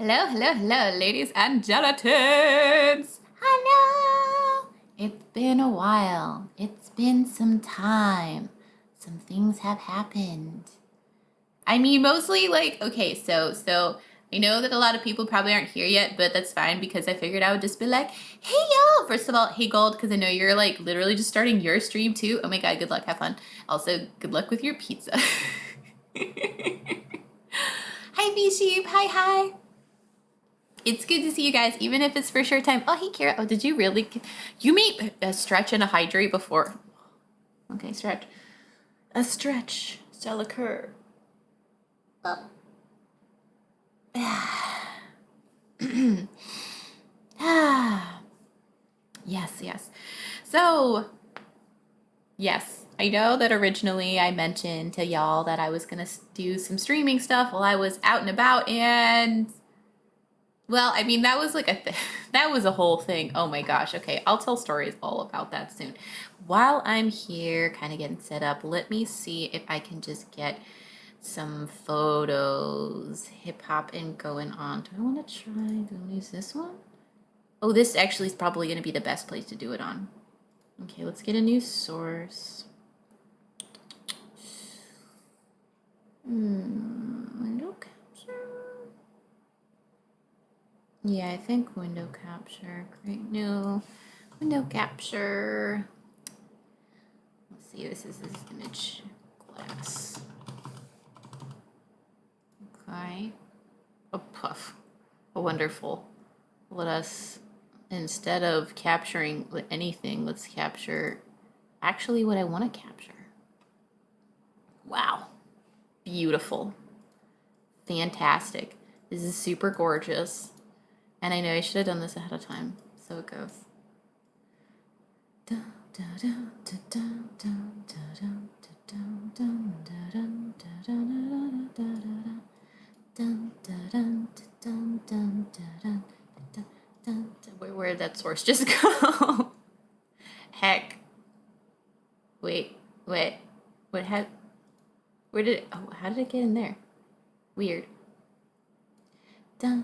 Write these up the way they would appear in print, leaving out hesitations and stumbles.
Hello, hello, hello, ladies and gelatins! Hello! It's been a while. It's been some time. Some things have happened. I mean, mostly okay, so I know that a lot of people probably aren't here yet, but that's fine because I figured I would just be like, hey y'all! First of all, hey Gold, because I know you're literally just starting your stream too. Oh my god, good luck, have fun. Also, good luck with your pizza. Hi V-Sheep, hi. It's good to see you guys, even if it's for a short time. Oh, hey, Kira. Oh, did you really? You made a stretch and a hydrate before. Okay, stretch. A stretch shall occur. Oh. Yes. So, yes, I know that originally I mentioned to y'all that I was going to do some streaming stuff while I was out and about, and well, I mean, that was that was a whole thing. Oh my gosh. Okay, I'll tell stories all about that soon. While I'm here kind of getting set up, let me see if I can just get some photos hip hop and going on. Do I want to try? Do I want to use this one? Oh, this actually is probably going to be the best place to do it on. Okay, let's get a new source. Window capture. Yeah, I think window capture. Create new window capture. Let's see, this is his image glass. Okay. A puff. A wonderful. Let us, instead of capturing anything, let's capture actually what I want to capture. Wow. Beautiful. Fantastic. This is super gorgeous. And I know I should have done this ahead of time. So it goes. Where did that source just go? Heck. Wait. What had... Where did it... Oh, how did it get in there? Weird. All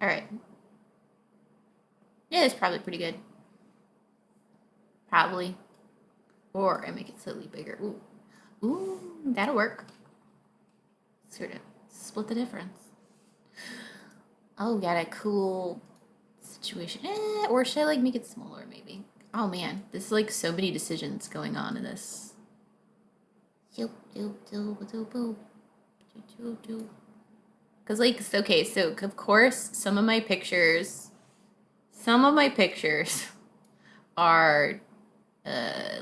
right. Yeah, it's probably pretty good. Probably. Or I make it slightly bigger. Ooh, that'll work. Sort of split the difference. Oh, got a cool situation. Or should I make it smaller maybe? Oh man, there's so many decisions going on in this. Cause okay, so of course some of my pictures are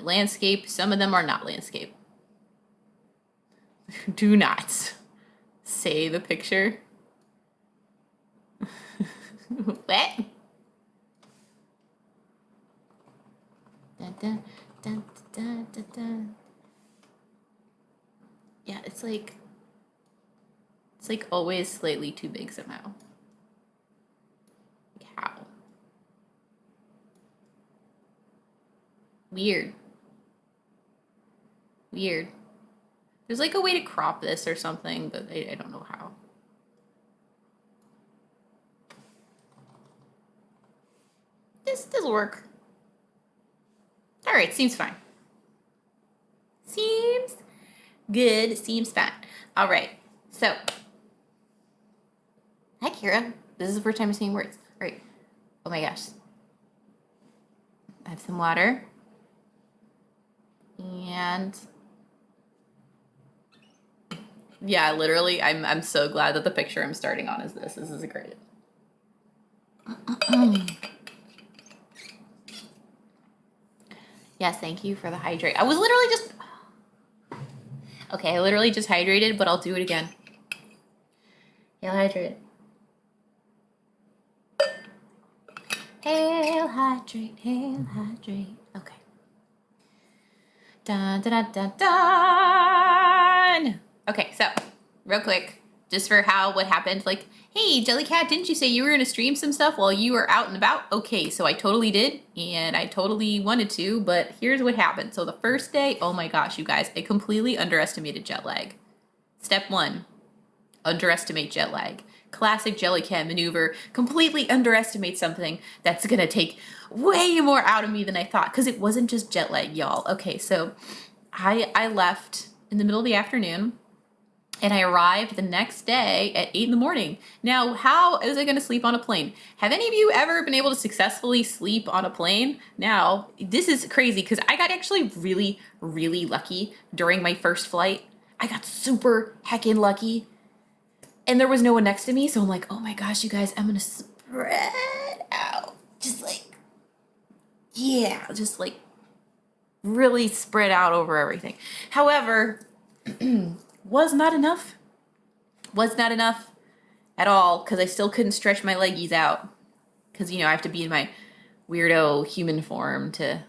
landscape. Some of them are not landscape. Do not say the picture. What? Yeah, it's always slightly too big somehow. Like how? Weird. There's a way to crop this or something, but I don't know how. This will work. All right, seems fine. Seems good. Seems fine. All right, so. Hi, Kira. This is the first time I'm saying words. All right. Oh my gosh. I have some water. And yeah, literally, I'm so glad that the picture I'm starting on is this. This is great. Yes, thank you for the hydrate. I was literally just... Okay, I literally just hydrated, but I'll do it again. Hail hydrate. Hail hydrate, hail hydrate. Okay. Dun, dun, dun, dun, dun. Okay, so real quick, just for what happened. Like, hey, Jellycat, didn't you say you were gonna stream some stuff while you were out and about? Okay, so I totally did, and I totally wanted to, but here's what happened. So the first day, oh my gosh, you guys, I completely underestimated jet lag. Step 1, underestimate jet lag. Classic Jellycat maneuver, completely underestimate something that's gonna take way more out of me than I thought, because it wasn't just jet lag, y'all. Okay, so I left in the middle of the afternoon, and I arrived the next day at 8 in the morning. Now, how is I gonna sleep on a plane? Have any of you ever been able to successfully sleep on a plane? Now, this is crazy, because I got actually really, really lucky during my first flight. I got super heckin' lucky. And there was no one next to me, so I'm like, oh my gosh, you guys, I'm gonna spread out. Just like, yeah, just like really spread out over everything. However, was not enough. Was not enough at all, because I still couldn't stretch my leggies out. Because, I have to be in my weirdo human form to,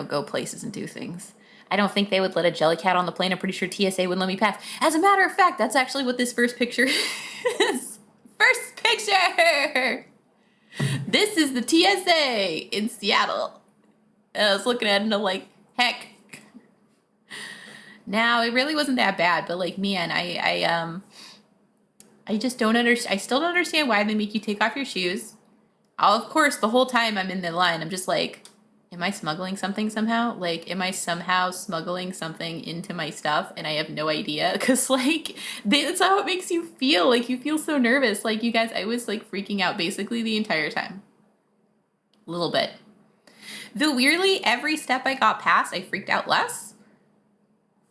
go places and do things. I don't think they would let a Jellycat on the plane. I'm pretty sure TSA wouldn't let me pass. As a matter of fact, that's actually what this first picture is. First picture! This is the TSA in Seattle. And I was looking at it and I'm like, heck. Now, it really wasn't that bad, but like, man, I just don't understand. I still don't understand why they make you take off your shoes. Of course, the whole time I'm in the line, I'm just like, am I smuggling something somehow? Like, am I somehow smuggling something into my stuff and I have no idea? Because, like, that's how it makes you feel. Like, you feel so nervous. Like, you guys, I was, like, freaking out basically the entire time. A little bit. Though, weirdly, every step I got past, I freaked out less.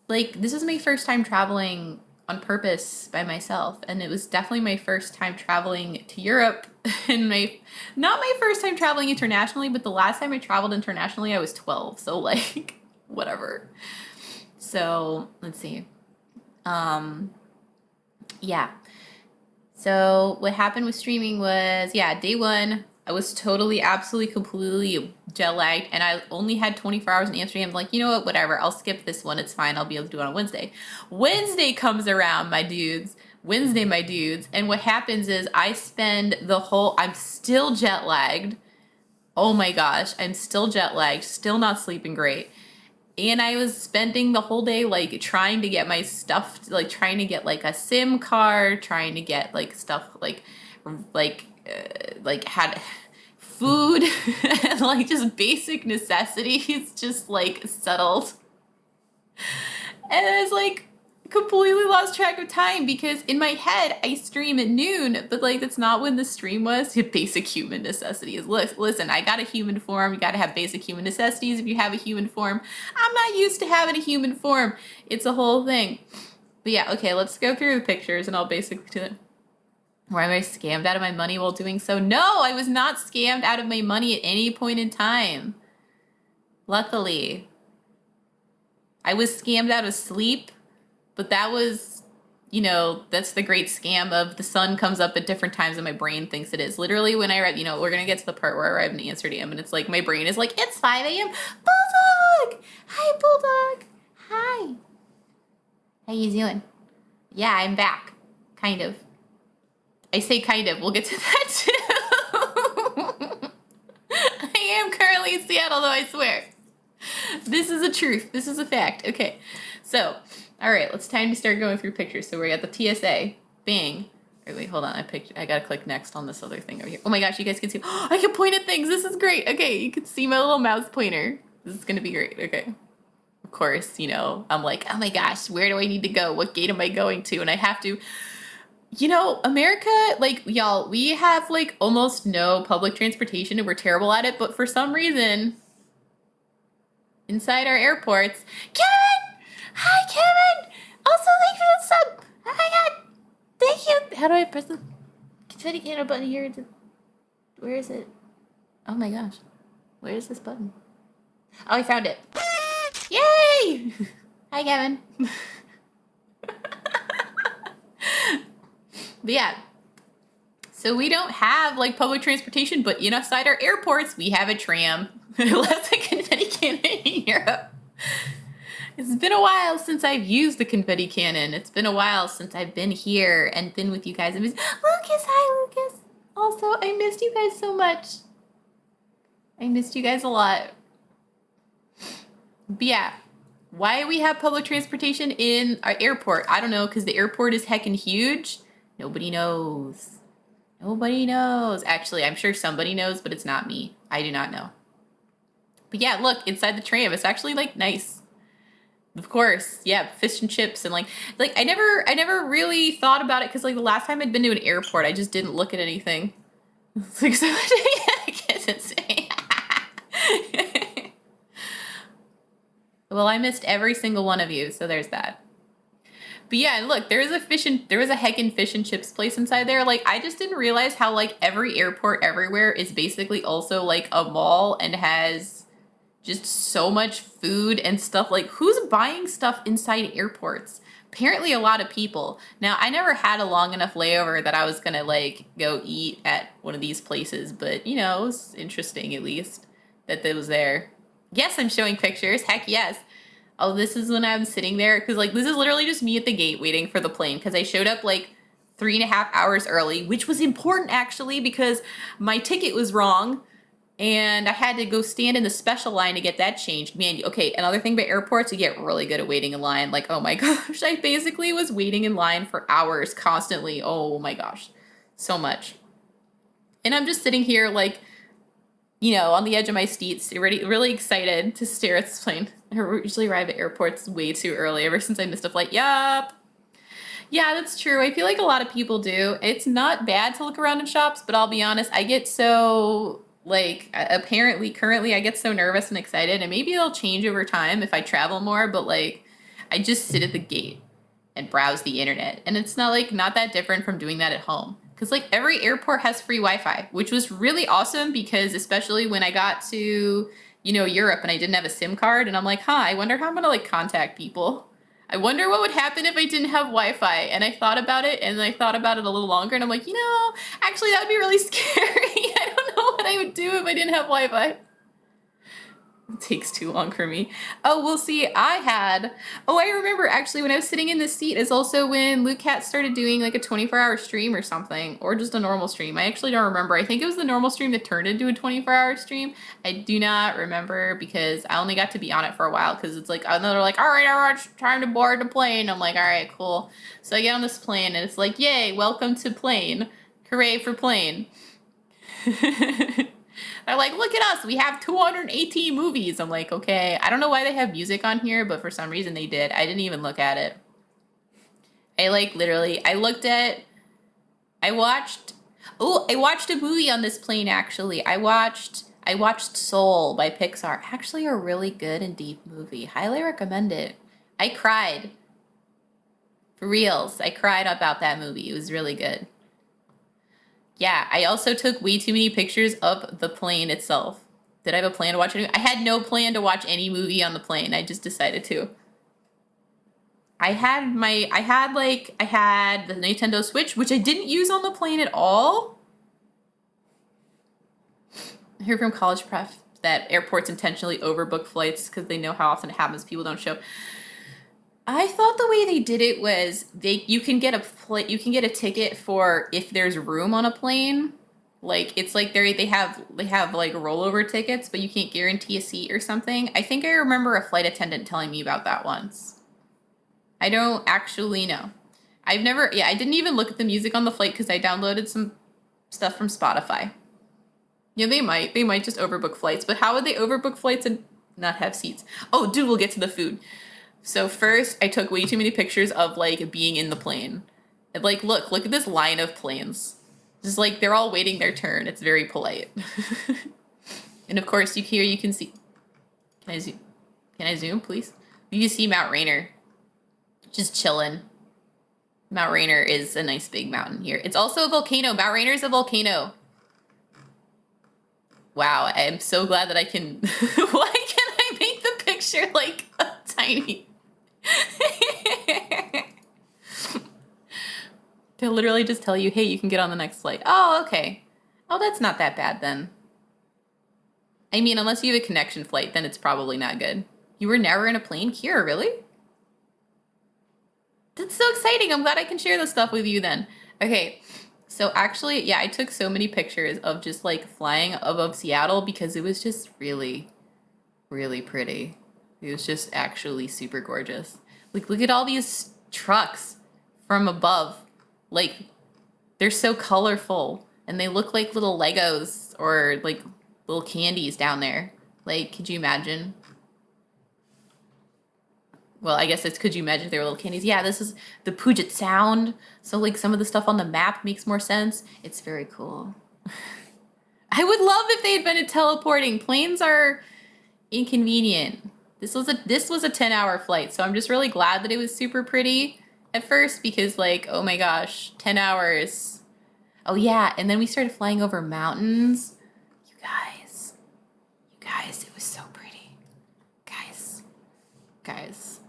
Like, this is my first time traveling on purpose by myself, and it was definitely my first time traveling to Europe, and not my first time traveling internationally, but the last time I traveled internationally I was 12, so like whatever. So let's see. Yeah, so what happened with streaming was, day 1 I was totally, absolutely, completely jet lagged, and I only had 24 hours in Amsterdam. I'm like, you know what, whatever, I'll skip this one, it's fine, I'll be able to do it on Wednesday. Wednesday comes around, my dudes. And what happens is I'm still jet lagged. Oh my gosh, I'm still jet lagged, still not sleeping great. And I was spending the whole day like trying to get my stuff, like trying to get like a SIM card, trying to get like stuff like had food and like just basic necessities just like settled. And I was like completely lost track of time, because in my head I stream at noon, but like that's not when the stream was. Basic human necessities. Listen, I got a human form. You got to have basic human necessities if you have a human form. I'm not used to having a human form. It's a whole thing. But yeah, okay, let's go through the pictures and I'll basically do it. Why am I scammed out of my money while doing so? No, I was not scammed out of my money at any point in time. Luckily. I was scammed out of sleep, but that was, that's the great scam of the sun comes up at different times and my brain thinks it is. Literally when I arrive, we're going to get to the part where I arrive in Amsterdam and it's like my brain is like, it's 5 a.m. Bulldog! Hi, Bulldog! Hi. How you doing? Yeah, I'm back. Kind of. I say kind of. We'll get to that too. I am currently in Seattle, though, I swear. This is a truth. This is a fact. Okay. So, all right. It's time to start going through pictures. So we're at the TSA. Bing. Wait, hold on. I got to click next on this other thing over here. Oh my gosh, you guys can see. Oh, I can point at things. This is great. Okay. You can see my little mouse pointer. This is going to be great. Okay. Of course, I'm like, oh my gosh, where do I need to go? What gate am I going to? And I have to... America, like, y'all, we have, like, almost no public transportation and we're terrible at it, but for some reason, inside our airports... Kevin! Hi, Kevin! Also, thank you for the sub! Oh my god! Thank you! How do I press the confetti button here? Where is it? Oh my gosh. Where is this button? Oh, I found it. Yay! Hi, Kevin. But yeah, so we don't have like public transportation, but inside our airports, we have a tram. Lots of confetti cannon in Europe. It's been a while since I've used the confetti cannon. It's been a while since I've been here and been with you guys. Lucas, hi Lucas. Also, I missed you guys so much. I missed you guys a lot. But yeah, why we have public transportation in our airport? I don't know, because the airport is heckin' huge. Nobody knows. Nobody knows. Actually, I'm sure somebody knows, but it's not me. I do not know. But yeah, look, inside the tram, it's actually like nice. Of course, yeah, fish and chips and like I never really thought about it because like the last time I'd been to an airport, I just didn't look at anything. It's like so much. I guess it's well, I missed every single one of you, so there's that. But yeah, and look, there was a heckin' fish and chips place inside there. Like I just didn't realize how like every airport everywhere is basically also like a mall and has just so much food and stuff. Like who's buying stuff inside airports? Apparently a lot of people. Now I never had a long enough layover that I was gonna like go eat at one of these places, but it was interesting at least that it was there. Yes, I'm showing pictures. Heck yes. Oh, this is when I'm sitting there because like this is literally just me at the gate waiting for the plane because I showed up like 3.5 hours early, which was important actually because my ticket was wrong. And I had to go stand in the special line to get that changed. Man, okay, another thing about airports, you get really good at waiting in line. Like, oh my gosh, I basically was waiting in line for hours constantly. Oh my gosh, so much. And I'm just sitting here like, on the edge of my seats, really excited to stare at this plane. I usually arrive at airports way too early ever since I missed a flight. Yup. Yeah, that's true. I feel like a lot of people do. It's not bad to look around in shops, but I'll be honest, I get so... currently I get so nervous and excited, and maybe it'll change over time if I travel more, but like I just sit at the gate and browse the internet, and it's not that different from doing that at home because like every airport has free Wi-Fi, which was really awesome because especially when I got to Europe and I didn't have a SIM card, and I'm like, I wonder how I'm gonna like contact people. I wonder what would happen if I didn't have Wi-Fi. And I thought about it, and I thought about it a little longer, and I'm like, actually that would be really scary. I don't know what I would do if I didn't have Wi-Fi. It takes too long for me. Oh, we'll see. I remember actually when I was sitting in this seat is also when Luke Cat started doing like a 24-hour stream or something, or just a normal stream. I actually don't remember. I think it was the normal stream that turned into a 24-hour stream. I do not remember because I only got to be on it for a while because it's like, and they're like, all right, it's time to board the plane. I'm like, all right, cool. So I get on this plane and it's like, yay, welcome to plane. Hooray for plane. They're like, look at us, we have 218 movies. I'm like, okay. I don't know why they have music on here, but for some reason they did. I didn't even look at it. I watched a movie on this plane actually. I watched Soul by Pixar. Actually a really good and deep movie. Highly recommend it. I cried. For reals. I cried about that movie. It was really good. Yeah, I also took way too many pictures of the plane itself. Did I have a plan to watch it? I had no plan to watch any movie on the plane. I just decided to. I had the Nintendo Switch, which I didn't use on the plane at all. I hear from College Pref that airports intentionally overbook flights because they know how often it happens. People don't show. I thought the way they did it was you can get a ticket for if there's room on a plane. Like it's like they have like rollover tickets, but you can't guarantee a seat or something. I think I remember a flight attendant telling me about that once. I don't actually know. I didn't even look at the music on the flight because I downloaded some stuff from Spotify. Yeah, they might just overbook flights, but how would they overbook flights and not have seats? Oh, dude, we'll get to the food. So first, I took way too many pictures of like being in the plane. And, like, look at this line of planes. Just like they're all waiting their turn. It's very polite. And of course, you can see. Can I zoom, please? You can see Mount Rainier, just chilling. Mount Rainier is a nice big mountain here. It's also a volcano. Mount Rainier is a volcano. Wow, I am so glad that I can. Why can't I make the picture like tiny? They'll literally just tell you, hey, you can get on the next flight. Oh, okay. Oh, that's not that bad then. I mean, unless you have a connection flight, then it's probably not good. You were never in a plane? Kira, really? That's so exciting. I'm glad I can share this stuff with you then. Okay, so actually, yeah, I took so many pictures of just like flying above Seattle because it was just really, really pretty. It was just actually super gorgeous. Like, look at all these trucks from above. Like, they're so colorful and they look like little Legos or like little candies down there. Like, could you imagine? Well, I guess it's could you imagine if they were little candies? Yeah, this is the Puget Sound. So like some of the stuff on the map makes more sense. It's very cool. I would love if they invented teleporting. Planes are inconvenient. This was a 10-hour flight, so I'm just really glad that it was super pretty at first because like, oh my gosh, 10 hours. Oh yeah, and then we started flying over mountains. You guys, it was so pretty. Guys,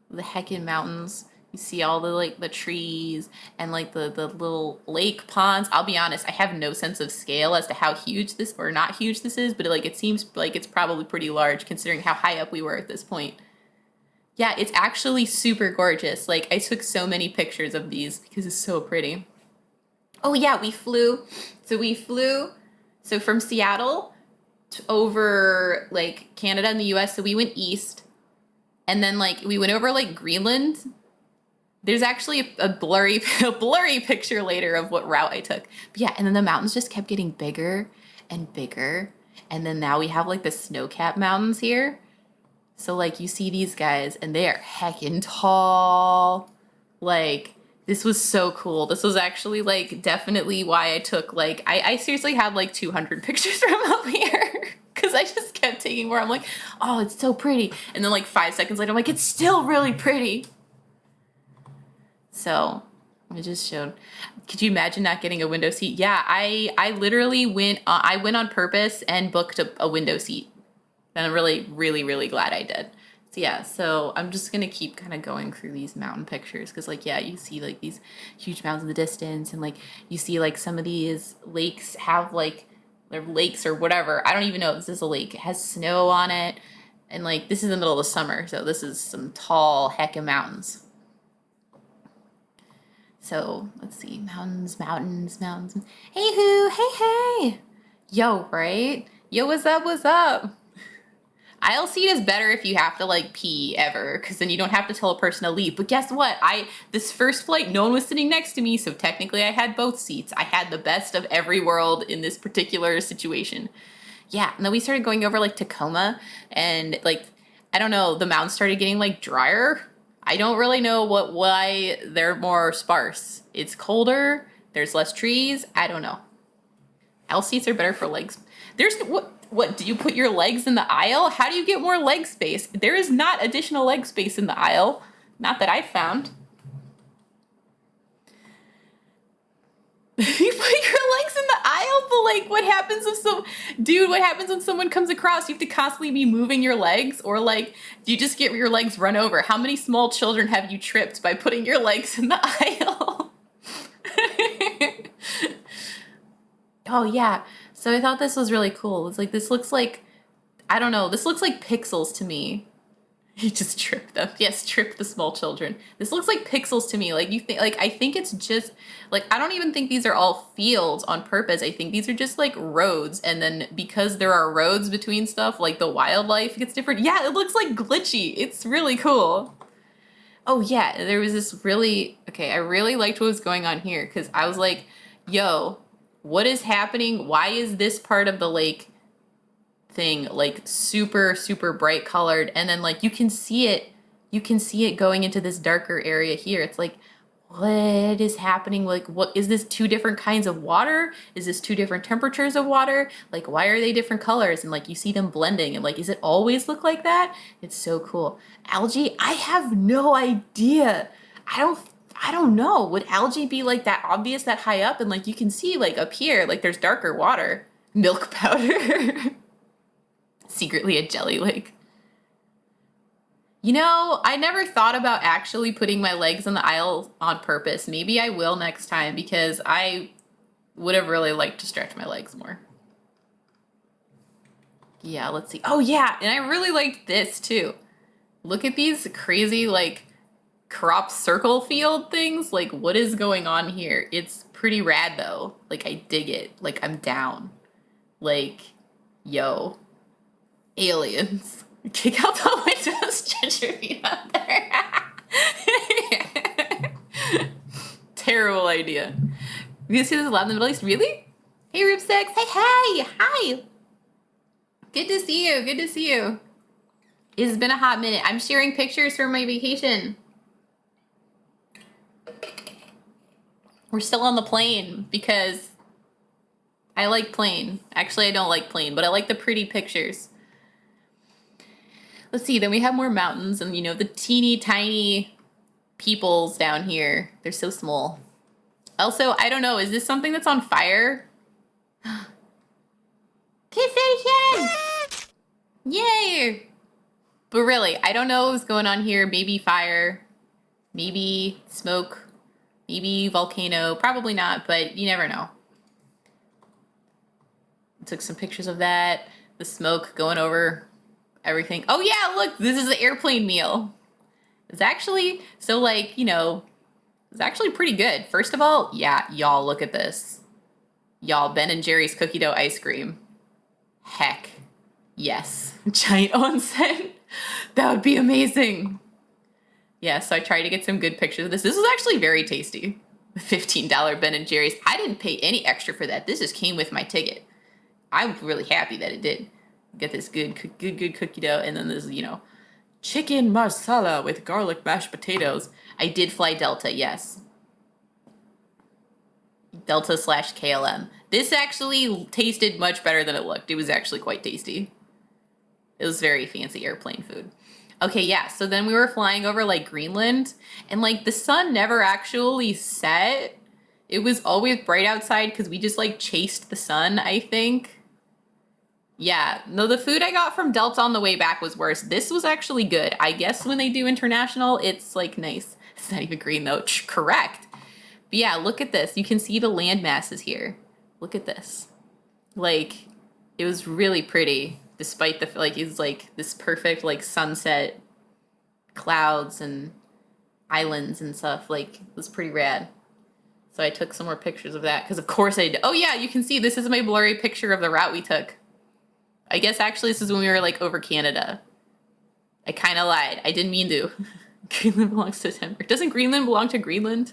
the heckin' mountains. You see all the like the trees and like the little lake ponds. I'll be honest, I have no sense of scale as to how huge this or not huge this is, but like it seems like it's probably pretty large considering how high up we were at this point. Yeah, it's actually super gorgeous. Like I took so many pictures of these because it's so pretty. Oh yeah, we flew. So from Seattle to over like Canada and the US. So we went east and then like we went over like Greenland. There's actually a blurry picture later of what route I took. But yeah, and then the mountains just kept getting bigger and bigger. And then now we have like the snow-capped mountains here. So like you see these guys and they are heckin' tall. Like this was so cool. This was actually like definitely why I took like, I seriously had like 200 pictures from up here. Cause I just kept taking more. I'm like, oh, it's so pretty. And then like 5 seconds later, I'm like, it's still really pretty. So I just showed. Could you imagine not getting a window seat? Yeah, I literally went. I went on purpose and booked a window seat, and I'm really, really, really glad I did. So yeah, so I'm just gonna keep kind of going through these mountain pictures because, like, yeah, you see like these huge mountains in the distance, and like you see like some of these lakes have like they're lakes or whatever. I don't even know if this is a lake. It has snow on it, and like this is the middle of the summer, so this is some tall heckin' mountains. So let's see, mountains. Hey who, hey. Yo, right? Yo, what's up? Aisle seat is better if you have to like pee ever, because then you don't have to tell a person to leave. But guess what? This first flight, no one was sitting next to me, so technically I had both seats. I had the best of every world in this particular situation. Yeah, and then we started going over like Tacoma, and like, I don't know, the mountains started getting like drier. I don't really know why they're more sparse. It's colder, there's less trees, I don't know. Aisle seats are better for legs. There's, what, do you put your legs in the aisle? How do you get more leg space? There is not additional leg space in the aisle. Not that I've found. You put your legs in the aisle, but like what happens when someone comes across? You have to constantly be moving your legs, or like do you just get your legs run over? How many small children have you tripped by putting your legs in the aisle? Oh yeah, so I thought this was really cool. It's like this looks like, I don't know, this looks like pixels to me. You just trip them. Yes, trip the small children. This looks like pixels to me. Like you think, like I think it's just like I don't even think these are all fields on purpose. I think these are just like roads, and then because there are roads between stuff, like the wildlife gets different. Yeah, it looks like glitchy. It's really cool. Oh yeah, there was this really okay. I really liked what was going on here because I was like, "Yo, what is happening? Why is this part of the lake thing like super bright colored, and then like you can see it going into this darker area here? It's like, what is happening? Like, what is this? Two different kinds of water? Is this two different temperatures of water? Like, why are they different colors? And like you see them blending, and like, is it always look like that? It's so cool. Algae, I have no idea. I don't know. Would algae be like that obvious that high up? And like you can see like up here, like there's darker water. Milk powder. Secretly a jelly lake. You know, I never thought about actually putting my legs on the aisle on purpose. Maybe I will next time because I would have really liked to stretch my legs more. Yeah, let's see. Oh yeah, and I really liked this too. Look at these crazy like crop circle field things. Like what is going on here? It's pretty rad though. Like I dig it. Like I'm down. Like, yo, aliens. Kick out the windows, stretch your feet out there. Terrible idea. You see this a lot in the Middle East? Really? Hey, Rubesix. Hey, hey. Hi. Good to see you. Good to see you. It's been a hot minute. I'm sharing pictures from my vacation. We're still on the plane because I like plane. Actually, I don't like plane, but I like the pretty pictures. Let's see. Then we have more mountains and, you know, the teeny tiny peoples down here. They're so small. Also, I don't know. Is this something that's on fire? Kitty Yay! But really, I don't know what's going on here. Maybe fire, maybe smoke, maybe volcano. Probably not, but you never know. Took some pictures of that. The smoke going over everything. Oh yeah, look, this is the airplane meal. It's actually, so like, you know, it's actually pretty good. First of all, yeah, y'all, look at this. Y'all, Ben & Jerry's cookie dough ice cream. Heck, yes. Giant onsen. That would be amazing. Yeah, so I tried to get some good pictures of this. This was actually very tasty. $15 Ben & Jerry's. I didn't pay any extra for that. This just came with my ticket. I'm really happy that it did. Get this good cookie dough, and then this, you know, chicken masala with garlic mashed potatoes. I did fly Delta, yes. Delta/KLM. This actually tasted much better than it looked. It was actually quite tasty. It was very fancy airplane food. Okay, yeah, so then we were flying over like Greenland, and like the sun never actually set. It was always bright outside because we just like chased the sun, I think. Yeah, no, the food I got from Delta on the way back was worse. This was actually good. I guess when they do international, it's like nice. It's not even green though. Correct. But yeah, look at this. You can see the land masses here. Look at this. Like, it was really pretty, despite the, like, it's like this perfect, like, sunset clouds and islands and stuff. Like, it was pretty rad. So I took some more pictures of that, because of course I did. Oh yeah, you can see this is my blurry picture of the route we took. I guess actually this is when we were, like, over Canada. I kind of lied. I didn't mean to. Greenland belongs to Denmark. Doesn't Greenland belong to Greenland?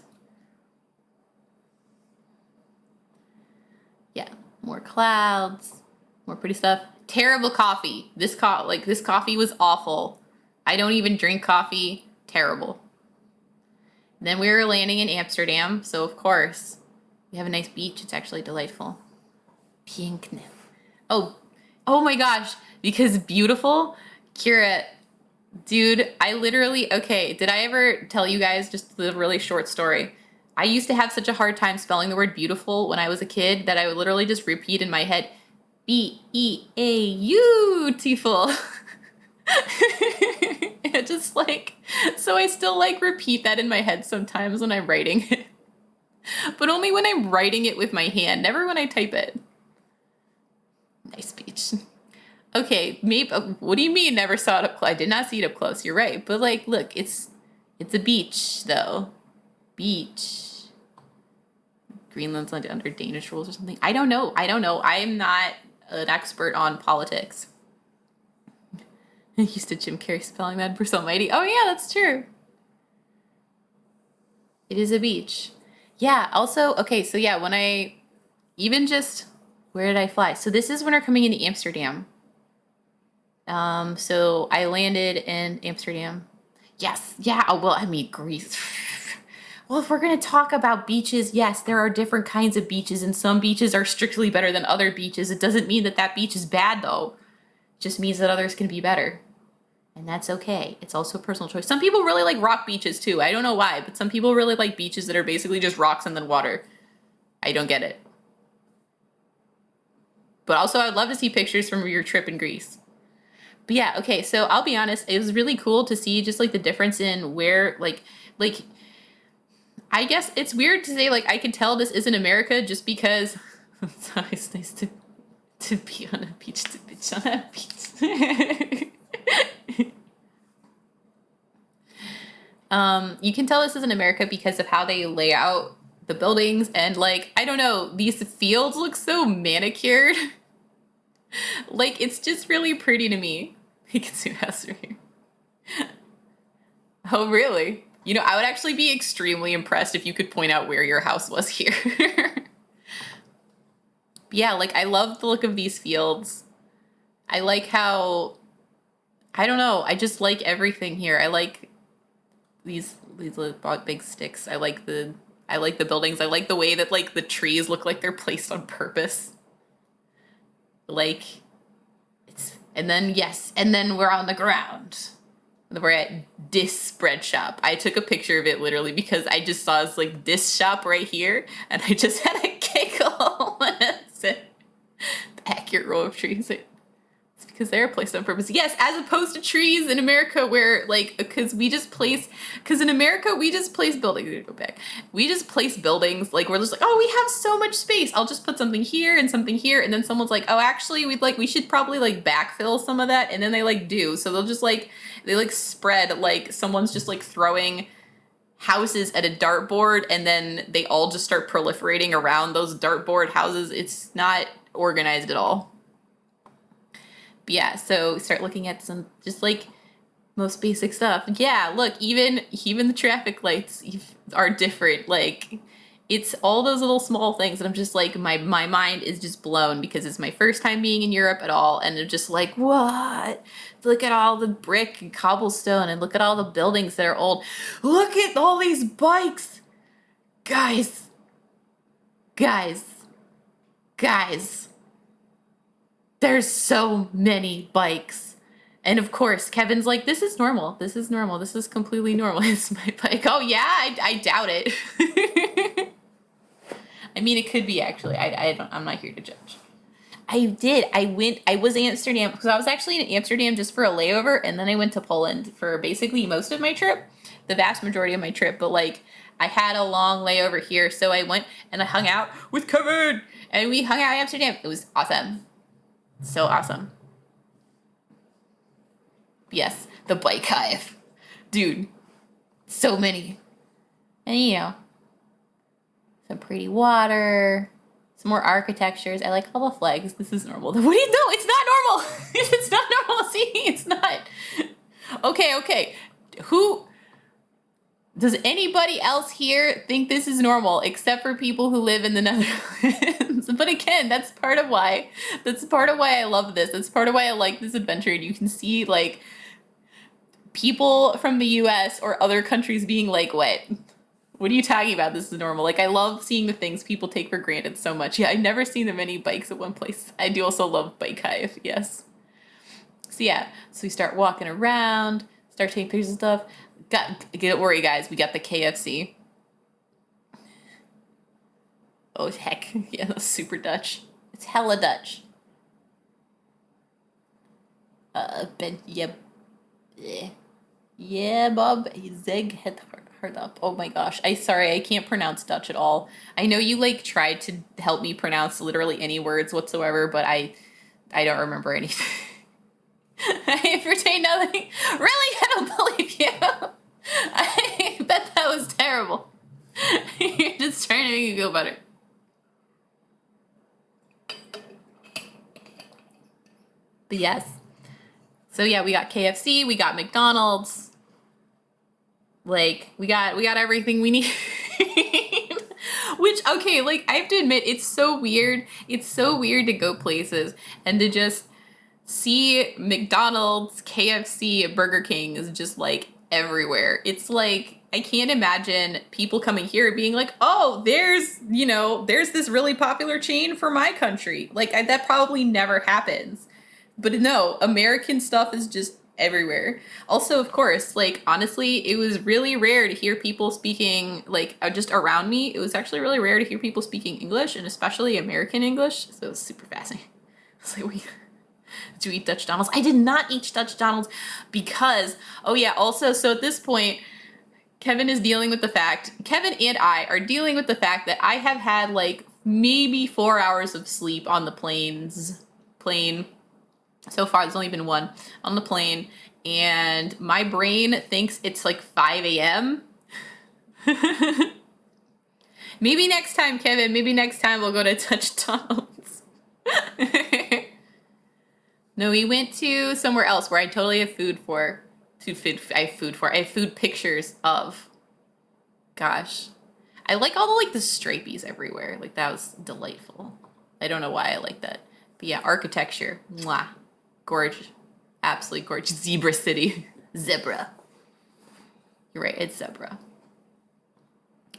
Yeah, more clouds, more pretty stuff. Terrible coffee. This coffee was awful. I don't even drink coffee. Terrible. Then we were landing in Amsterdam, so of course we have a nice beach. It's actually delightful. Piękne. Oh my gosh, because beautiful. Kira, dude, I literally, okay, did I ever tell you guys just the really short story? I used to have such a hard time spelling the word beautiful when I was a kid that I would literally just repeat in my head, beautiful. It just like, so I still like repeat that in my head sometimes when I'm writing it. But only when I'm writing it with my hand, never when I type it. Nice beach. Okay, maybe, what do you mean never saw it up close? I did not see it up close, you're right. But like, look, it's a beach though. Beach. Greenland's under Danish rules or something. I don't know. I'm not an expert on politics. I used to Jim Carrey spelling that Bruce Almighty. Oh yeah, that's true. It is a beach. Yeah, also, okay, so yeah, when I, even just, where did I fly? So this is when we're coming into Amsterdam. So I landed in Amsterdam. Yes, yeah, oh, well, I mean, Greece. Well, if we're going to talk about beaches, yes, there are different kinds of beaches, and some beaches are strictly better than other beaches. It doesn't mean that that beach is bad, though. It just means that others can be better. And that's okay. It's also a personal choice. Some people really like rock beaches, too. I don't know why, but some people really like beaches that are basically just rocks and then water. I don't get it. But also, I'd love to see pictures from your trip in Greece. But yeah, okay, so I'll be honest, it was really cool to see just like the difference in where like I guess it's weird to say like I can tell this isn't America just because it's always nice to be on a beach, to bitch on a beach. You can tell this isn't America because of how they lay out the buildings and like I don't know, these fields look so manicured. Like it's just really pretty to me. You can see my house right here. Oh, really? You know, I would actually be extremely impressed if you could point out where your house was here. Yeah, like I love the look of these fields. I like how I don't know, I just like everything here. I like these little big sticks. I like the buildings. I like the way that like the trees look like they're placed on purpose. Like it's and then yes, and then we're on the ground. We're at this bread shop. I took a picture of it literally because I just saw this like this shop right here, and I just had a giggle when it said the accurate row of trees. It's because they're placed on purpose. Yes, as opposed to trees in America where like because in America we just place buildings. Go back. We just place buildings like we're just like, oh, we have so much space. I'll just put something here and something here, and then someone's like, oh, actually we should probably like backfill some of that, and then they like do. So they'll just like they like spread like someone's just like throwing houses at a dartboard, and then they all just start proliferating around those dartboard houses. It's not organized at all. But yeah, so start looking at some just like most basic stuff. Yeah, look, even the traffic lights are different. Like it's all those little small things and I'm just like my mind is just blown because it's my first time being in Europe at all, and I'm just like, what? Look at all the brick and cobblestone and look at all the buildings that are old. Look at all these bikes. Guys. Guys. Guys. There's so many bikes. And of course, Kevin's like, this is normal. This is normal. This is completely normal. It's my bike. Oh, yeah, I doubt it. I mean, it could be actually. I'm not here to judge. I was in Amsterdam because I was actually in Amsterdam just for a layover. And then I went to Poland for basically most of my trip, the vast majority of my trip. But like, I had a long layover here. So I went and I hung out with Kevin and we hung out in Amsterdam. It was awesome. So awesome. Yes, the bike hive. Dude, so many. And you know, some pretty water, some more architectures. I like all the flags. This is normal. What do you know? It's not normal. It's not normal. See, it's not. Okay. Who does anybody else here think this is normal except for people who live in the Netherlands? But again, that's part of why I love this. That's part of why I like this adventure. And you can see like people from the US or other countries being like, what are you talking about? This is normal. Like I love seeing the things people take for granted so much. Yeah, I've never seen that many bikes at one place. I do also love bike hive, yes. So yeah, so we start walking around, start taking pictures and stuff. Don't worry guys, we got the KFC. Oh heck, yeah, that's super Dutch. It's hella Dutch. Ben, yep. Yeah, Bob, zeg het hard up. Oh my gosh, I can't pronounce Dutch at all. I know you like tried to help me pronounce literally any words whatsoever, but I don't remember anything. I pertain nothing. Really, I don't believe you. I bet that was terrible. You're just trying to make me feel better. But yes. So yeah, we got KFC, we got McDonald's. Like, we got everything we need. Which, okay, like, I have to admit, it's so weird. It's so weird to go places and to just see McDonald's, KFC, Burger King is just, like, everywhere. It's like, I can't imagine people coming here being like, oh, there's this really popular chain for my country. Like, that probably never happens. But no, American stuff is just everywhere. Also, of course, like, honestly, it was really rare to hear people speaking, like, just around me. It was actually really rare to hear people speaking English, and especially American English. So it was super fascinating. I was like, to eat Dutch Donalds. I did not eat Dutch Donalds because, oh yeah, also, so at this point, Kevin and I are dealing with the fact that I have had like maybe 4 hours of sleep on the plane. So far, there's only been one on the plane, and my brain thinks it's like 5 a.m. Maybe next time, Kevin, maybe next time we'll go to Dutch Donalds. No, we went to somewhere else where I totally have I have food pictures of. Gosh. I like all the stripies everywhere. Like that was delightful. I don't know why I like that. But yeah, architecture. Mwah. Gorgeous. Absolutely gorgeous. Zebra City. Zebra. You're right, it's zebra.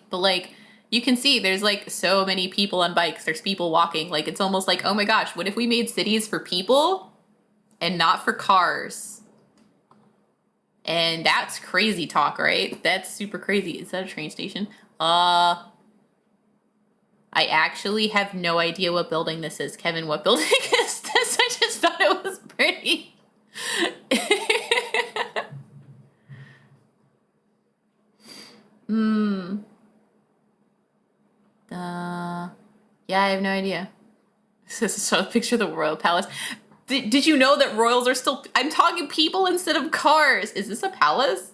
But like you can see there's like so many people on bikes. There's people walking. Like it's almost like, oh my gosh, what if we made cities for people and not for cars? And that's crazy talk, right? That's super crazy. Is that a train station? I actually have no idea what building this is. Kevin, what building is this? I just thought it was pretty. Yeah, I have no idea. This is a picture of the Royal Palace. Did you know that royals are still... I'm talking people instead of cars. Is this a palace?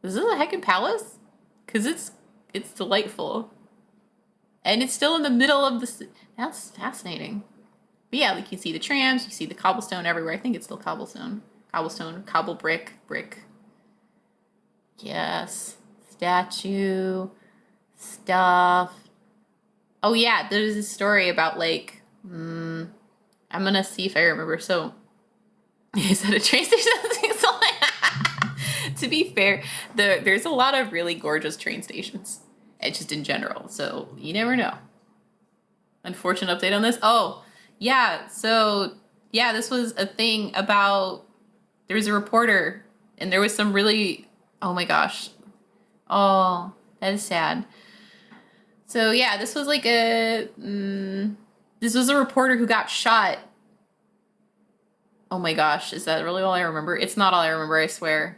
Is this a heckin' palace? Because it's delightful. And it's still in the middle of the... That's fascinating. But yeah, like you see the trams, you see the cobblestone everywhere. I think it's still cobblestone. Cobblestone, cobble brick. Yes. Statue. Stuff. Oh yeah, there's a story about like... I'm gonna see if I remember. So, is that a train station? To be fair, there's a lot of really gorgeous train stations. It's just in general, so you never know. Unfortunate update on this. Oh, yeah. So, yeah, this was a thing about. There was a reporter, and there was some really. Oh my gosh. Oh, that is sad. So yeah, this was like a. This was a reporter who got shot. Oh my gosh, is that really all I remember? It's not all I remember, I swear.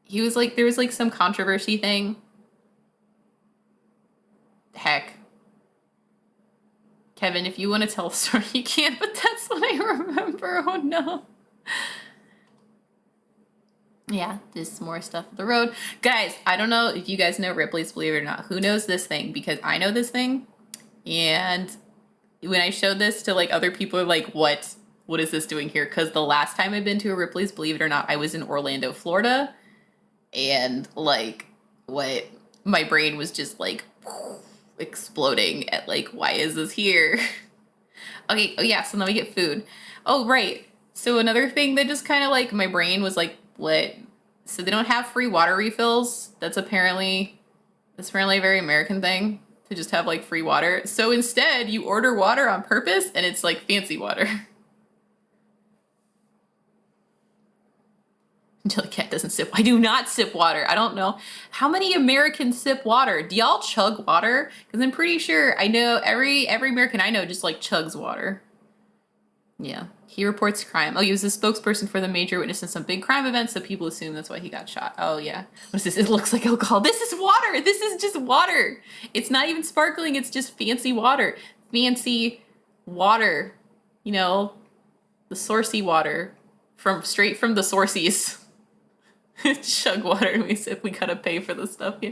He was like, there was like some controversy thing. Heck. Kevin, if you want to tell a story, you can, but that's what I remember. Oh no. Yeah, there's more stuff on the road. Guys, I don't know if you guys know Ripley's Believe It or Not. Who knows this thing? Because I know this thing. And when I showed this to like other people, are like, what is this doing here? Because the last time I've been to a Ripley's Believe It or Not, I was in Orlando, Florida. And like, what? My brain was just like exploding at like, why is this here? Okay, oh yeah, so then we get food. Oh, right. So another thing that just kind of like, my brain was like, what? So they don't have free water refills. That's apparently a very American thing, to just have like free water. So instead you order water on purpose and it's like fancy water. Until the cat doesn't sip. I do not sip water. I don't know. How many Americans sip water? Do y'all chug water? Because I'm pretty sure I know every American I know just like chugs water. Yeah. He reports crime. Oh, he was a spokesperson for the major witness in some big crime events, so people assume that's why he got shot. Oh, yeah. What is this? It looks like alcohol. This is water. This is just water. It's not even sparkling. It's just fancy water. Fancy water. You know, the sourcey water. Straight from the sources. Chug water and we sip. We gotta pay for the stuff. Yeah.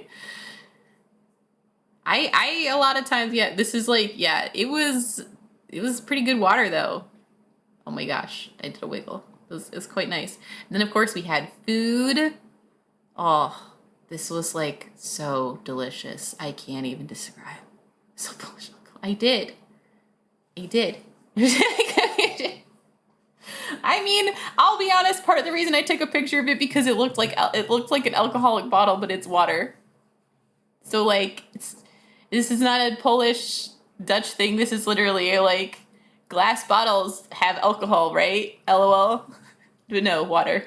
I a lot of times, yeah, this is like, yeah, it was pretty good water though. Oh my gosh, I did a wiggle. It was quite nice. And then of course we had food. Oh, this was like so delicious. I can't even describe. So delicious. I did. I mean, I'll be honest, part of the reason I took a picture of it because it looked like an alcoholic bottle, but it's water. So like, this is not a Polish Dutch thing. This is literally like, glass bottles have alcohol, right? LOL. But no, water.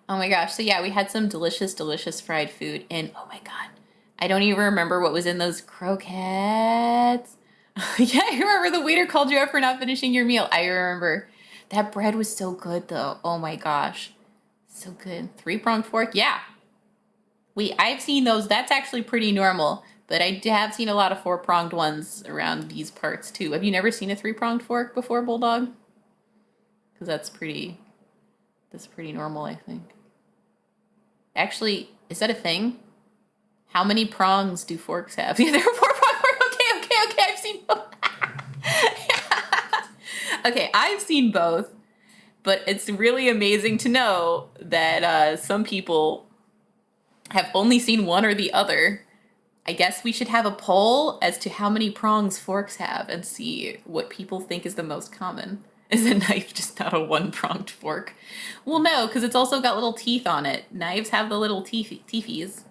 Oh my gosh. So yeah, we had some delicious, delicious fried food. And oh my God, I don't even remember what was in those croquettes. Yeah, I remember the waiter called you out for not finishing your meal. I remember. That bread was so good though. Oh my gosh. So good. Three-pronged fork? Yeah. I've seen those. That's actually pretty normal. But I have seen a lot of four-pronged ones around these parts too. Have you never seen a three-pronged fork before, Bulldog? Because that's pretty normal, I think. Actually, is that a thing? How many prongs do forks have? Yeah, there are four-pronged forks. Okay, I've seen both. Okay, I've seen both. But it's really amazing to know that some people have only seen one or the other. I guess we should have a poll as to how many prongs forks have and see what people think is the most common. Is a knife just not a one-pronged fork? Well, no, because it's also got little teeth on it. Knives have the little teethies.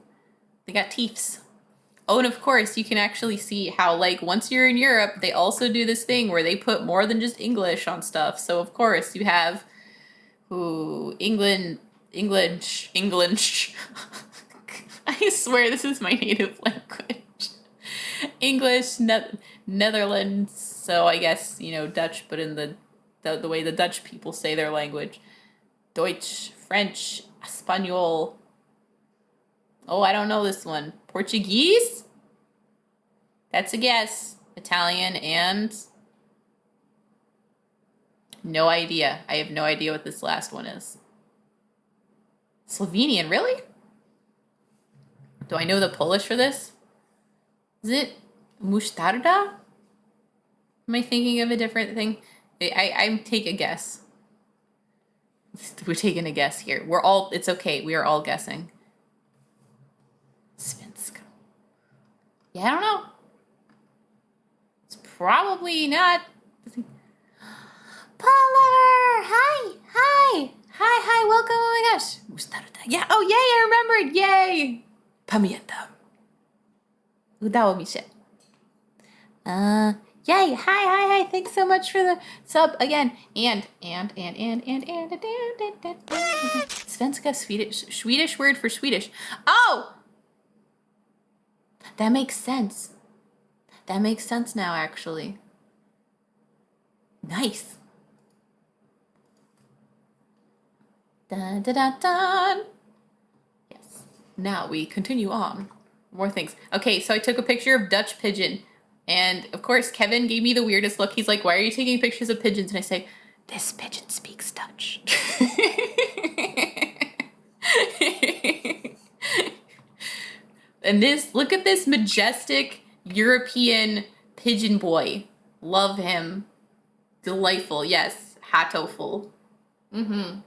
They got teeths. Oh, and of course, you can actually see how, like, once you're in Europe, they also do this thing where they put more than just English on stuff. So, of course, you have, England. I swear this is my native language. English, Netherlands, so I guess, Dutch, but in the way the Dutch people say their language. Deutsch, French, Espanol. Oh, I don't know this one. Portuguese? That's a guess. Italian and... No idea. I have no idea what this last one is. Slovenian, really? Do I know the Polish for this? Is it musztarda? Am I thinking of a different thing? I take a guess. We're taking a guess here. It's okay. We are all guessing. Svenska. Yeah, I don't know. It's probably not. Paul Lover! Hi, welcome, oh my gosh. Musztarda. Yeah, oh yay, I remembered, yay! Pamiętam. Udało mi się. Yay, hi, thanks so much for the sub again. And. Svenska, Swedish word for Swedish. Oh! That makes sense. That makes sense now, actually. Nice. Dun, dun, dun, dun. Yes. Now we continue on. More things. Okay, so I took a picture of Dutch pigeon. And of course, Kevin gave me the weirdest look. He's like, why are you taking pictures of pigeons? And I say, this pigeon speaks Dutch. And look at this majestic European pigeon boy. Love him. Delightful. Yes. Hatoful. Mm-hmm.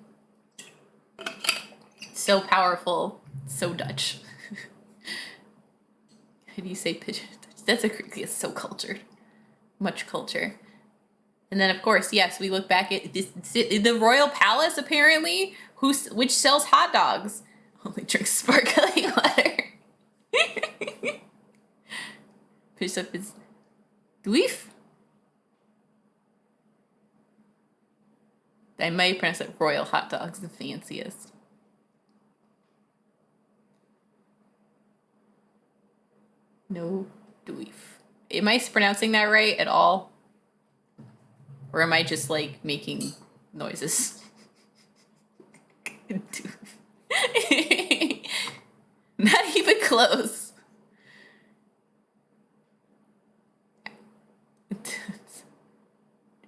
So powerful. So Dutch. How do you say pigeon? It's so cultured. Much culture. And then, of course, yes, we look back at the Royal Palace, apparently, which sells hot dogs. Only drinks sparkling water. Fish up his Dweef? I might pronounce it Royal Hot Dogs, the fanciest. No Dweef. Am I pronouncing that right at all? Or am I just like making noises? Not even close.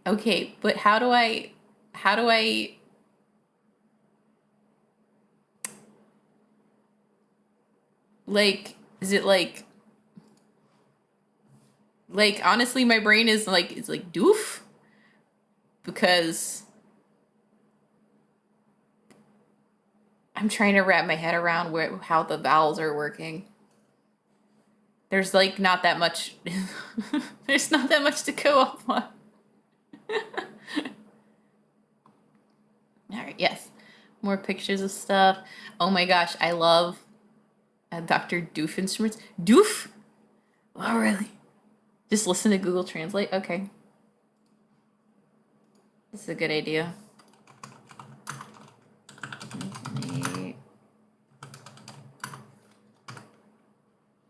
Okay, but how do I like, is it like honestly my brain is like, it's like doof? Because I'm trying to wrap my head around how the vowels are working. There's like not that much there's not that much to go off on. All right, yes. More pictures of stuff. Oh my gosh, I love Dr. Doof instruments. Doof? Oh, really? Just listen to Google Translate? Okay. This is a good idea.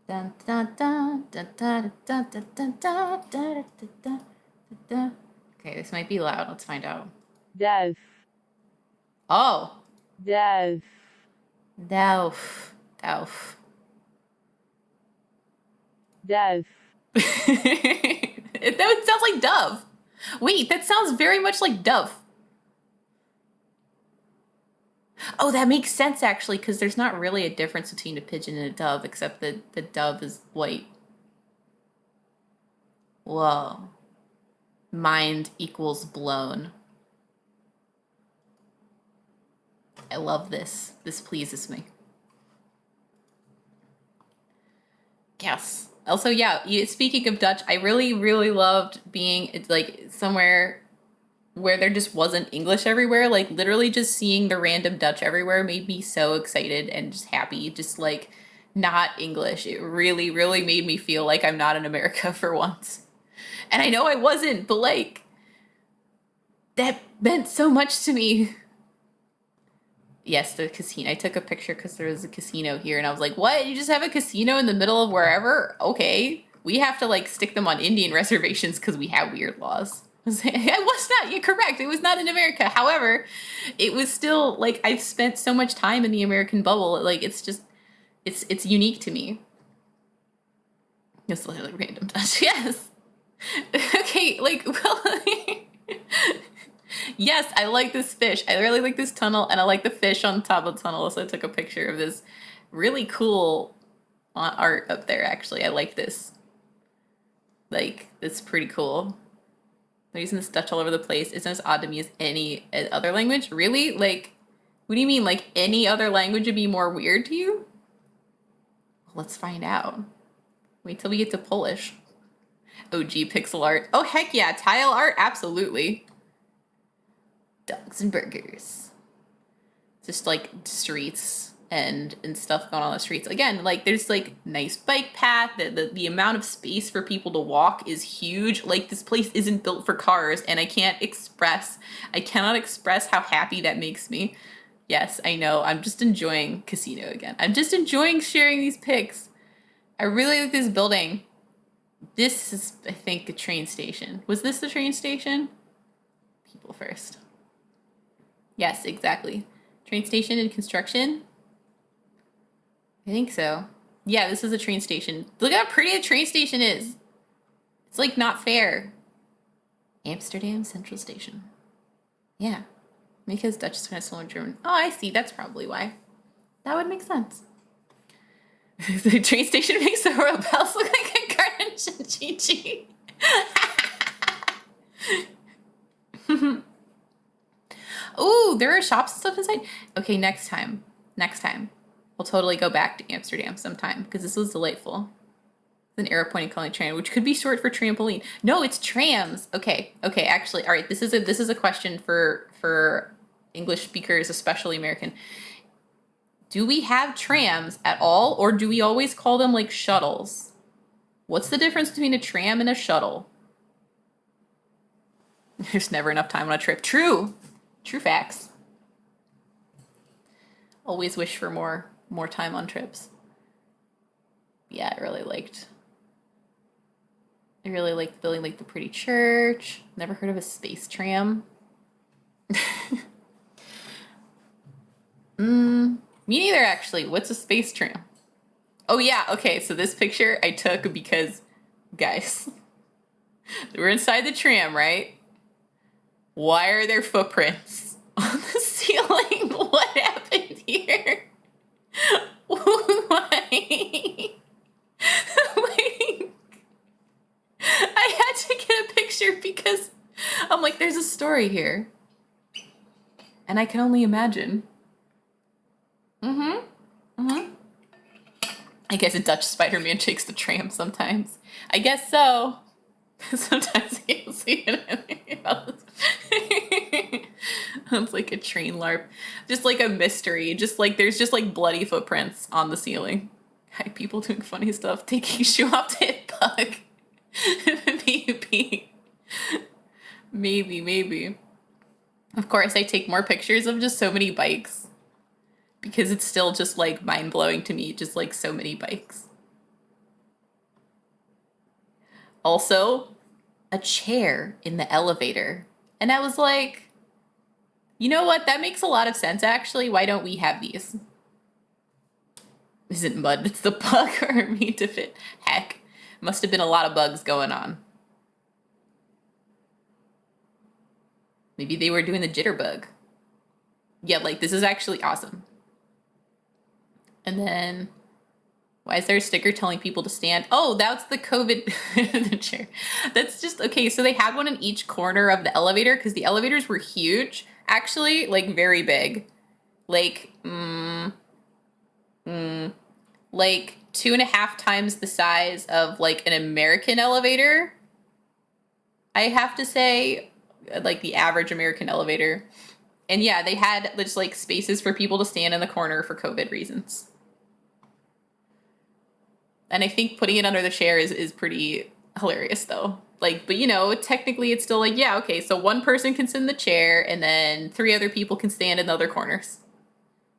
Dun, dun, dun, dun, Okay, this might be loud. Let's find out. Death. Oh, Death. Delph. Delph. Death. That sounds like dove. Wait, that sounds very much like dove. Oh, that makes sense actually, because there's not really a difference between a pigeon and a dove, except that the dove is white. Whoa. Mind equals blown. I love this. This pleases me. Yes. Also, yeah, speaking of Dutch, I really, really loved being like somewhere where there just wasn't English everywhere. Like literally just seeing the random Dutch everywhere made me so excited and just happy. Just like not English. It really, really made me feel like I'm not in America for once. And I know I wasn't, but like that meant so much to me. Yes, the casino. I took a picture because there was a casino here, and I was like, "What? You just have a casino in the middle of wherever? Okay, we have to like stick them on Indian reservations because we have weird laws." I was not. You're correct. It was not in America. However, it was still like I've spent so much time in the American bubble. Like it's just, it's unique to me. It's literally random touch. Yes. Okay. Like well. Yes, I like this fish. I really like this tunnel, and I like the fish on top of the tunnel. So I took a picture of this really cool art up there, actually. I like this. Like, it's pretty cool. They're using this Dutch all over the place. It's not as odd to me as any other language. Really? Like, what do you mean? Like, any other language would be more weird to you? Let's find out. Wait till we get to Polish. OG pixel art. Oh, heck yeah. Tile art? Absolutely. Dogs and burgers. Just like streets and stuff going on the streets. Again, like there's like nice bike path. The amount of space for people to walk is huge. Like this place isn't built for cars, and I cannot express how happy that makes me. Yes, I know. I'm just enjoying Casino again. I'm just enjoying sharing these pics. I really like this building. This is, I think, a train station. Was this the train station? People first. Yes, exactly. Train station in construction? I think so. Yeah, this is a train station. Look how pretty a train station is. It's like not fair. Amsterdam Central Station. Yeah. Because Dutch is kind of similar to German. Oh, I see. That's probably why. That would make sense. The train station makes the road bells look like a garden Chi. Ooh, there are shops and stuff inside. Okay, next time. We'll totally go back to Amsterdam sometime because this was delightful. It's an arrow pointing calling train, which could be short for trampoline. No, it's trams. Okay, actually, all right. This is a question for English speakers, especially American. Do we have trams at all, or do we always call them like shuttles? What's the difference between a tram and a shuttle? There's never enough time on a trip. True facts. Always wish for more time on trips. Yeah, I really liked building like the pretty church. Never heard of a space tram. Me neither, actually. What's a space tram? Oh yeah, okay, so this picture I took because, guys, we're inside the tram, right? Why are there footprints on the ceiling? What happened here? Why? Like, I had to get a picture because I'm like, there's a story here. And I can only imagine. I guess a Dutch Spider-Man takes the tram sometimes. I guess so. Sometimes you can't see it else. It's like a train LARP. Just like a mystery. Just like there's just like bloody footprints on the ceiling. Hi, people doing funny stuff. Taking shoe off to hit bug. Maybe. Of course, I take more pictures of just so many bikes. Because it's still just like mind blowing to me, just like so many bikes. Also, a chair in the elevator. And I was like, you know what? That makes a lot of sense, actually. Why don't we have these? Isn't mud, it's the bug or made to fit. Heck, must have been a lot of bugs going on. Maybe they were doing the jitterbug. Yeah, like this is actually awesome. And then, why is there a sticker telling people to stand? Oh, that's the COVID the chair. That's just, okay, so they had one in each corner of the elevator because the elevators were huge, actually, like very big. Like, like 2.5 times the size of like an American elevator. I have to say, like the average American elevator. And yeah, they had just like spaces for people to stand in the corner for COVID reasons. And I think putting it under the chair is pretty hilarious though. Like, but you know, technically it's still like, yeah, okay, so one person can sit in the chair and then 3 other people can stand in the other corners.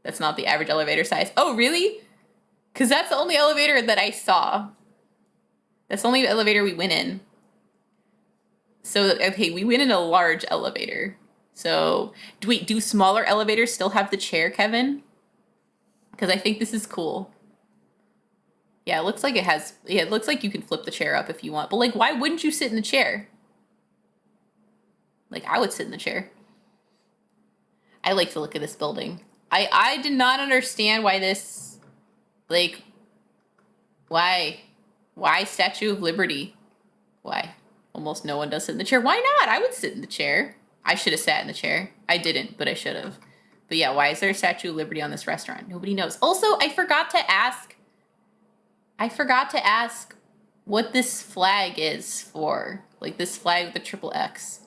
That's not the average elevator size. Oh, really? Because that's the only elevator that I saw. That's the only elevator we went in. So, okay, we went in a large elevator. So, do smaller elevators still have the chair, Kevin? Because I think this is cool. Yeah, it looks like it has, yeah, it looks like you can flip the chair up if you want. But, like, why wouldn't you sit in the chair? Like, I would sit in the chair. I like the look of this building. I did not understand why this, like, why Statue of Liberty? Why? Almost no one does sit in the chair. Why not? I would sit in the chair. I should have sat in the chair. I didn't, but I should have. But yeah, why is there a Statue of Liberty on this restaurant? Nobody knows. Also, I forgot to ask what this flag is for. Like this flag with the triple X.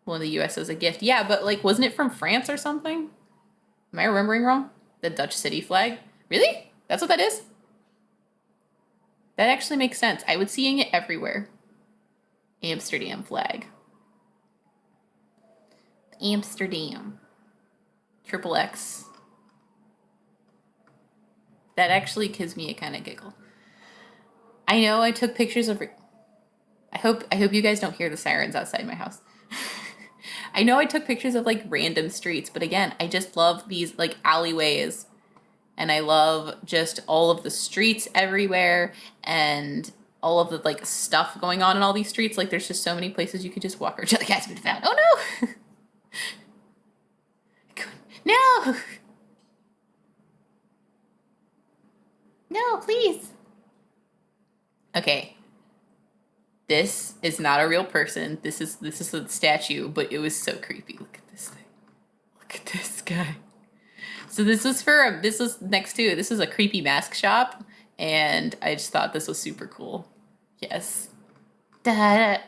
One of the US as a gift. Yeah, but like, wasn't it from France or something? Am I remembering wrong? The Dutch city flag? Really? That's what that is? That actually makes sense. I was seeing it everywhere. Amsterdam flag. Amsterdam. Triple X. That actually gives me a kind of giggle. I know I took pictures of... I hope you guys don't hear the sirens outside my house. I know I took pictures of like random streets, but again, I just love these like alleyways. And I love just all of the streets everywhere and all of the like stuff going on in all these streets. Like there's just so many places you could just walk or the cat's been found. Oh no! No! No, please. Okay. This is not a real person. This is a statue, but it was so creepy. Look at this thing. Look at this guy. So this is next to, this is a creepy mask shop, and I just thought this was super cool. Yes. But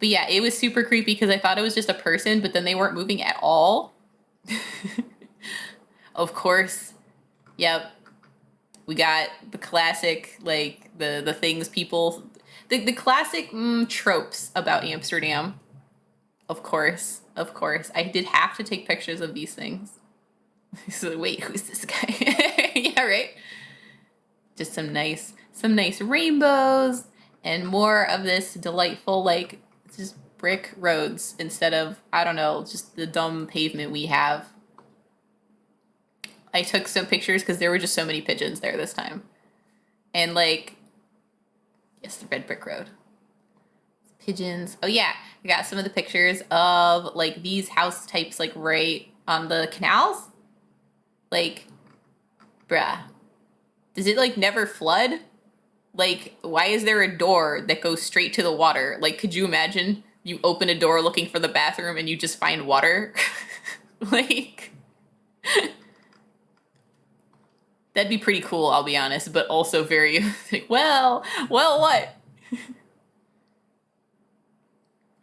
yeah, it was super creepy because I thought it was just a person, but then they weren't moving at all. Of course. Yep. We got the classic, like, the things people... The classic tropes about Amsterdam. Of course. Of course. I did have to take pictures of these things. So, wait, who's this guy? Yeah, right? Just some nice rainbows and more of this delightful, like, just brick roads instead of, I don't know, just the dumb pavement we have. I took some pictures because there were just so many pigeons there this time. And like, yes, the red brick road. Pigeons. Oh yeah, I got some of the pictures of like these house types like right on the canals. Like, bruh. Does it like never flood? Like, why is there a door that goes straight to the water? Like, could you imagine you open a door looking for the bathroom and you just find water? Like... That'd be pretty cool, I'll be honest, but also very, like, well, what?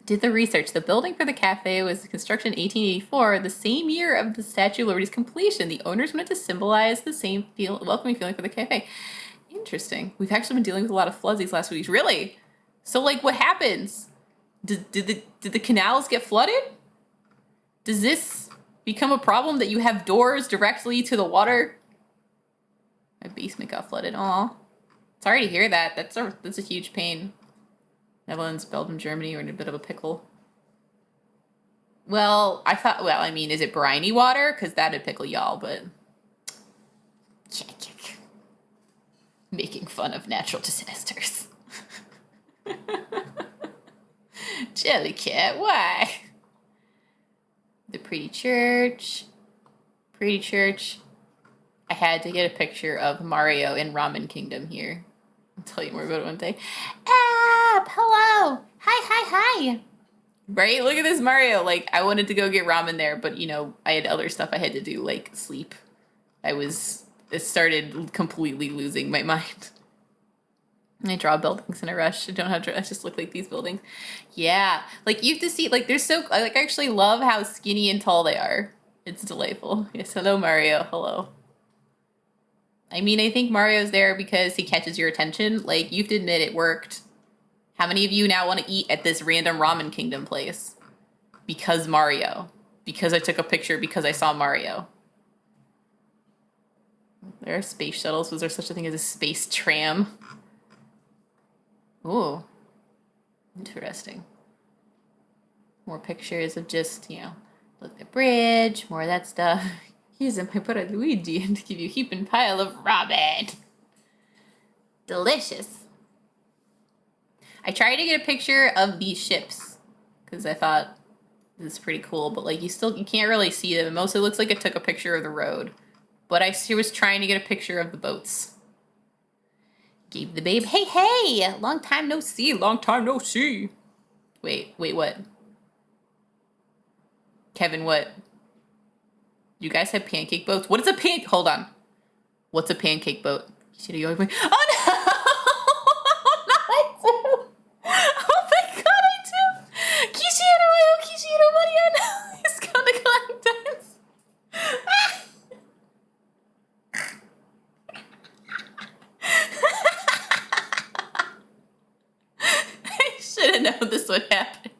Did the research. The building for the cafe was constructed in 1884, the same year of the Statue of Liberty's completion. The owners wanted to symbolize the same welcoming feeling for the cafe. Interesting. We've actually been dealing with a lot of floods these last weeks. Really? So, like, what happens? Did the canals get flooded? Does this become a problem that you have doors directly to the water? My basement got flooded. Aw. Sorry to hear that. That's a huge pain. Netherlands, Belgium, Germany are in a bit of a pickle. Well, I mean, is it briny water? Because that'd pickle y'all, but... Making fun of natural disasters. Jellycat, why? The pretty church. Pretty church. I had to get a picture of Mario in Ramen Kingdom here. I'll tell you more about it one day. Hello! Hi! Right? Look at this Mario. Like, I wanted to go get ramen there, but, you know, I had other stuff I had to do, like sleep. It started completely losing my mind. I draw buildings in a rush. I don't have to, I just look like these buildings. Yeah. Like, you have to see, like, they're so, like, I actually love how skinny and tall they are. It's delightful. Yes, hello, Mario. Hello. I mean, I think Mario's there because he catches your attention. Like, you have to admit it worked. How many of you now want to eat at this random Ramen Kingdom place? Because Mario. Because I took a picture because I saw Mario. There are space shuttles. Was there such a thing as a space tram? Ooh. Interesting. More pictures of just, you know, look at the bridge, more of that stuff. Here's my brother Luigi to give you a heaping pile of ramen. Delicious. I tried to get a picture of these ships because I thought this is pretty cool, but like you can't really see them. It mostly looks like I took a picture of the road, but I was trying to get a picture of the boats. Gave the babe, hey, long time no see. Wait, what? Kevin, what? You guys have pancake boats? What is a hold on. What's a pancake boat? Oh no! Oh my god, I do! Kishiero Mariano is going to collect us. I should have known this would happen.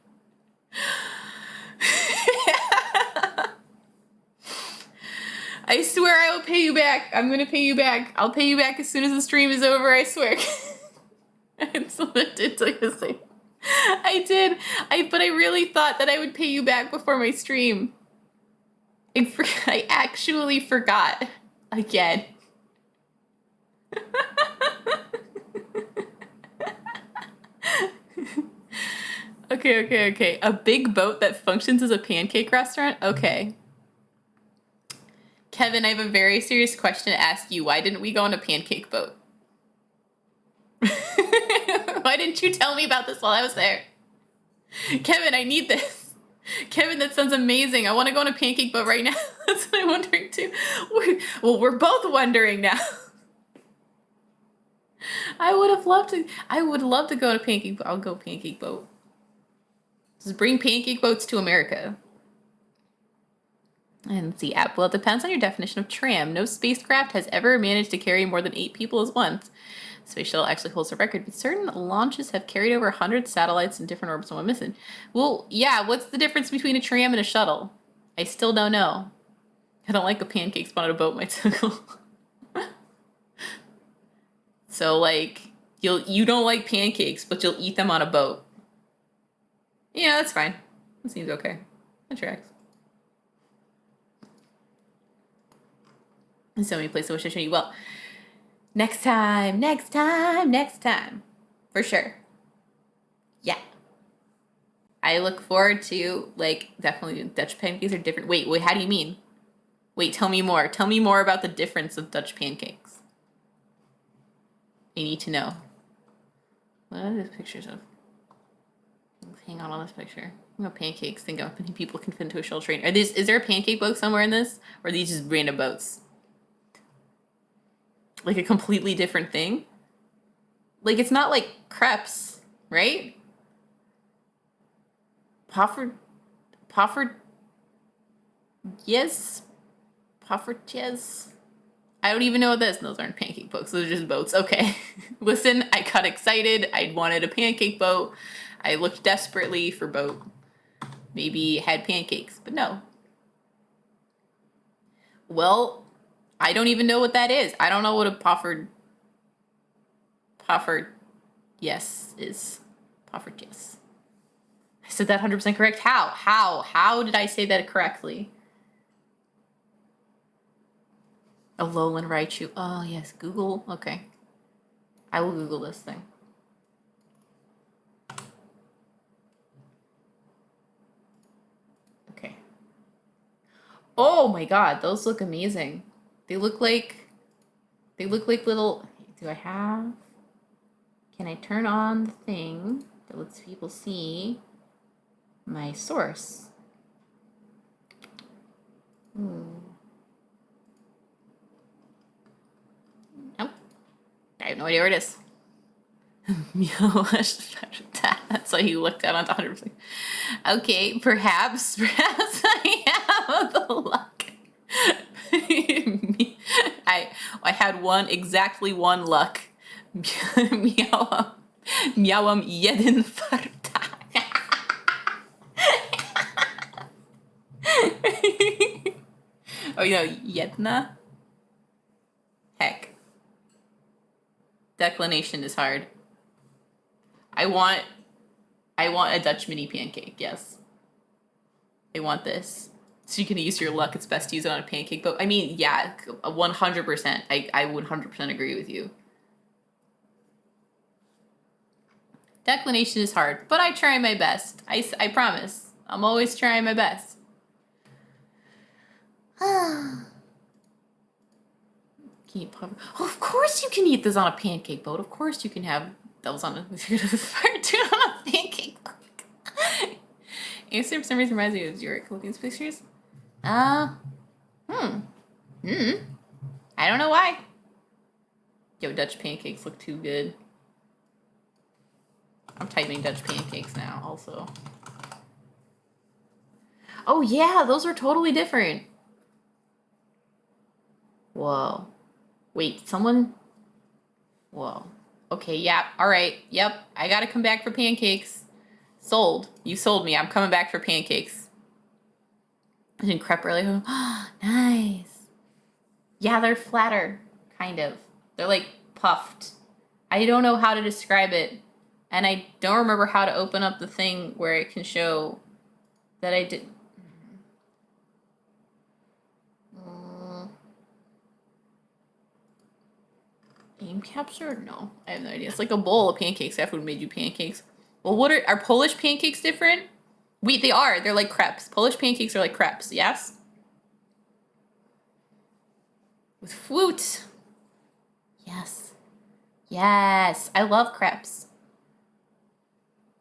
I swear I will pay you back. I'm going to pay you back. I'll pay you back as soon as the stream is over, I swear. I did. But I really thought that I would pay you back before my stream. I actually forgot. Again. Okay. A big boat that functions as a pancake restaurant? Okay. Kevin, I have a very serious question to ask you. Why didn't we go on a pancake boat? Why didn't you tell me about this while I was there? Kevin, I need this. Kevin, that sounds amazing. I want to go on a pancake boat right now. That's what I'm wondering too. We're both wondering now. I would love to go on a pancake boat. I'll go pancake boat. Just bring pancake boats to America. And the app, well, it depends on your definition of tram. No spacecraft has ever managed to carry more than 8 people at once. Space Shuttle actually holds the record, but certain launches have carried over 100 satellites in different orbits and one missing. Well, yeah, what's the difference between a tram and a shuttle? I still don't know. I don't like a pancake spot on a boat, my tickle. So, like, you don't like pancakes, but you'll eat them on a boat. Yeah, that's fine. That seems okay. That tracks. And so many places I wish I showed you. Well, next time. For sure. Yeah. I look forward to, like, definitely Dutch pancakes are different. Wait, how do you mean? Wait, tell me more. Tell me more about the difference of Dutch pancakes. I need to know. What are these pictures of? Hang on this picture. What pancakes? Think how many people can fit into a shuttle train. Is there a pancake boat somewhere in this? Or are these just random boats? Like a completely different thing? Like, it's not like crepes, right? Poffer, yes. I don't even know what this. Those aren't pancake boats. Those are just boats. Okay. Listen, I got excited. I wanted a pancake boat. I looked desperately for boat. Maybe it had pancakes, but no. Well, I don't even know what that is. I don't know what a poffered yes is. Poffered yes. I said that 100% correct. How did I say that correctly? A lowland Raichu. Oh, yes. Google. Okay. I will Google this thing. Okay. Oh my god, those look amazing. They look like little. Do I have? Can I turn on the thing that lets people see my source? Nope. I have no idea where it is. That's why he looked at on 100%. Okay, perhaps I have the luck. I had exactly one luck. Miałam jeden farta. Oh, you know, jedna? Heck. Declination is hard. I want a Dutch mini pancake, yes. I want this. So you can use your luck, it's best to use it on a pancake. But I mean, yeah, 100%. I 100% agree with you. Declination is hard, but I try my best. I promise. I'm always trying my best. Can you oh, of course you can eat this on a pancake boat. Of course you can have those on a pancake boat. Answer for some reason reminds me of Zurich. Look at these pictures. I don't know why. Yo, Dutch pancakes look too good. I'm typing Dutch pancakes now also. Oh yeah, those are totally different. Whoa. Wait, someone? Whoa. Okay, yeah, all right. Yep, I gotta come back for pancakes. Sold. You sold me. I'm coming back for pancakes. I didn't crepe really. Oh, nice. Yeah, they're flatter, kind of. They're like puffed. I don't know how to describe it. And I don't remember how to open up the thing where it can show that I did. Aim capture? No, I have no idea. It's like a bowl of pancakes. That's what made you pancakes. Well, what are Polish pancakes different? Wait, they are. They're like crepes. Polish pancakes are like crepes, yes? With fruit. Yes. Yes. I love crepes.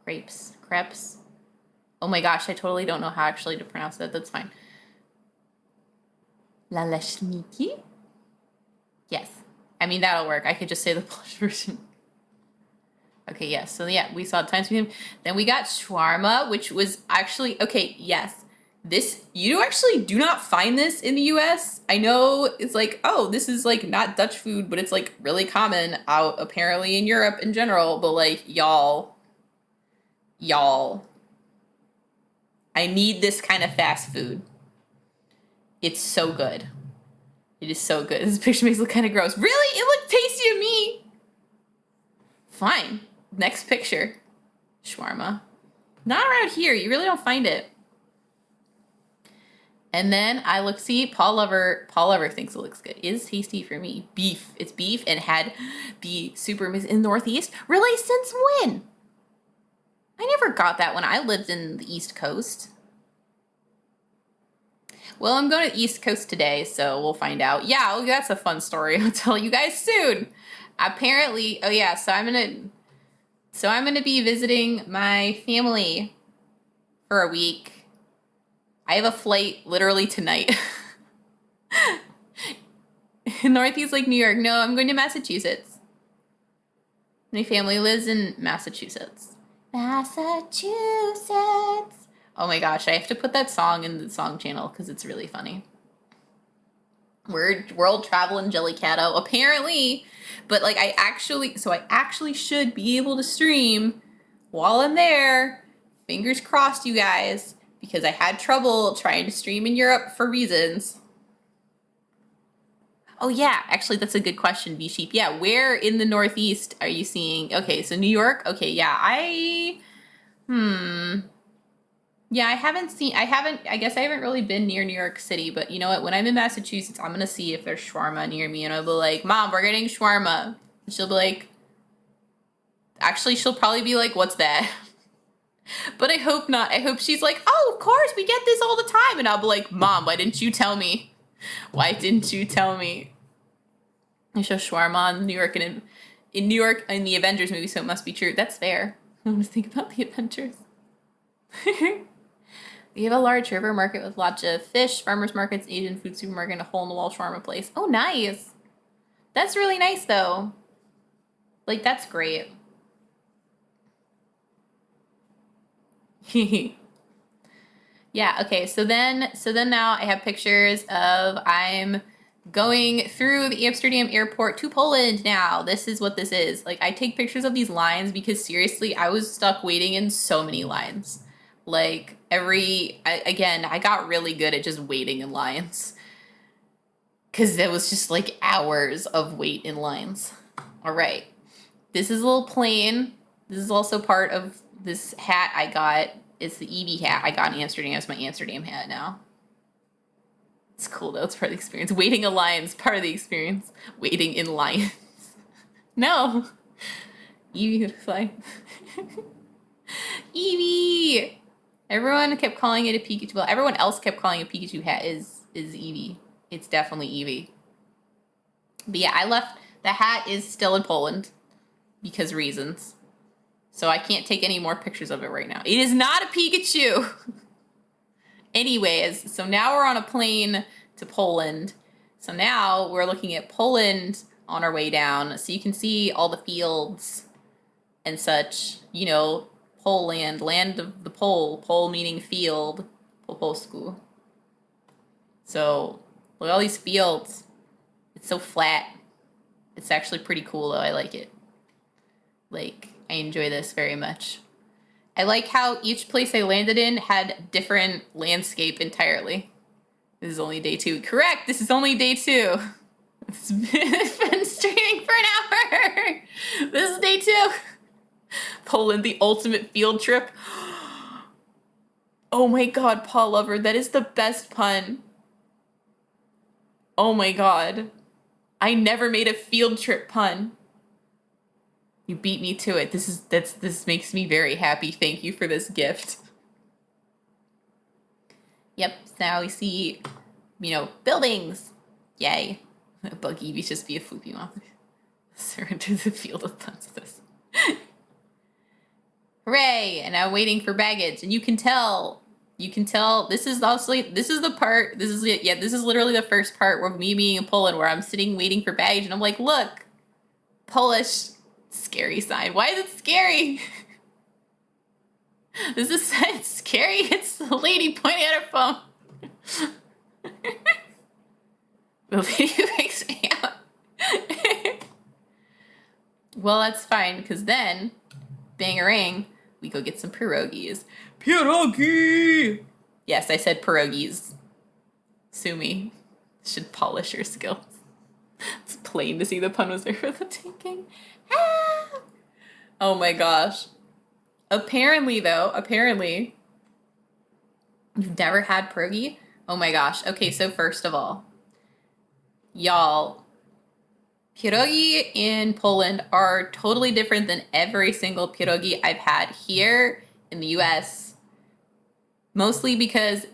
Crepes. Oh my gosh, I totally don't know how actually to pronounce that. That's fine. Laleshniki? Yes. I mean, that'll work. I could just say the Polish version. Okay, yes. So yeah, we saw Times Museum. Then we got shawarma, which was actually, okay, yes. This, you actually do not find this in the US. I know it's like, oh, this is like not Dutch food, but it's like really common out apparently in Europe in general. But like, y'all, I need this kind of fast food. It's so good. It is so good. This picture makes it look kind of gross. Really? It looked tasty to me. Fine. Next picture. Shawarma. Not around here. You really don't find it. And then I look, see, Paul Lover thinks it looks good. It is tasty for me. Beef. It's beef and had the super in Northeast. Really? Since when? I never got that when I lived in the East Coast. Well, I'm going to the East Coast today, so we'll find out. Yeah, well, that's a fun story. I'll tell you guys soon. Apparently, oh yeah, so I'm gonna be visiting my family for a week. I have a flight literally tonight. Northeast like New York. No, I'm going to Massachusetts. My family lives in Massachusetts. Massachusetts. Oh my gosh, I have to put that song in the song channel because it's really funny. We're world traveling Jellycato, apparently. But like I actually should be able to stream while I'm there. Fingers crossed, you guys, because I had trouble trying to stream in Europe for reasons. Oh yeah, actually that's a good question, B Sheep. Yeah, where in the Northeast are you seeing? Okay, so New York. Okay, yeah, yeah, I guess I haven't really been near New York City, but you know what? When I'm in Massachusetts, I'm gonna see if there's shawarma near me, and I'll be like, Mom, we're getting shawarma. And she'll be like, actually, she'll probably be like, what's that? But I hope not. I hope she's like, oh, of course, we get this all the time. And I'll be like, Mom, why didn't you tell me? Why didn't you tell me? I show shawarma in New York, and in New York in the Avengers movie, so it must be true. That's fair. I want to think about the Avengers. We have a large river market with lots of fish, farmers markets, Asian food supermarket, and a hole in the wall shawarma place. Oh, nice. That's really nice, though. Like, that's great. Yeah, okay, so then now I have pictures of I'm going through the Amsterdam airport to Poland now. This is what this is. Like, I take pictures of these lines because seriously, I was stuck waiting in so many lines. Like, I got really good at just waiting in lines. Because there was just like hours of wait in lines. All right. This is a little plain. This is also part of this hat I got. It's the Eevee hat I got in Amsterdam. It's my Amsterdam hat now. It's cool though. It's part of the experience. Waiting in lines, part of the experience. Waiting in lines. No. Eevee was fine. Eevee! Everyone kept calling it a Pikachu. Well, everyone else kept calling it a Pikachu hat is Eevee. It's definitely Eevee. But yeah, I left. The hat is still in Poland because reasons. So I can't take any more pictures of it right now. It is not a Pikachu. Anyways, so now we're on a plane to Poland. So now we're looking at Poland on our way down. So you can see all the fields and such. You know, Poland, land of the pole. Pole meaning field. Po polsku. So look at all these fields. It's so flat. It's actually pretty cool though. I like it. Like, I enjoy this very much. I like how each place I landed in had different landscape entirely. This is only day 2. Correct, this is only day 2. It's been streaming for an hour. This is day 2. Poland, the ultimate field trip. Oh my god, Paul Lover, that is the best pun. Oh my god. I never made a field trip pun. You beat me to it. This makes me very happy. Thank you for this gift. Yep, so now we see, buildings. Yay. Bug Eevee just be a floopy mom. Surrender the field of puns with this. Hooray! And I'm waiting for baggage. And you can tell, this is the part, this is literally the first part where me being in Poland where I'm sitting waiting for baggage and I'm like, look, Polish scary sign. Why is it scary? This is it's scary. It's the lady pointing at her phone. The lady who makes me out. Well, that's fine, because then, bang-a-ring, we go get some pierogies. Pierogi! Yes, I said pierogies. Sue me. Should polish your skills. It's plain to see the pun was there for the taking. Ah! Oh my gosh. Apparently, you've never had pierogi? Oh my gosh. Okay, so first of all, y'all, pierogi in Poland are totally different than every single pierogi I've had here in the US. Mostly because,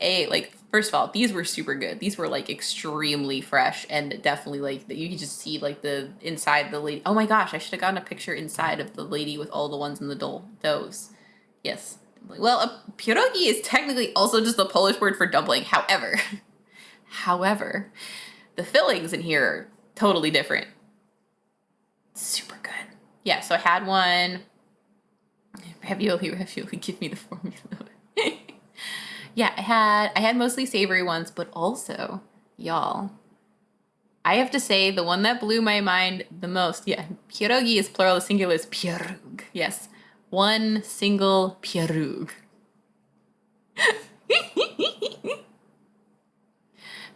first of all, these were super good. These were, extremely fresh and definitely, you could just see, the inside the lady. Oh my gosh, I should have gotten a picture inside of the lady with all the ones in the doughs. Yes. Well, a pierogi is technically also just the Polish word for dumpling. However, the fillings in here are totally different. Super good. Yeah, so I had one. Ravioli, give me the formula. Yeah, I had mostly savory ones, but also, y'all, I have to say the one that blew my mind the most, pierogi is plural, the singular is pieróg. Yes, one single pieróg.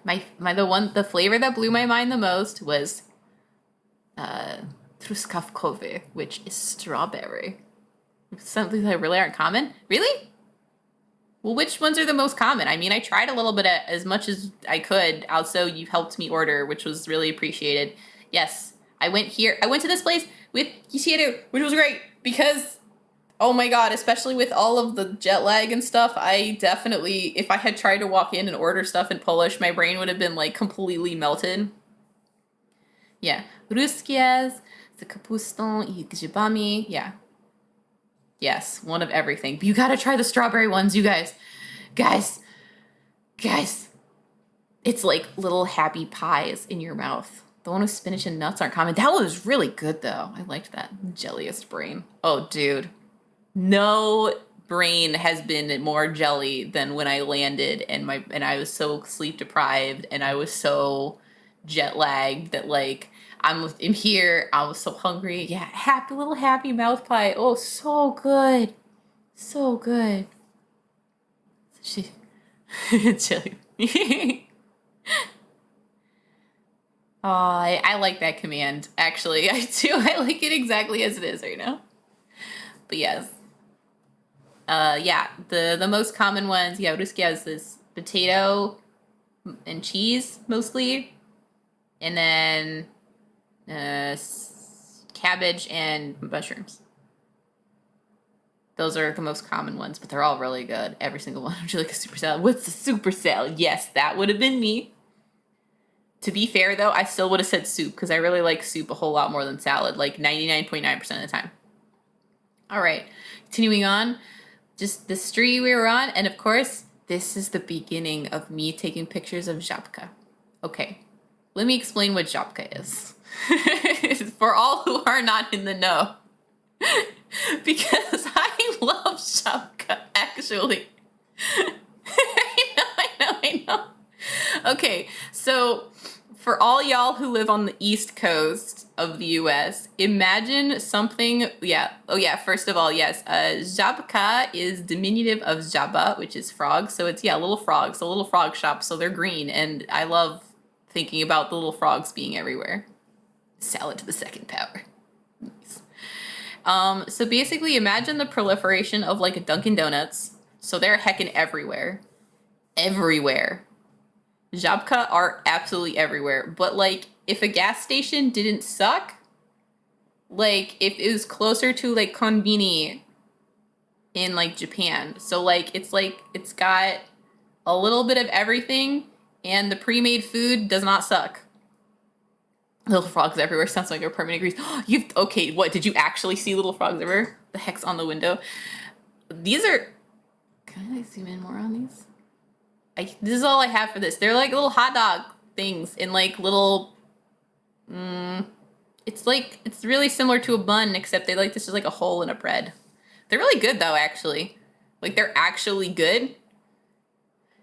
The flavor that blew my mind the most was truskawkowy, which is strawberry. Something that really aren't common. Really? Well, which ones are the most common? I mean, I tried a little bit of, as much as I could. Also, you helped me order, which was really appreciated. Yes, I went to this place with Kishiru, which was great because, oh my god, especially with all of the jet lag and stuff, I definitely, if I had tried to walk in and order stuff in Polish, my brain would have been like completely melted. Yeah. Ruskies, the kapustą i grzybami. Yeah. Yes, one of everything. But you gotta try the strawberry ones, you guys. Guys. It's like little happy pies in your mouth. The one with spinach and nuts aren't common. That one was really good, though. I liked that. Jelliest brain. Oh, dude. No brain has been more jelly than when I landed and I was so sleep deprived and I was so jet lagged that like I'm here. I was so hungry. Yeah, happy mouth pie. Oh, so good, so good. She, jelly. Oh, I like that command. Actually, I do. I like it exactly as it is right now. But yes. Yeah, the most common ones, yeah, ruskia is this potato and cheese mostly, and then cabbage and mushrooms. Those are the most common ones, but they're all really good. Every single one. Would you like a super salad? What's a super salad? Yes, that would have been me. To be fair, though, I still would have said soup because I really like soup a whole lot more than salad, like 99.9% of the time. All right, continuing on. Just the street we were on, and of course, this is the beginning of me taking pictures of żabka. Okay, let me explain what żabka is. For all who are not in the know. Because I love żabka, actually. I know. Okay, so for all y'all who live on the East Coast of the US, imagine something, first of all, yes, żabka is diminutive of żaba, which is frog, so it's, little frogs, a little frog shop, so they're green, and I love thinking about the little frogs being everywhere. Salad to the second power. Nice. So basically, imagine the proliferation of like a Dunkin' Donuts, so they're heckin' everywhere. Everywhere. Żabka are absolutely everywhere, but like if a gas station didn't suck, like if it was closer to like konbini in like Japan, so like it's got a little bit of everything and the pre-made food does not suck. Little frogs everywhere sounds like a permanent grease. Okay, what, did you actually see little frogs everywhere? The heck's on the window. These are, can I zoom in more on these? This is all I have for this. They're like little hot dog things in like little, it's really similar to a bun, except this is like a hole in a bread. They're really good though, actually. Like they're actually good.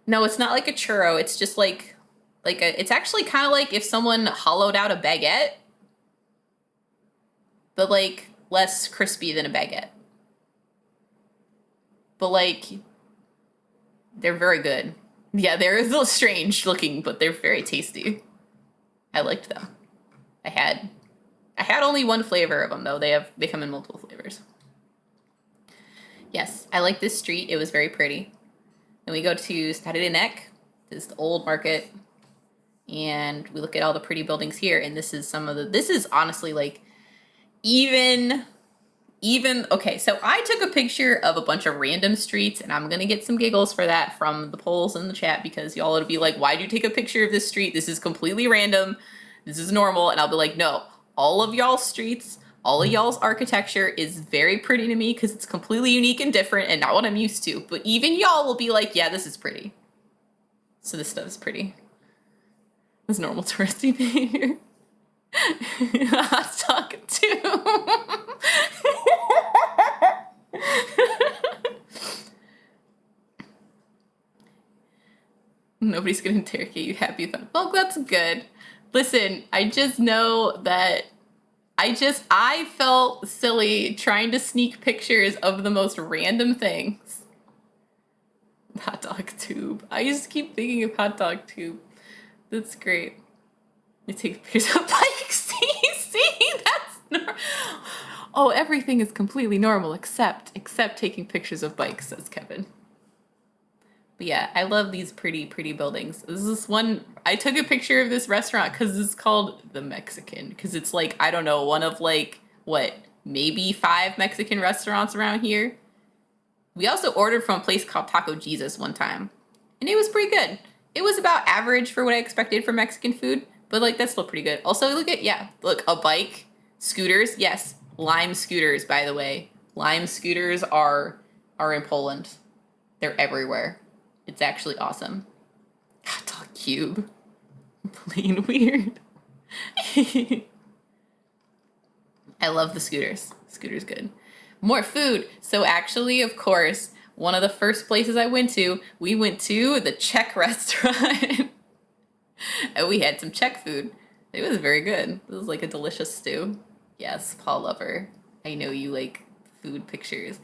No, it's not like a churro. It's just it's actually kind of like if someone hollowed out a baguette, but like less crispy than a baguette. But like, they're very good. Yeah, they're a little strange looking, but they're very tasty. I liked them. I had only one flavor of them though. They come in multiple flavors. Yes, I like this street. It was very pretty. Then we go to Stary Rynek, this old market, and we look at all the pretty buildings here. And this is honestly like okay, so I took a picture of a bunch of random streets, and I'm gonna get some giggles for that from the polls in the chat, because y'all would be like, why'd you take a picture of this street? This is completely random. This is normal. And I'll be like, no, all of y'all's streets, all of y'all's architecture is very pretty to me because it's completely unique and different and not what I'm used to. But even y'all will be like, yeah, this is pretty. So this stuff is pretty. It's normal touristy behavior. Hot dog too. Nobody's gonna interrogate you. Happy fun. Well, that's good. Listen, I just know that I felt silly trying to sneak pictures of the most random things. Hot dog tube. I just keep thinking of hot dog tube. That's great. You take pictures of bikes. See, that's normal. Oh, everything is completely normal except taking pictures of bikes, says Kevin. But yeah, I love these pretty buildings. This is one, I took a picture of this restaurant because it's called The Mexican, because it's like, I don't know, one of like, what, maybe 5 Mexican restaurants around here. We also ordered from a place called Taco Jesus one time, and it was pretty good. It was about average for what I expected from Mexican food, but like that's still pretty good. Also, look, a bike, scooters, yes, Lime scooters, by the way. Lime scooters are in Poland. They're everywhere. It's actually awesome. Hot dog cube. Plain weird. I love the scooters. Scooter's good. More food. So actually, of course, one of the first places we went to the Czech restaurant. And we had some Czech food. It was very good. It was like a delicious stew. Yes, Paul Lover. I know you like food pictures.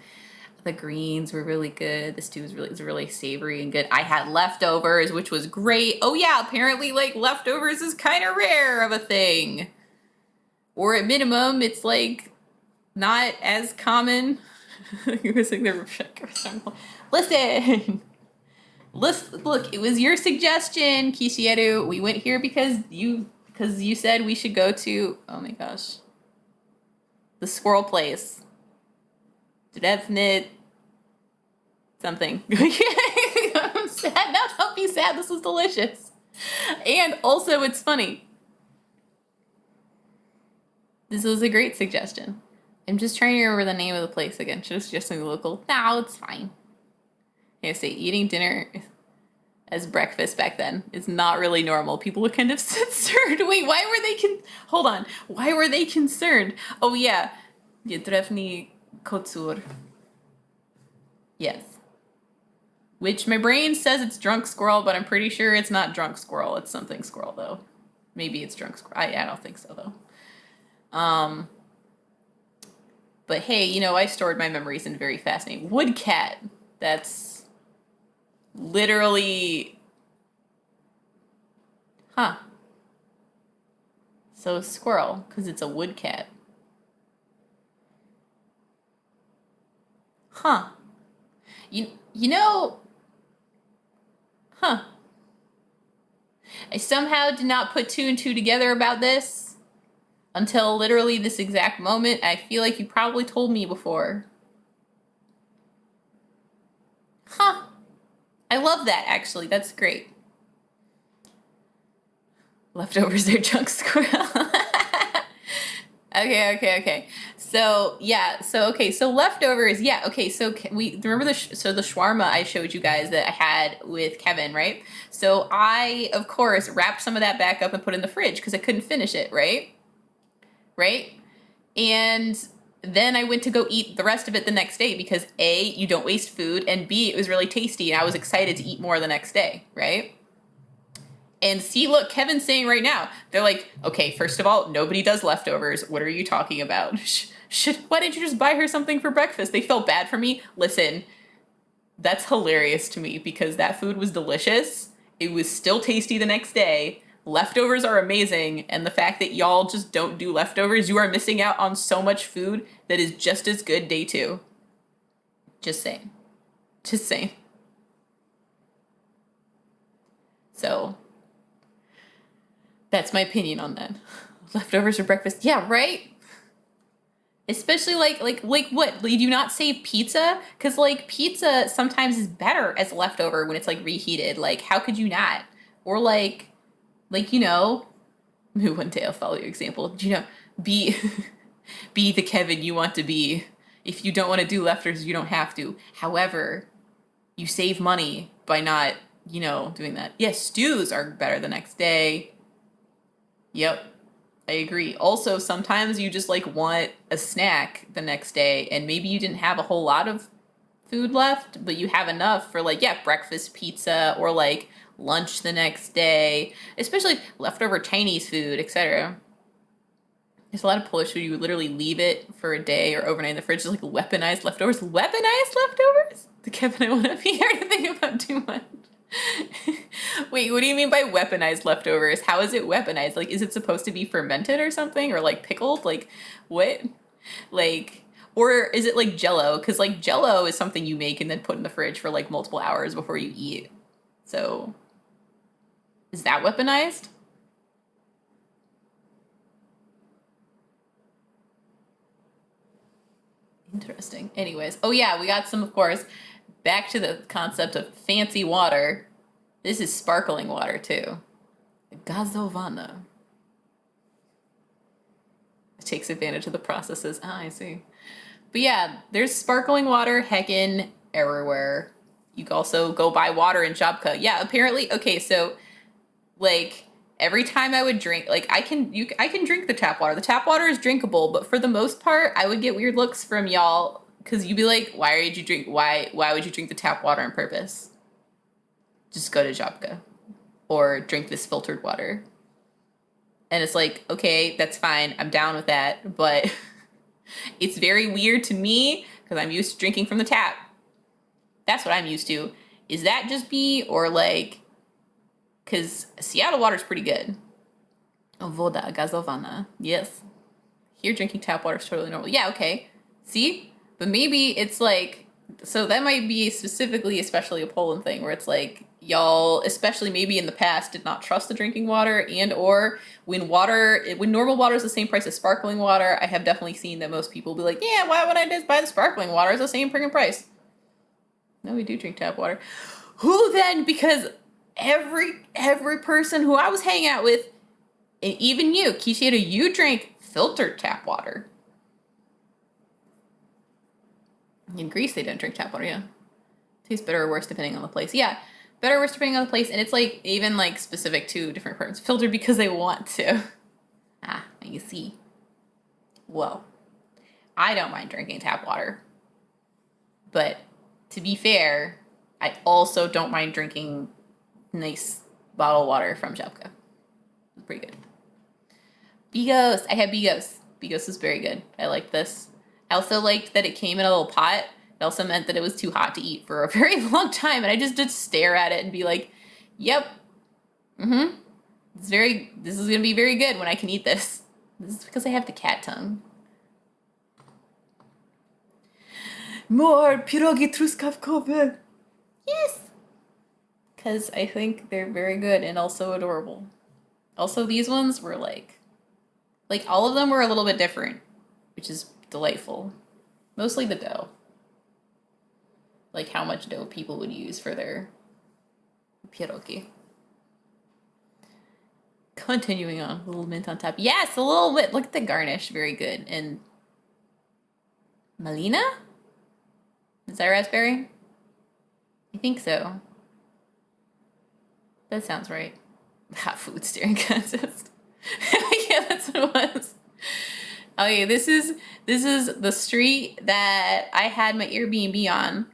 The greens were really good. The stew was really savory and good. I had leftovers, which was great. Oh yeah, apparently like leftovers is kind of rare of a thing. Or at minimum, it's like not as common. Listen. Look, it was your suggestion, Kishieru. We went here because you said we should go to, oh my gosh, the squirrel place. Definite something. I'm sad. No, don't be sad. This was delicious. And also, it's funny. This was a great suggestion. I'm just trying to remember the name of the place again. Should have suggested something local. No, it's fine. I say eating dinner as breakfast back then is not really normal. People were kind of concerned. Wait, why were they hold on. Why were they concerned? Oh yeah. Jedrewny kocur. Yes. Which my brain says it's drunk squirrel, but I'm pretty sure it's not drunk squirrel. It's something squirrel though. Maybe it's drunk squirrel. I don't think so though. But hey, I stored my memories in very fascinating. Woodcat. That's literally, so squirrel, because it's a woodcat. You know, I somehow did not put 2 and 2 together about this until literally this exact moment. I feel like you probably told me before. I love that, actually. That's great. Leftovers are junk squirrel. Okay. So, yeah. So leftovers. Yeah. Okay. So we remember the shawarma I showed you guys that I had with Kevin, right? So I, of course, wrapped some of that back up and put it in the fridge because I couldn't finish it, right? And then I went to go eat the rest of it the next day because A, you don't waste food, and B, it was really tasty and I was excited to eat more the next day, right? And see, look, Kevin's saying right now, they're like, okay, first of all, nobody does leftovers. What are you talking about? Why didn't you just buy her something for breakfast? They felt bad for me. Listen, that's hilarious to me because that food was delicious. It was still tasty the next day. Leftovers are amazing. And the fact that y'all just don't do leftovers, you are missing out on so much food that is just as good day 2. Just saying. So that's my opinion on that. Leftovers for breakfast. Yeah, right? Especially like what? Do you not save pizza? Because like pizza sometimes is better as leftover when it's like reheated. Like how could you not? Or like one day I'll follow your example. Be be the Kevin you want to be. If you don't want to do leftovers, you don't have to. However, you save money by not, doing that. Yes, stews are better the next day. Yep, I agree. Also, sometimes you just like want a snack the next day and maybe you didn't have a whole lot of food left, but you have enough for breakfast pizza or like lunch the next day, especially leftover Chinese food, etc. There's a lot of Polish food you would literally leave it for a day or overnight in the fridge, just like weaponized leftovers. Weaponized leftovers? The Kevin I want to be here to think about too much. Wait, what do you mean by weaponized leftovers? How is it weaponized? Like, is it supposed to be fermented or something? Or like pickled? Like, what? Like, or is it like Jello? Because like Jello is something you make and then put in the fridge for like multiple hours before you eat. So, is that weaponized? Interesting. Anyways, oh yeah, we got some, of course, back to the concept of fancy water. This is sparkling water too. Gazovana. It takes advantage of the processes. Ah, I see. But yeah, there's sparkling water heckin' everywhere. You can also go buy water in Jabka. Yeah, apparently, okay, so like every time I would drink, like I can drink the tap water. The tap water is drinkable, but for the most part, I would get weird looks from y'all because you'd be like, why would you drink the tap water on purpose? Just go to Jabka or drink this filtered water. And it's like, okay, that's fine. I'm down with that, but it's very weird to me because I'm used to drinking from the tap. That's what I'm used to. Is that just me or like, because Seattle water is pretty good. Voda gazovana. Yes. Here drinking tap water is totally normal. Yeah, okay. See? But maybe it's like, so that might be specifically, especially a Poland thing where it's like, y'all, especially maybe in the past, did not trust the drinking water and or when normal water is the same price as sparkling water, I have definitely seen that most people be like, yeah, why would I just buy the sparkling water? It's the same freaking price. No, we do drink tap water. Who then? Because every person who I was hanging out with, and even you, Kishida, you drank filtered tap water. In Greece, they didn't drink tap water, yeah. Tastes better or worse depending on the place. Yeah, better or worse depending on the place, and it's like even like specific to different apartments. Filtered because they want to. Ah, you see. Well, I don't mind drinking tap water. But to be fair, I also don't mind drinking nice bottled water from Jabka. It's pretty good. Bigos. I had Bigos. Bigos is very good. I like this. I also liked that it came in a little pot. It also meant that it was too hot to eat for a very long time. And I just did stare at it and be like, yep. Mm-hmm. This is going to be very good when I can eat this. This is because I have the cat tongue. More pierogi truskawkowe. Yes. Because I think they're very good and also adorable. Also, these ones were like all of them were a little bit different, which is delightful. Mostly the dough. Like how much dough people would use for their pierogi. Continuing on, a little mint on top. Yes, a little bit. Look at the garnish, very good. And Malina? Is that raspberry? I think so. That sounds right. Hot food staring contest. Yeah, that's what it was. Okay, this is the street that I had my Airbnb on.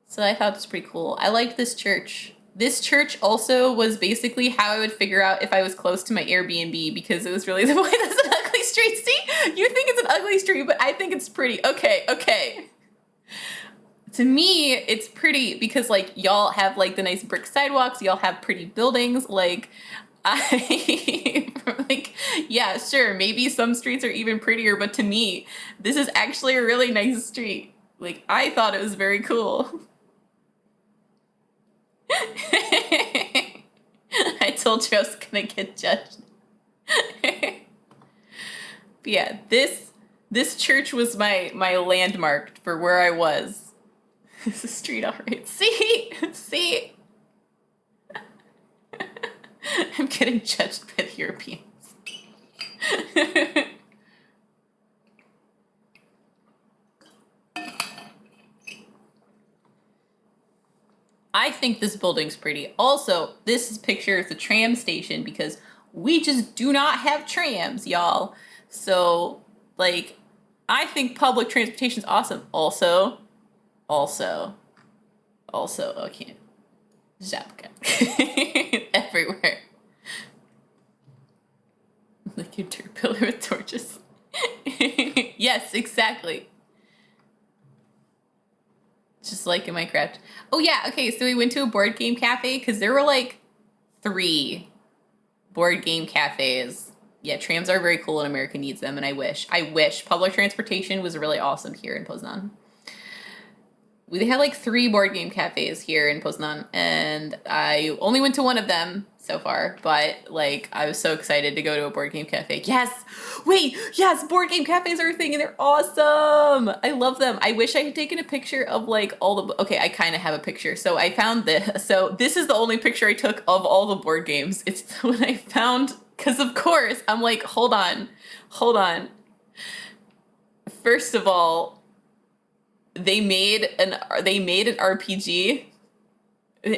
So I thought it was pretty cool. I liked this church. This church also was basically how I would figure out if I was close to my Airbnb because it was really the way that's an ugly street. See? You think it's an ugly street, but I think it's pretty. Okay. To me, it's pretty because like y'all have like the nice brick sidewalks, y'all have pretty buildings, like yeah, sure, maybe some streets are even prettier, but to me, this is actually a really nice street. Like I thought it was very cool. I told you I was gonna get judged. But yeah, this church was my landmark for where I was. This is street alright. See? I'm getting judged by the Europeans. I think this building's pretty. Also, this picture is the tram station because we just do not have trams, y'all. So, like, I think public transportation is awesome. Also, I can't. Żabka. Everywhere. Like your dirt pillar with torches. Yes, exactly. Just like in Minecraft. Oh yeah, okay, so we went to a board game cafe because there were like 3 board game cafes. Yeah, trams are very cool and America needs them, and I wish public transportation was really awesome here in Poznan. They had like 3 board game cafes here in Poznan, and I only went to one of them so far, but like I was so excited to go to a board game cafe. Yes! Wait, yes, board game cafes are a thing and they're awesome! I love them. I wish I had taken a picture of like all the, okay, I kind of have a picture. So I found this. So this is the only picture I took of all the board games. It's when I found, because of course, I'm like, hold on. First of all, they made an RPG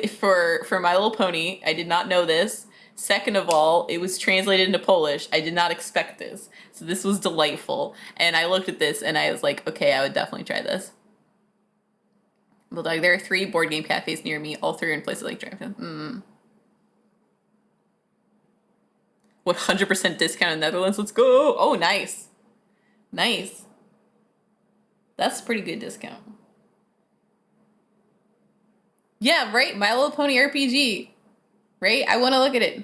for My Little Pony. I did not know this. Second of all, it was translated into Polish. I did not expect this. So this was delightful. And I looked at this and I was like, okay, I would definitely try this. But like, there are 3 board game cafes near me, all 3 are in places like Dragon. 100% discount in Netherlands. Let's go. Oh, nice. Nice. That's a pretty good discount. Yeah, right? My Little Pony RPG. Right? I want to look at it.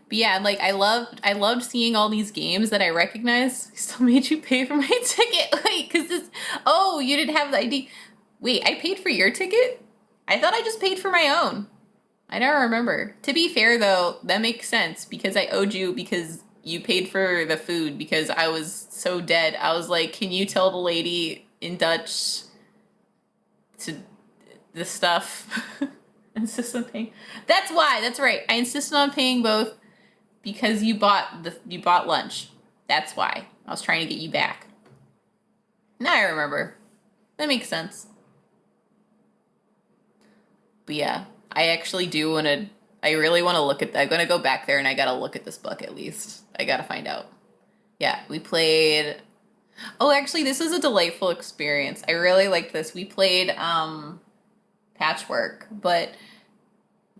But yeah, like I loved seeing all these games that I recognize. I still made you pay for my ticket. Wait, because this, oh, you didn't have the ID. Wait, I paid for your ticket? I thought I just paid for my own. I don't remember. To be fair though, that makes sense because I owed you because you paid for the food because I was so dead. I was like, can you tell the lady in Dutch to the stuff? Insist on paying. That's why. That's right. I insisted on paying both because you bought lunch. That's why. I was trying to get you back. Now I remember. That makes sense. But yeah, I actually do want to. I really want to look at that. I'm going to go back there and I got to look at this book at least. I got to find out. Yeah, we played. Oh, actually, this was a delightful experience. I really liked this. We played Patchwork, but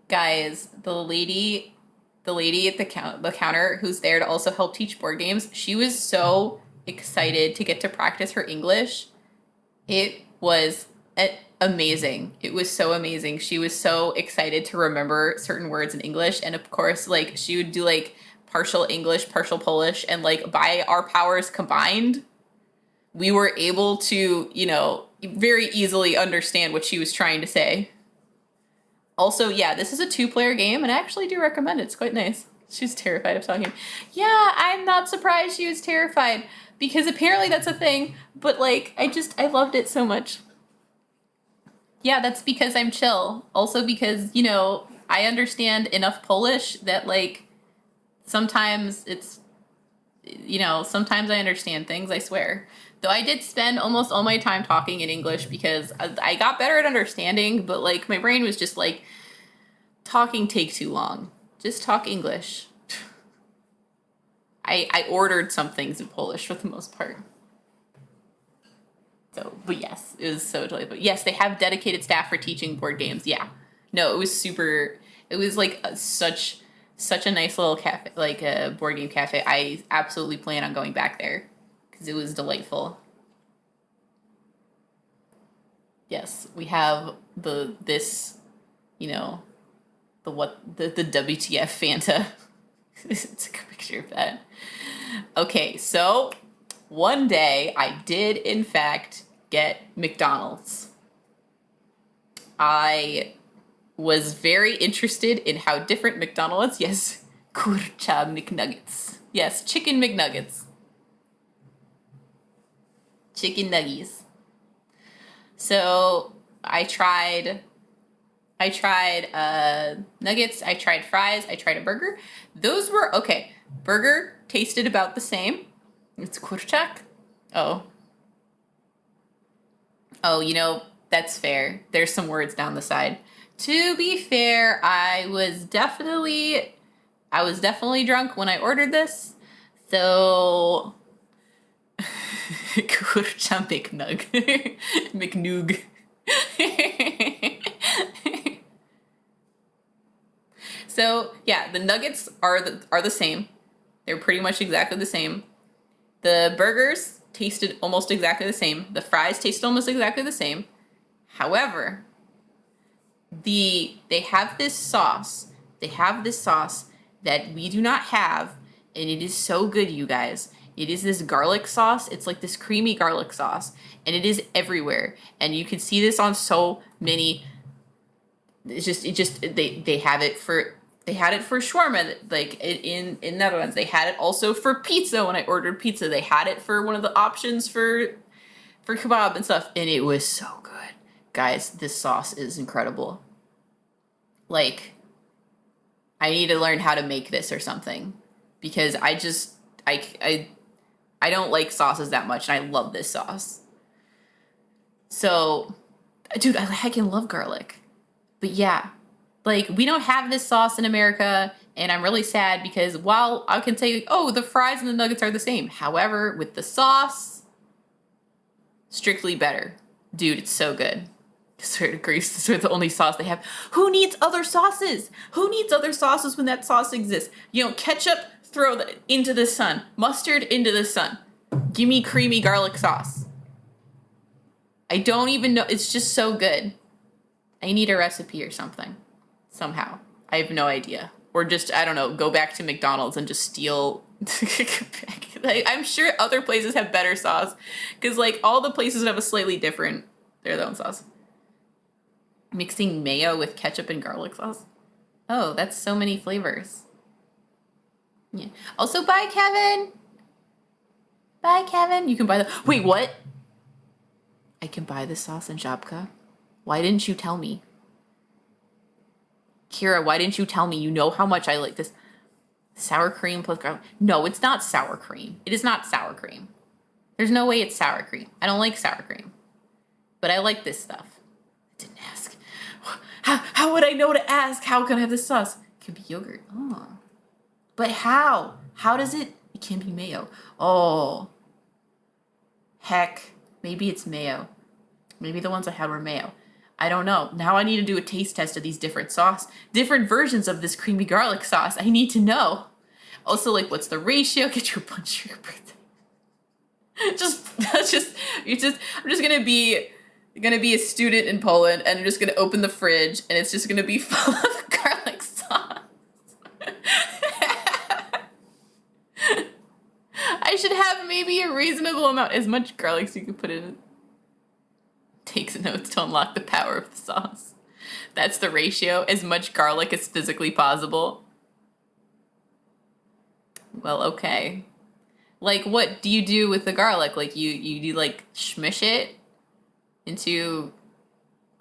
guys, the lady at the counter who's there to also help teach board games, she was so excited to get to practice her English. It was amazing. It was so amazing. She was so excited to remember certain words in English, and of course, like she would do like partial English, partial Polish, and like by our powers combined, we were able to, you know, very easily understand what she was trying to say. Also, yeah, this is a 2-player game, and I actually do recommend it. It's quite nice. She's terrified of talking. Yeah, I'm not surprised she was terrified, because apparently that's a thing, but like, I loved it so much. Yeah, that's because I'm chill. Also because, you know, I understand enough Polish that like, sometimes it's, you know, sometimes I understand things, I swear. Though I did spend almost all my time talking in English because I got better at understanding, but like my brain was just like, talking takes too long. Just talk English. I ordered some things in Polish for the most part. So, but yes, it was so delightful. Yes, they have dedicated staff for teaching board games. Yeah. No, it was super, it was like such a nice little cafe, like a board game cafe. I absolutely plan on going back there because it was delightful. Yes, we have this, you know, the WTF Fanta. It's a picture of that. Okay, so one day I did in fact get McDonald's. I was very interested in how different McDonald's, yes, kurcza McNuggets. Yes, chicken McNuggets. Chicken nuggies. So I tried nuggets, I tried fries, I tried a burger. Those were okay. Burger tasted about the same. It's kurczak. Oh, you know, that's fair. There's some words down the side. To be fair, I was definitely drunk when I ordered this. So kurcza McNug. McNoog. So yeah, the nuggets are the same. They're pretty much exactly the same. The burgers tasted almost exactly the same. The fries tasted almost exactly the same. However, They have this sauce. They have this sauce that we do not have, and it is so good, you guys. It is this garlic sauce. It's like this creamy garlic sauce, and it is everywhere. And you can see this on so many. They have it for. They had it for shawarma, like in Netherlands. They had it also for pizza when I ordered pizza. They had it for one of the options for kebab and stuff, and it was so good. Guys, this sauce is incredible. Like, I need to learn how to make this or something, because I don't like sauces that much, and I love this sauce. So, dude, I heckin' love garlic. But yeah, like, we don't have this sauce in America, and I'm really sad because while I can say, oh, the fries and the nuggets are the same, however, with the sauce, strictly better. Dude, it's so good. I swear to Greece, this is the only sauce they have. Who needs other sauces? Who needs other sauces when that sauce exists? You know, ketchup, throw that into the sun. Mustard, into the sun. Give me creamy garlic sauce. I don't even know. It's just so good. I need a recipe or something. Somehow. I have no idea. Or just, I don't know, go back to McDonald's and just steal. Like, I'm sure other places have better sauce. Because, like, all the places have a slightly different, their own sauce. Mixing mayo with ketchup and garlic sauce. Oh, that's so many flavors. Yeah. Also, bye, Kevin. Bye, Kevin. You can buy the. Wait, what? I can buy this sauce in Żabka? Why didn't you tell me? Kira, why didn't you tell me? You know how much I like this. Sour cream plus garlic. No, it's not sour cream. It is not sour cream. There's no way it's sour cream. I don't like sour cream. But I like this stuff. I didn't ask. How would I know to ask? How can I have this sauce? It could be yogurt. Oh. But how? How does it? It can be mayo. Oh. Heck. Maybe it's mayo. Maybe the ones I had were mayo. I don't know. Now I need to do a taste test of these different versions of this creamy garlic sauce. I need to know. Also, like, what's the ratio? Get your punch for your birthday. I'm just gonna be a student in Poland, and I'm just gonna open the fridge, and it's just gonna be full of garlic sauce. I should have maybe a reasonable amount, as much garlic as you can put in it. Takes notes to unlock the power of the sauce. That's the ratio, as much garlic as physically possible. Well, okay. Like, what do you do with the garlic? Like, you do, like, smush it into,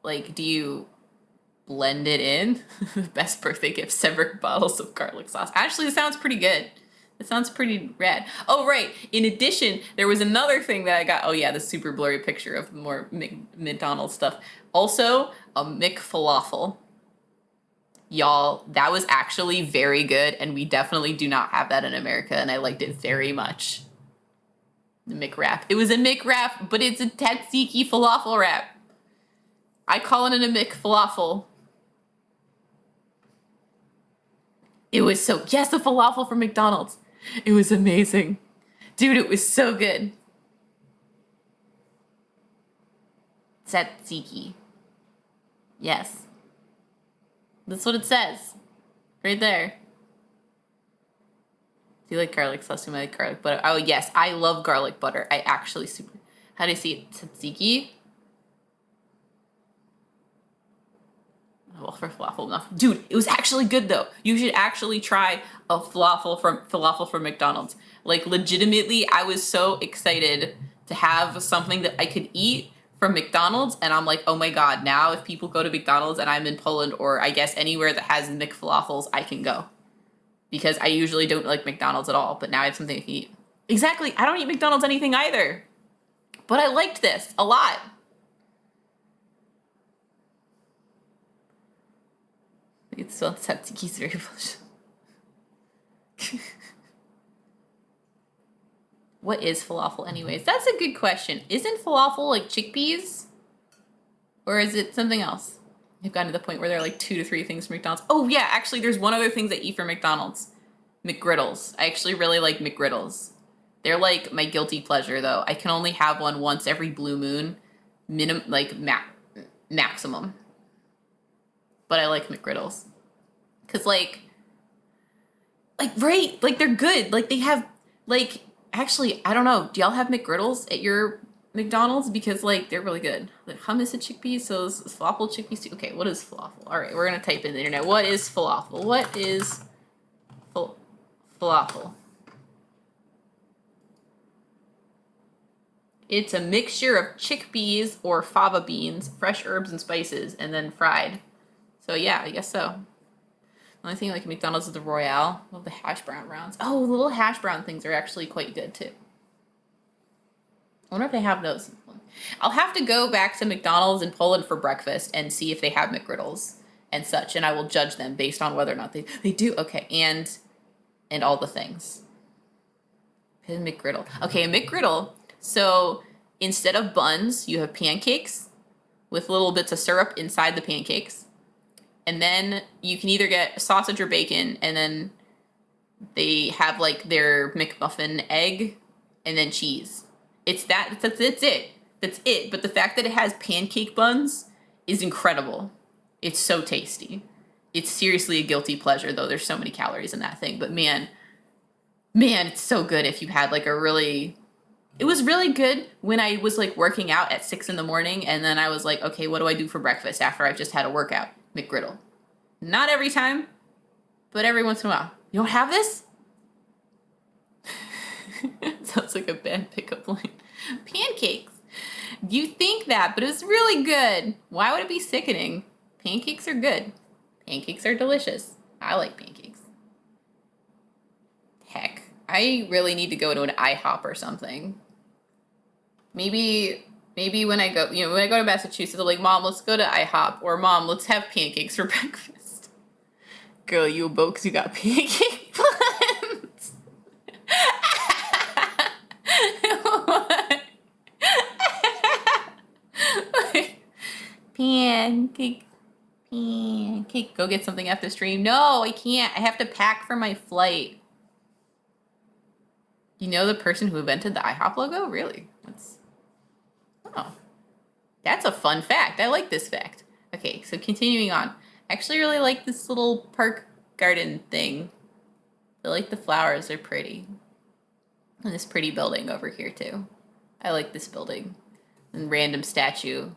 like, do you blend it in? Best birthday gift, several bottles of garlic sauce. Actually, it sounds pretty good. It sounds pretty rad. Oh, right. In addition, there was another thing that I got. Oh, yeah, the super blurry picture of more McDonald's stuff. Also, a McFalafel. Y'all, that was actually very good, and we definitely do not have that in America, and I liked it very much. The McWrap. It was a McWrap, but it's a tzatziki falafel wrap. I call it a McFalafel. It was so... Yes, the falafel from McDonald's. It was amazing. Dude, it was so good. Tzatziki. Yes. That's what it says. Right there. Do you like garlic sauce? Do you like garlic butter? Oh, yes. I love garlic butter. I actually super... How do you see it? Tzatziki? Well, for falafel enough. Dude, it was actually good though. You should actually try a falafel from McDonald's. Like, legitimately, I was so excited to have something that I could eat from McDonald's, and I'm like, oh my god, now if people go to McDonald's and I'm in Poland, or I guess anywhere that has McFalafels, I can go. Because I usually don't like McDonald's at all, but now I have something to eat. Exactly, I don't eat McDonald's anything either. But I liked this a lot. It's so tsatsuki's very delicious. What is falafel anyways? That's a good question. Isn't falafel like chickpeas? Or is it something else? I've gotten to the point where there are like 2 to 3 things from McDonald's. Oh yeah, actually there's one other thing that I eat from McDonald's. McGriddles. I actually really like McGriddles. They're like my guilty pleasure though. I can only have one once every blue moon. Maximum. but I like McGriddles. Cause like right, like they're good. Like they have like actually I don't know. Do y'all have McGriddles at your McDonald's? Because like they're really good. Like hummus and chickpeas, so is falafel chickpeas too. Okay, what is falafel? All right, we're gonna type in the internet. What is falafel? What is falafel? It's a mixture of chickpeas or fava beans, fresh herbs and spices, and then fried. So yeah, I guess so. The only thing like McDonald's is the Royale. I love the hash brown rounds. Oh, the little hash brown things are actually quite good too. I wonder if they have those. I'll have to go back to McDonald's in Poland for breakfast and see if they have McGriddles and such, and I will judge them based on whether or not they do. Okay, and all the things. McGriddle. Okay, a McGriddle. So instead of buns, you have pancakes with little bits of syrup inside the pancakes. And then you can either get sausage or bacon, and then they have like their McMuffin egg and then cheese. That's it. That's it. But the fact that it has pancake buns is incredible. It's so tasty. It's seriously a guilty pleasure, though. There's so many calories in that thing. But man, it's so good if you had like it was really good when I was like working out at 6 a.m. and then I was like, okay, what do I do for breakfast after I've just had a workout? McGriddle. Not every time, but every once in a while. You don't have this? Sounds like a bad pickup line. Pancakes. You think that, but it's really good. Why would it be sickening? Pancakes are good. Pancakes are delicious. I like pancakes. Heck, I really need to go to an IHOP or something. Maybe when I go, when I go to Massachusetts, I'm like, Mom, let's go to IHOP, or Mom, let's have pancakes for breakfast. Girl, you a boat 'cause you got pancake buns. What? Pancake. Go get something after stream. No, I can't. I have to pack for my flight. You know the person who invented the IHOP logo? Really? That's a fun fact. I like this fact. Okay, so continuing on. I actually really like this little park garden thing. I like the flowers. They're pretty. And this pretty building over here, too. I like this building. And random statue.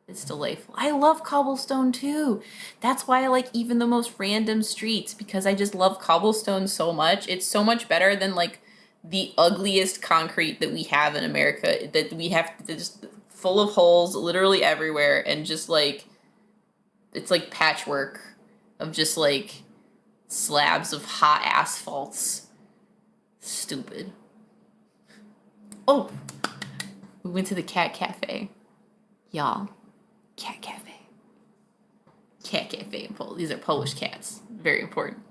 It's delightful. I love cobblestone, too. That's why I like even the most random streets, because I just love cobblestone so much. It's so much better than, like, the ugliest concrete that we have in America, that we have just full of holes literally everywhere, and just like it's like patchwork of just like slabs of hot asphalts. Stupid. Oh, we went to the cat cafe, y'all. Cat cafe in Poland. These are Polish cats. Very important.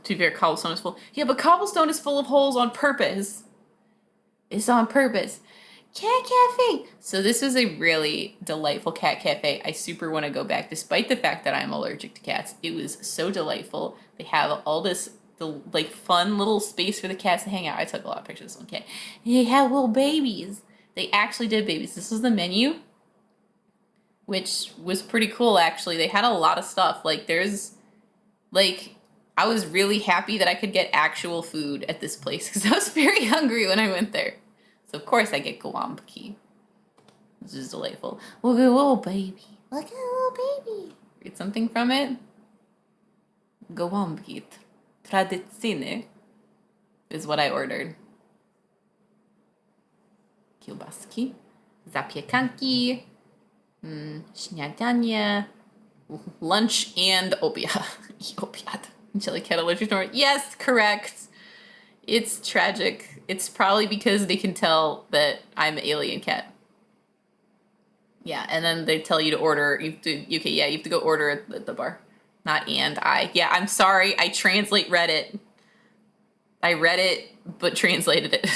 To be fair, cobblestone is full. Yeah, but cobblestone is full of holes on purpose. It's on purpose. Cat cafe. So this was a really delightful cat cafe. I super want to go back, despite the fact that I'm allergic to cats. It was so delightful. They have all this like fun little space for the cats to hang out. I took a lot of pictures of this one cat. They had little babies. They actually did babies. This was the menu, which was pretty cool actually. They had a lot of stuff. I was really happy that I could get actual food at this place because I was very hungry when I went there. So of course I get gołąbki. This is delightful. Look at a little baby. Look at a little baby. Read something from it. Gołąbki tradycyjne is what I ordered. Kiełbaski, zapiekanki, śniadanie, lunch and obiad. Chili cat allergic to. Yes, correct. It's tragic. It's probably because they can tell that I'm an alien cat. Yeah, and then they tell you to order. You have to go order at the bar. Not and I. Yeah, I'm sorry. I translate Reddit. I read it, but translated it.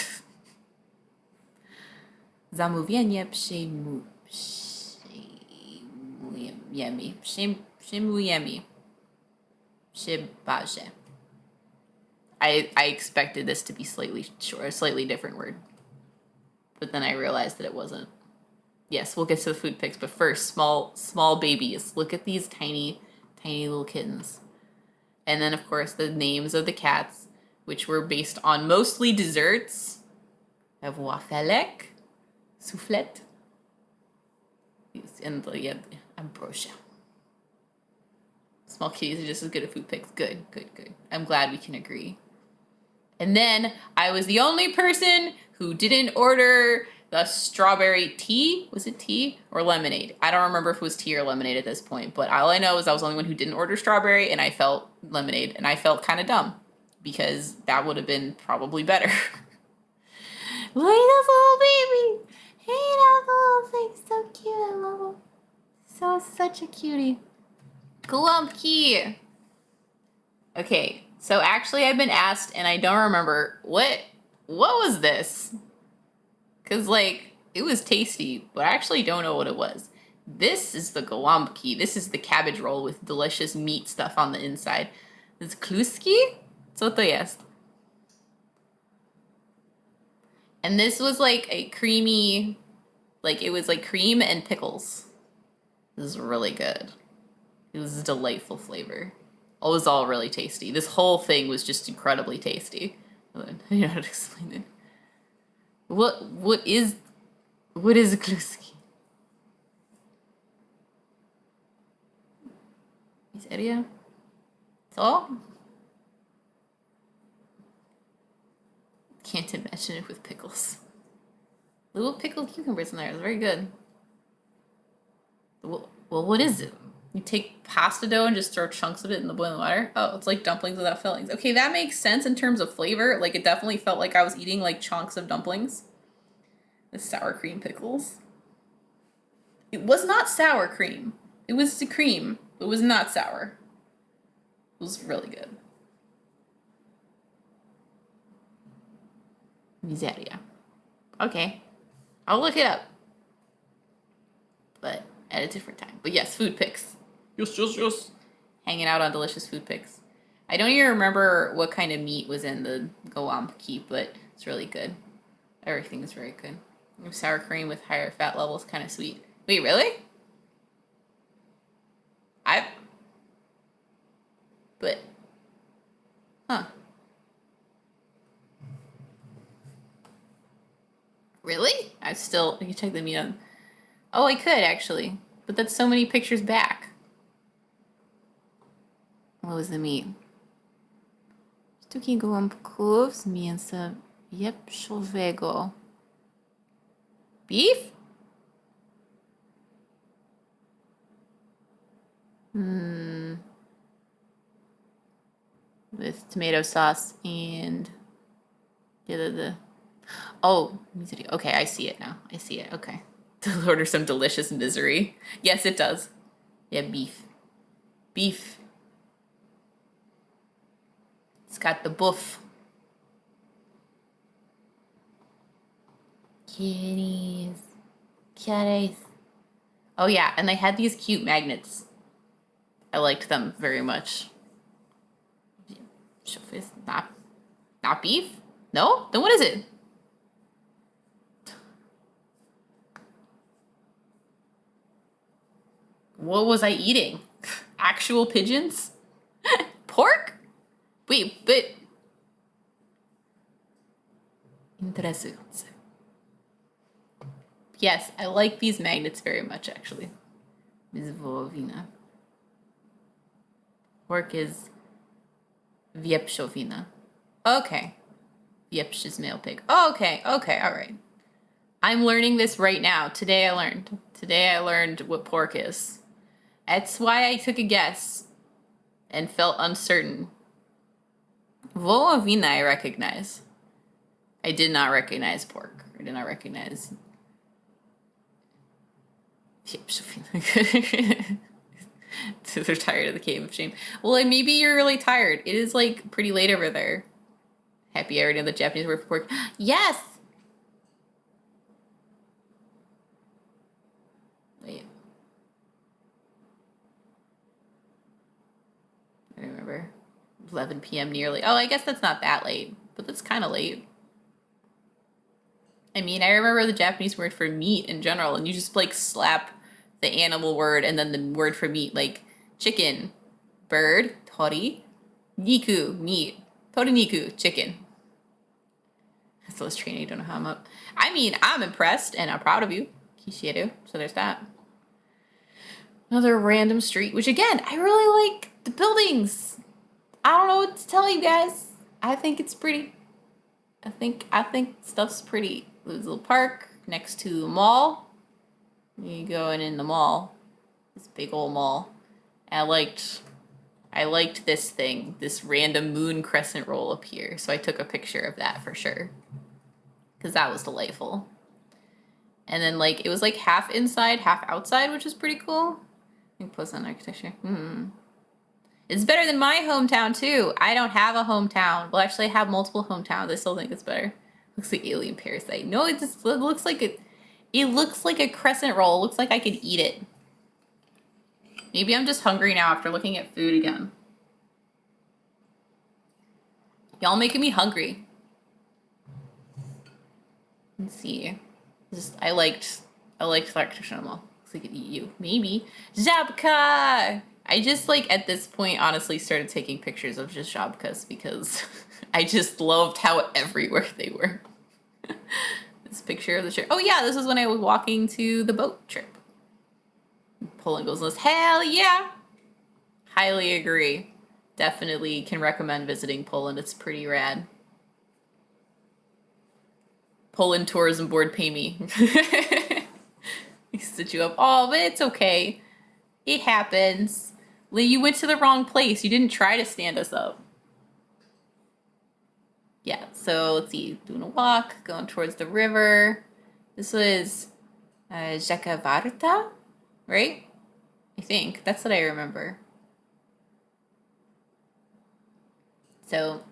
Zamówienie przyjmujemy. Przyjmujemy. I expected this to be slightly short, a slightly different word. But then I realized that it wasn't. Yes, we'll get to the food pics, but first, small babies. Look at these tiny, tiny little kittens. And then, of course, the names of the cats, which were based on mostly desserts. I have wafelek, soufflet, and the ambrosia. Small kitties are just as good at food pics. Good, good, good. I'm glad we can agree. And then I was the only person who didn't order the strawberry tea. Was it tea or lemonade? I don't remember if it was tea or lemonade at this point, but all I know is I was the only one who didn't order strawberry, and I felt lemonade, and I felt kind of dumb because that would have been probably better. Look at this little baby. Hey, that little thing, so cute. I love him. Such a cutie. Glumpy. Okay, so actually I've been asked, and I don't remember what was this? Cause like it was tasty, but I actually don't know what it was. This is the gołąbki. This is the cabbage roll with delicious meat stuff on the inside. This kluski? Co to jest? And this was like a creamy, like it was like cream and pickles. This is really good. It was a delightful flavor. It was all really tasty. This whole thing was just incredibly tasty. I don't know how to explain it. What is a kluski? Serio? So? Can't imagine it with pickles. Little pickled cucumbers in there. It's very good. Well, what is it? You take pasta dough and just throw chunks of it in the boiling water? Oh, it's like dumplings without fillings. Okay, that makes sense in terms of flavor. Like, it definitely felt like I was eating, like, chunks of dumplings. With sour cream pickles. It was not sour cream. It was the cream. It was not sour. It was really good. Miseria. Okay. I'll look it up. But at a different time. But yes, food pics. Yes. Hanging out on delicious food pics. I don't even remember what kind of meat was in the gołąbki, but it's really good. Everything is very good. Sour cream with higher fat levels, kind of sweet. Wait, really? Huh. Really? You can check the meat on. Oh, I could actually, but that's so many pictures back. What was the meat? Sztuki gołąbków z mięsa wieprzowego. Beef? With tomato sauce and oh, okay, I see it now. I see it. Okay. To order some delicious misery. Yes, it does. Yeah, beef. Beef. It's got the buff. Kitties. Kitties. Oh yeah, and they had these cute magnets. I liked them very much. Not beef? No? Then what is it? What was I eating? Actual pigeons? Pork? Wait, but... Interesujące. Yes, I like these magnets very much, actually. Ms. Wołowina. Pork is wieprzowina. Okay. Wieprz is male pig. Oh, okay, all right. I'm learning this right now. Today I learned what pork is. That's why I took a guess and felt uncertain. Wołowina I recognize. I did not recognize pork. I did not recognize wieprzowina. They're tired of the cave of shame. Well, maybe you're really tired. It is like pretty late over there. Happy I already know the Japanese word for pork. Yes! Wait. I remember. 11 p.m. nearly. Oh, I guess that's not that late, but that's kind of late. I mean, I remember the Japanese word for meat in general, and you just like slap the animal word and then the word for meat, like chicken, bird, tori, niku, meat, tori niku, chicken. So this training, I don't know how I'm up. I mean, I'm impressed and I'm proud of you, Kishieru. So there's that. Another random street, which again, I really like the buildings. I don't know what to tell you guys. I think it's pretty. I think stuff's pretty. There's a little park next to the mall. You going in the mall. This big old mall. I liked this thing, this random moon crescent roll up here. So I took a picture of that for sure. Because that was delightful. And then like it was like half inside, half outside, which is pretty cool. I think post on architecture. It's better than my hometown too. I don't have a hometown. Well, actually, I have multiple hometowns. I still think it's better. Looks like alien parasite. No, it looks like it. It looks like a crescent roll. It looks like I could eat it. Maybe I'm just hungry now after looking at food again. Y'all making me hungry. Let's see. I liked the architecture on the mall. Looks like I could eat you. Maybe. Żabka! I just like at this point honestly started taking pictures of just Żabkas because I just loved how everywhere they were. This picture of the trip. Oh yeah, this is when I was walking to the boat trip. Poland goes list. Hell yeah! Highly agree. Definitely can recommend visiting Poland. It's pretty rad. Poland Tourism Board, pay me. Sit you up. Oh, but it's okay. It happens. Lee, you went to the wrong place. You didn't try to stand us up. Yeah, so let's see. Doing a walk, going towards the river. This was Rzeka Warta, right? I think. That's what I remember. So,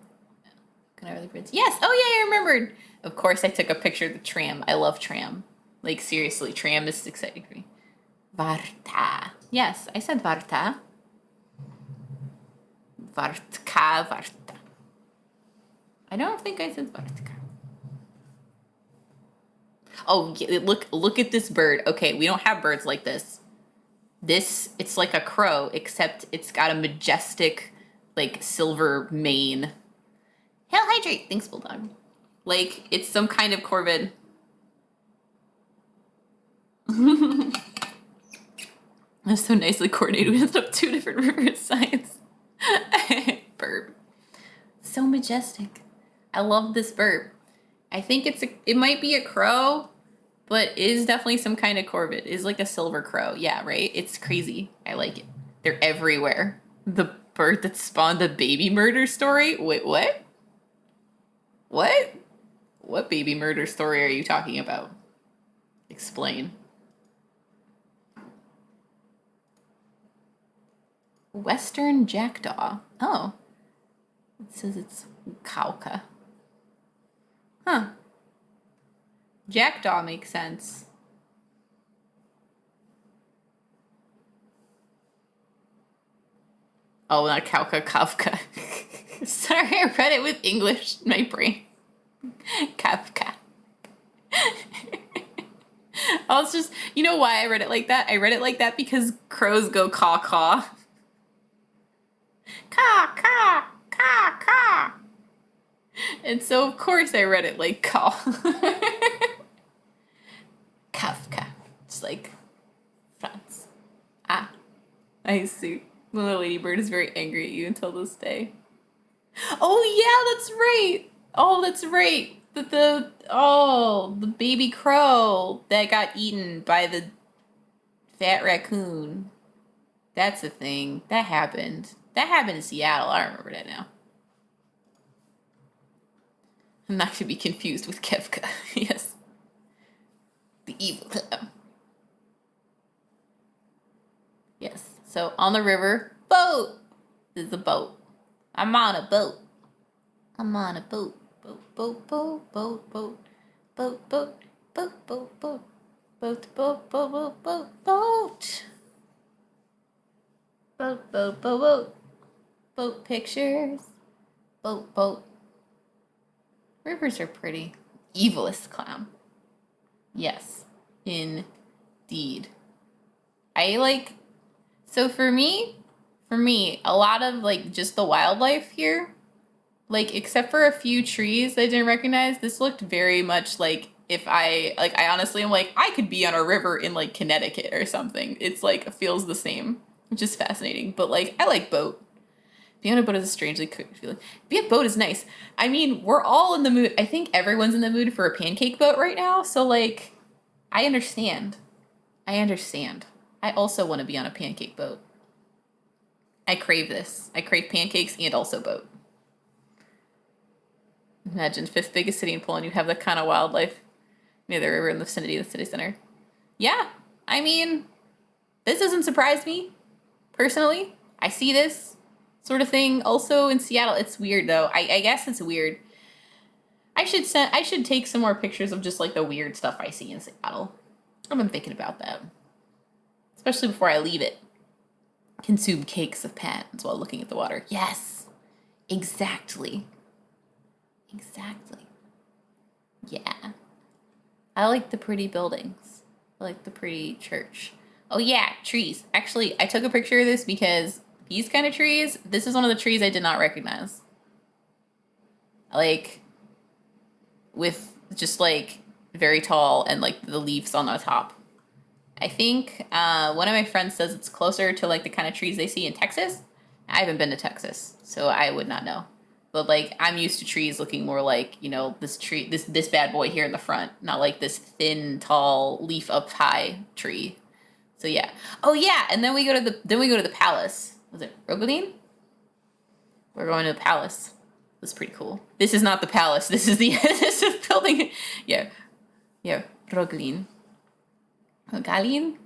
can I really bridge? Yes! Oh yeah, I remembered! Of course, I took a picture of the tram. I love tram. Like, seriously, tram is exciting for me. Warta. Yes, I said Warta. Warta. I don't think I said Wartka. Oh, look at this bird. Okay, we don't have birds like this. It's like a crow, except it's got a majestic, like, silver mane. Hail hydrate! Thanks, Bulldog. Like, it's some kind of corvid. That's so nicely coordinated. We ended up 2 different river signs. Bird. So majestic. I love this bird. I think it might be a crow, but is definitely some kind of corvid. Is like a silver crow. Yeah, right? It's crazy. I like it. They're everywhere. The bird that spawned the baby murder story? Wait, what? What? What baby murder story are you talking about? Explain. Western jackdaw. Oh. It says it's Kauka. Huh. Jackdaw makes sense. Oh, not Kauka, Kafka. Sorry, I read it with English in my brain. Kafka. I was just, you know why I read it like that? I read it like that because crows go caw caw. Caw, caw, caw, caw. And so, of course, I read it like caw. Kafka. It's like France. Ah, I see. The little ladybird is very angry at you until this day. Oh, yeah, that's right. Oh, that's right. The baby crow that got eaten by the fat raccoon. That's a thing. That happened. That happened in Seattle. I remember that now. I'm not to be confused with Kefka. Yes. The evil clown. Yes. So on the river, boat. This is a boat. I'm on a boat. I'm on a boat. Boat, boat, boat, boat, boat. Boat, boat, boat, boat, boat. Boat, boat, boat, boat, boat, boat. Boat, boat, boat, boat. Boat pictures. Boat, boat. Rivers are pretty. Evilest clown. Yes, indeed. I like, so for me, a lot of like just the wildlife here, like except for a few trees I didn't recognize, this looked very much like if I honestly am like, I could be on a river in like Connecticut or something. It's like, it feels the same, which is fascinating. But like, I like boat. Being on a boat is a strangely cooked feeling. Being a boat is nice. I mean, we're all in the mood. I think everyone's in the mood for a pancake boat right now. So like, I understand. I understand. I also want to be on a pancake boat. I crave this. I crave pancakes and also boat. Imagine fifth biggest city in Poland. You have that kind of wildlife near the river in the vicinity of the city center. Yeah, I mean, this doesn't surprise me personally. I see this sort of thing also in Seattle. It's weird though. I guess it's weird. I should take some more pictures of just like the weird stuff I see in Seattle. I've been thinking about that, especially before I leave it. Consume cakes of pans while looking at the water. Yes, exactly. Exactly. Yeah. I like the pretty buildings. I like the pretty church. Oh yeah, trees. Actually, I took a picture of this because these kind of trees, this is one of the trees I did not recognize. Like, with just like very tall and like the leaves on the top. I think one of my friends says it's closer to like the kind of trees they see in Texas. I haven't been to Texas, so I would not know. But like, I'm used to trees looking more like, you know, this tree, this bad boy here in the front, not like this thin, tall, leaf up high tree. So yeah. Oh yeah, and then we go to the palace. Was it Rogalin? We're going to the palace. That's pretty cool. This is not the palace. This is the this is building. Yeah, yeah, Rogalin. Rogalin.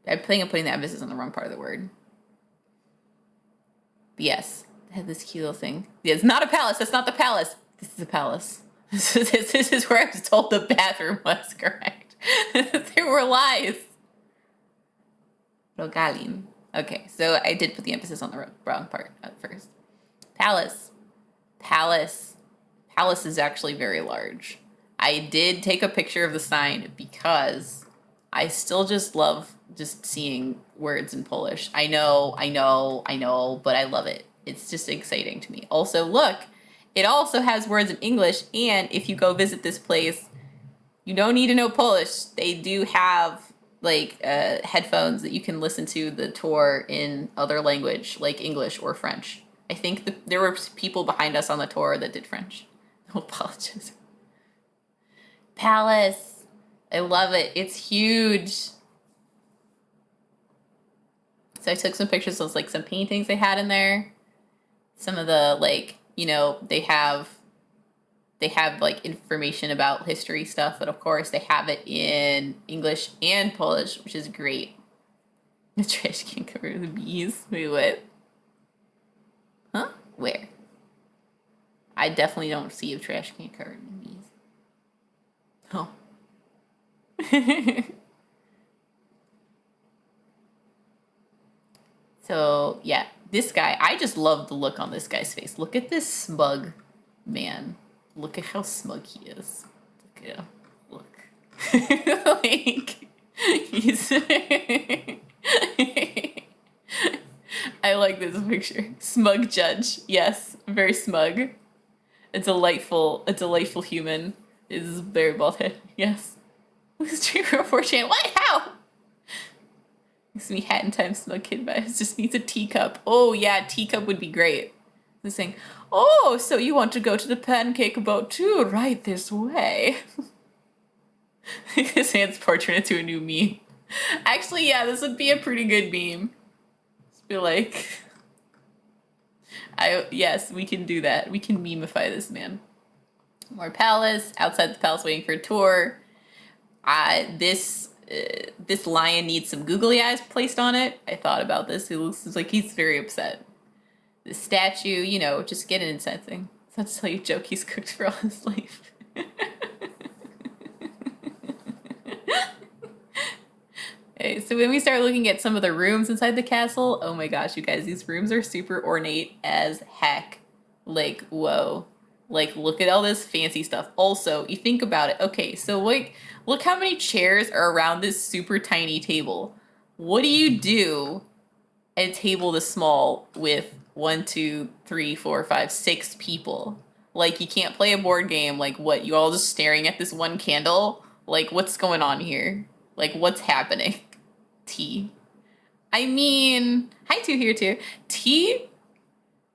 I think I'm putting the emphasis on the wrong part of the word. But yes, it had this cute little thing. Yeah, it's not a palace. That's not the palace. This is a palace. This is where I was told the bathroom was correct. There were lies. Rogalin. Okay, so I did put the emphasis on the wrong part at first. Palace. Palace. Palace is actually very large. I did take a picture of the sign because I still just love just seeing words in Polish. I know, but I love it. It's just exciting to me. Also, look, it also has words in English, and if you go visit this place, you don't need to know Polish. They do have like headphones that you can listen to the tour in other language, like English or French. I think there were people behind us on the tour that did French. No apologies. Palace. I love it. It's huge. So I took some pictures of like some paintings they had in there. Some of the like, you know, they have like information about history stuff, but of course they have it in English and Polish, which is great. The trash can cover the bees. Wait, what? Huh? Where? I definitely don't see a trash can covered in bees. Oh. So yeah, this guy, I just love the look on this guy's face. Look at this smug man. Look at how smug he is. Look at him. Look. Like, he's I like this picture. Smug judge. Yes, very smug. A delightful human. Is very bald head. Yes. This tree for 4chan. What? How? Makes me Hat in Time smug kid vibes. Just needs a teacup. Oh yeah, teacup would be great. This saying, oh, so you want to go to the pancake boat too? Right this way. His hand's portrait into a new meme. Actually, yeah, this would be a pretty good meme. Just be like, yes, we can do that. We can memify this man. More palace. Outside the palace, waiting for a tour. This lion needs some googly eyes placed on it. I thought about this. It looks like he's very upset. The statue, you know, just get an inside thing. So I'll tell you a joke he's cooked for all his life. Okay, so when we start looking at some of the rooms inside the castle, oh my gosh, you guys, these rooms are super ornate as heck. Like, whoa. Like, look at all this fancy stuff. Also, you think about it. Okay, so like, look how many chairs are around this super tiny table. What do you do at a table this small with 1, 2, 3, 4, 5, 6 people? Like, you can't play a board game. Like, what? You all just staring at this one candle? Like, what's going on here? Like, what's happening? T. I mean, hi, two here too. T,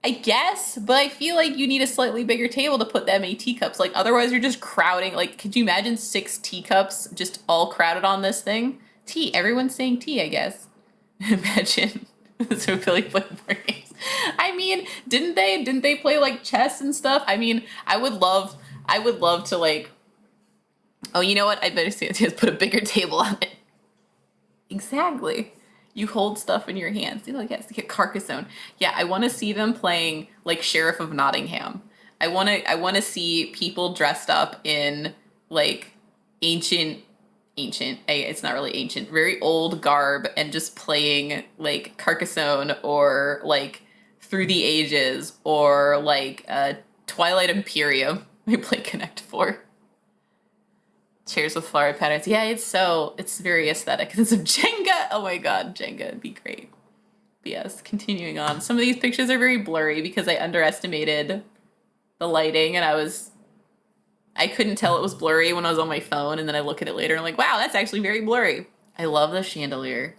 I guess, but I feel like you need a slightly bigger table to put that many teacups. Like, otherwise you're just crowding. Like, could you imagine 6 teacups just all crowded on this thing? Tea. Everyone's saying tea, I guess. Imagine. So Billy played board games. I mean, didn't they play like chess and stuff? I mean, I would love to like. Oh, you know what? I better just put a bigger table on it. Exactly. You hold stuff in your hands. You know, like, yes, like Carcassonne. Yeah, I want to see them playing like Sheriff of Nottingham. I want to see people dressed up in like ancient, it's not really ancient, very old garb and just playing like Carcassonne or like Through the Ages or like Twilight Imperium. We play Connect 4. Chairs with flower patterns. Yeah, it's very aesthetic. It's of Jenga. Oh my god, Jenga would be great. But yes, continuing on. Some of these pictures are very blurry because I underestimated the lighting and I couldn't tell it was blurry when I was on my phone, and then I look at it later and I'm like, wow, that's actually very blurry. I love the chandelier.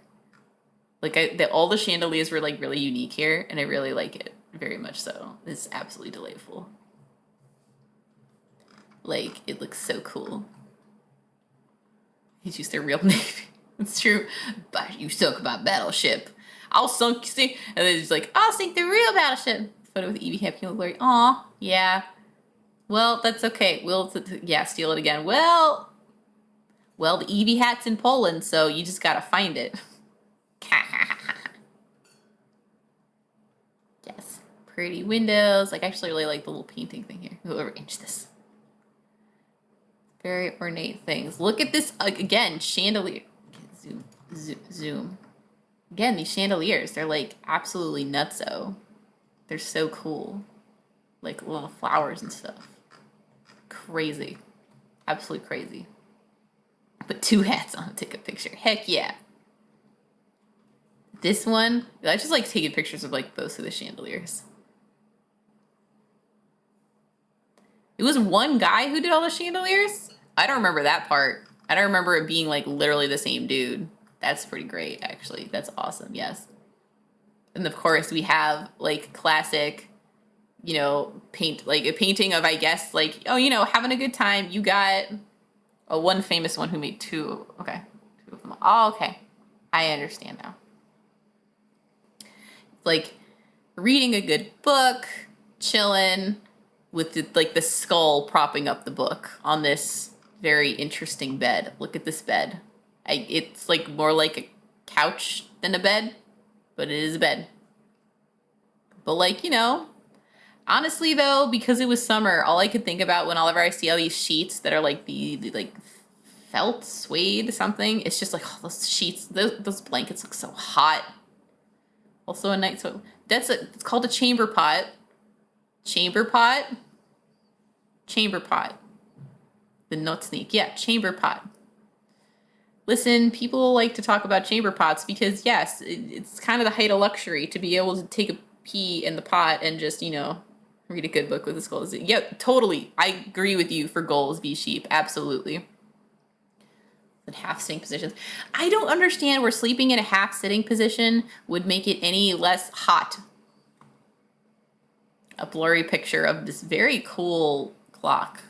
Like all the chandeliers were like really unique here, and I really like it very much so. It's absolutely delightful. Like, it looks so cool. He's used their real name. It's true. But you sunk my battleship. I'll sink. And then he's like, I'll sink the real battleship. Photo with Evie Happy Glory. Aw, yeah. Well, that's okay. We'll, steal it again. Well, the Evie hat's in Poland, so you just gotta find it. Yes. Pretty windows. Like, I actually really like the little painting thing here. Whoever arranged this. Very ornate things. Look at this again, chandelier. Zoom. Again, these chandeliers, they're like absolutely nutso. They're so cool. Like little flowers and stuff. Crazy. Absolutely crazy. Put 2 hats on to take a picture. Heck yeah. This one, I just like taking pictures of like both of the chandeliers. It was one guy who did all the chandeliers? I don't remember that part. I don't remember it being like literally the same dude. That's pretty great, actually. That's awesome, yes. And of course, we have like classic, like a painting of, I guess, like, oh, having a good time. You got one famous one who made 2. Okay, 2 of them. Oh, okay. I understand now. It's like reading a good book, chilling with the skull propping up the book on this very interesting bed. Look at this bed. It's like more like a couch than a bed, but it is a bed. But like, honestly though, because it was summer, all I could think about whenever I see all these sheets that are like the like felt suede something, it's just like, oh, those sheets, those blankets look so hot. Also a night, so it's called a chamber pot. Chamber pot. The nut sneak. Yeah, chamber pot. Listen, people like to talk about chamber pots because, yes, it's kind of the height of luxury to be able to take a pee in the pot and just, read a good book with a skull. Yeah, totally. I agree with you for goals, be sheep. Absolutely. And half sitting positions. I don't understand where sleeping in a half sitting position would make it any less hot. A blurry picture of this very cool clock.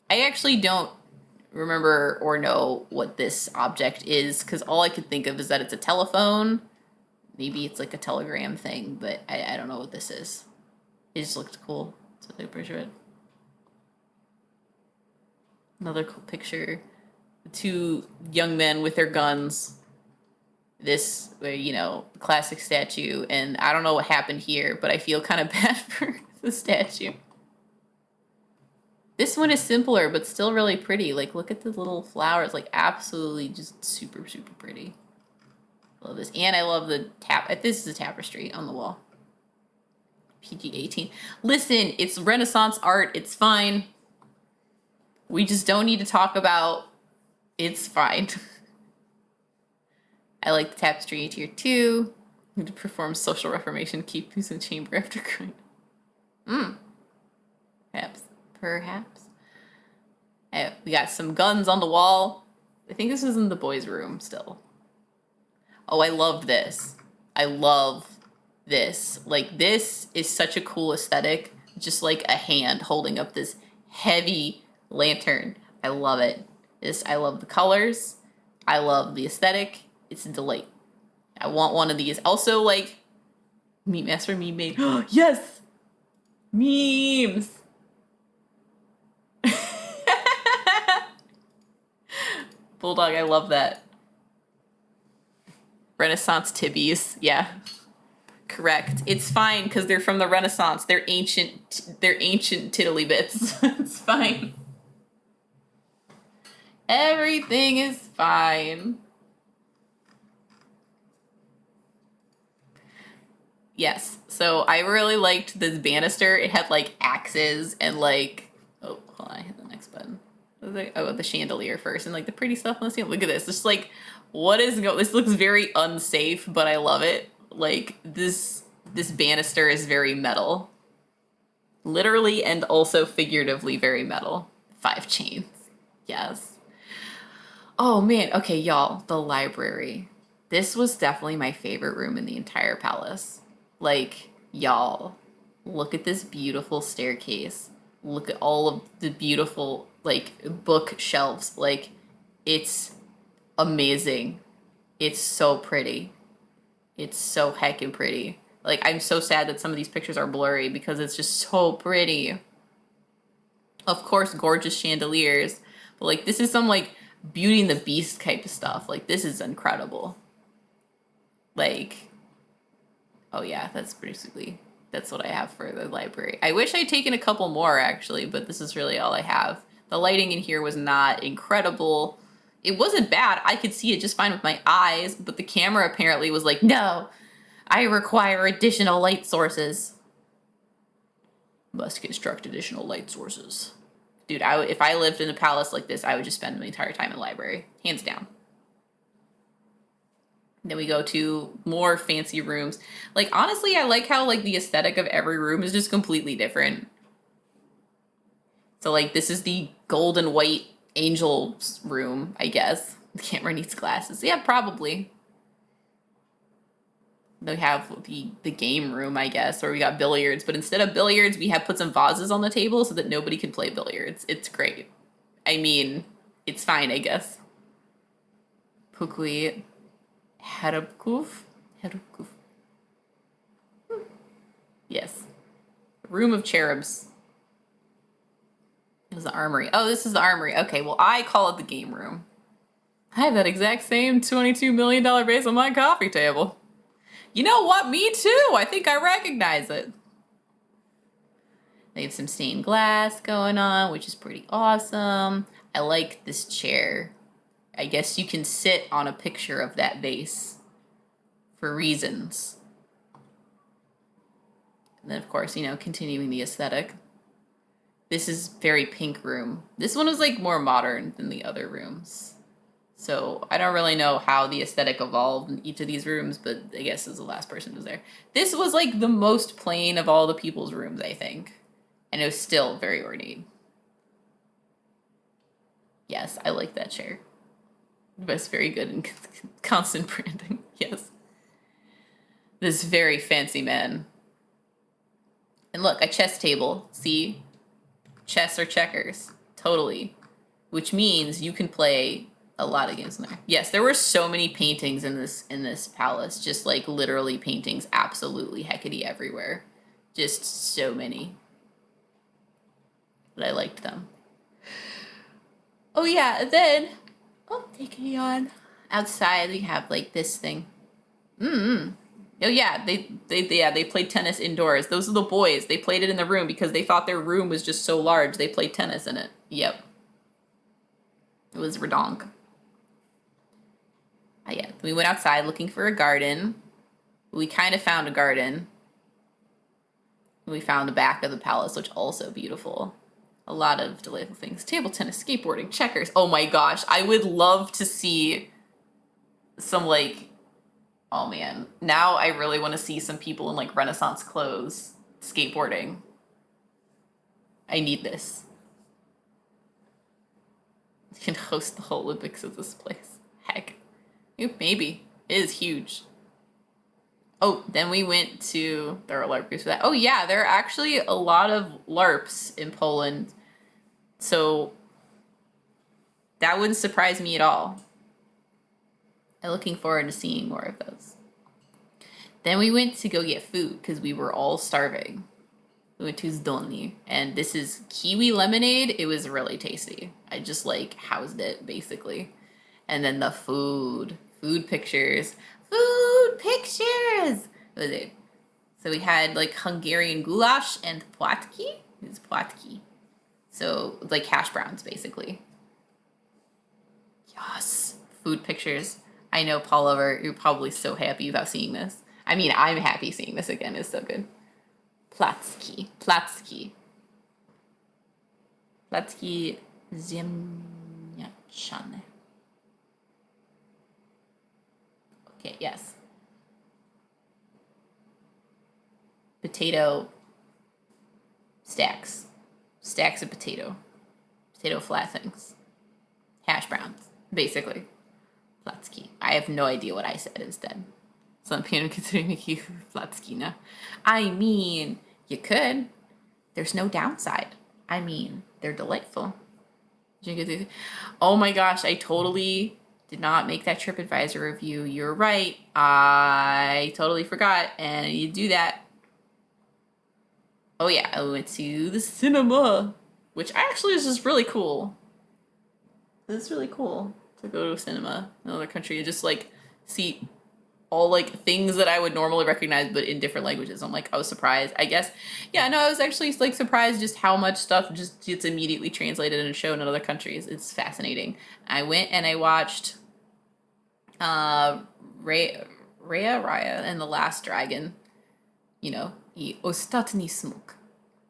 I actually don't remember or know what this object is because all I could think of is that it's a telephone. Maybe it's like a telegram thing, but I don't know what this is. It just looked cool, so I picture it. Another cool picture. The 2 young men with their guns. This, classic statue, and I don't know what happened here, but I feel kind of bad for the statue. This one is simpler, but still really pretty. Like, look at the little flowers. Like, absolutely just super, super pretty. Love this. And I love the this is a tapestry on the wall. PG-18. Listen, it's Renaissance art. It's fine. We just don't need to talk about. It's fine. I like the tapestry tier 2. Need to perform social reformation. Keep who's in chamber after crying. Perhaps. We got some guns on the wall. I think this is in the boys' room still. Oh, I love this. I love this. Like, this is such a cool aesthetic. Just like a hand holding up this heavy lantern. I love it. I love the colors. I love the aesthetic. It's a delight. I want one of these. Also, like, Meme Master meme made. Yes! Memes! Bulldog, I love that. Renaissance tibbies. Yeah. Correct. It's fine because they're from the Renaissance. They're ancient tiddly bits. It's fine. Everything is fine. Yes. So I really liked this banister. It had like axes and like, oh, hold on, I hit the next button. Oh, the chandelier first and like the pretty stuff on the ceiling. Look at this. Just like, what is this looks very unsafe, but I love it. Like this banister is very metal. Literally and also figuratively very metal. 5 chains. Yes. Oh man, okay, y'all, the library. This was definitely my favorite room in the entire palace. Like, y'all, look at this beautiful staircase. Look at all of the beautiful, like, bookshelves. Like, it's amazing. It's so pretty. It's so heckin' pretty. Like, I'm so sad that some of these pictures are blurry because it's just so pretty. Of course, gorgeous chandeliers. But, like, this is some, like, Beauty and the Beast type of stuff. Like, this is incredible. Like, oh yeah, that's what I have for the library. I wish I'd taken a couple more, actually, but this is really all I have. The lighting in here was not incredible. It wasn't bad. I could see it just fine with my eyes, but the camera apparently was like, no, I require additional light sources. Must construct additional light sources. Dude, if I lived in a palace like this, I would just spend my entire time in the library. Hands down. Then we go to more fancy rooms. Like, honestly, I like how, like, the aesthetic of every room is just completely different. So, like, this is the gold and white angel's room, I guess. The camera needs glasses. Yeah, probably. They have the game room, I guess, where we got billiards. But instead of billiards, we have put some vases on the table so that nobody can play billiards. It's great. I mean, it's fine, I guess. Pukui Herubkuf? Yes. Room of cherubs. It was the armory. Oh, this is the armory. Okay, well, I call it the game room. I have that exact same $22 million vase on my coffee table. You know what? Me too. I think I recognize it. They have some stained glass going on, which is pretty awesome. I like this chair. I guess you can sit on a picture of that vase for reasons. And then, of course, you know, continuing the aesthetic. This is very pink room. This one was like more modern than the other rooms. So I don't really know how the aesthetic evolved in each of these rooms, but I guess as the last person who was there. This was like the most plain of all the people's rooms, I think. And it was still very ornate. Yes, I like that chair. But it's very good in constant branding. Yes. This very fancy man. And look, a chess table. See? Chess or checkers. Totally. Which means you can play a lot of games in there. Yes, there were so many paintings in this palace. Just like literally paintings absolutely heckety everywhere. Just so many. But I liked them. Oh yeah, then taking me on. Outside we have like this thing. Oh yeah, they played tennis indoors. Those are the boys. They played it in the room because they thought their room was just so large. They played tennis in it. Yep. It was redonk. Yeah, we went outside looking for a garden. We kind of found a garden. We found the back of the palace, which also beautiful. A lot of delightful things. Table tennis, skateboarding, checkers. Oh my gosh, I would love to see some like, oh man, now I really want to see some people in like Renaissance clothes skateboarding. I need this. You can host the whole Olympics at this place. Heck. Maybe. It is huge. Oh, then we went to, there are LARP groups for that. Oh yeah, there are actually a lot of LARPs in Poland. So that wouldn't surprise me at all. I'm looking forward to seeing more of those. Then we went to go get food because we were all starving. We went to Zdolny, and this is kiwi lemonade. It was really tasty. I just like housed it basically. And then the food pictures. Food pictures! What was it? So we had like Hungarian goulash and płatki. It's płatki. So like hash browns basically. Yes. Food pictures. I know, Paul Lover, you're probably so happy about seeing this. I mean, I'm happy seeing this again. It's so good. Płatki. Płatki. Płatki ziemniaczane. Okay, yes. Potato stacks. Stacks of potato. Potato flat things. Hash browns, basically. Płatki. I have no idea what I said instead. Some people consider me płatki now. I mean, you could. There's no downside. I mean, they're delightful. Oh my gosh, I totally did not make that TripAdvisor review. You're right. I totally forgot, and you do that. Oh yeah, I went to the cinema, which actually is just really cool. It's really cool to go to a cinema in another country and just like see all like things that I would normally recognize but in different languages. I was surprised. I guess, yeah, no, I was actually like surprised just how much stuff just gets immediately translated and shown in other countries. It's fascinating. I went and I watched Raya and the Last Dragon, you know, I Ostatni Smok.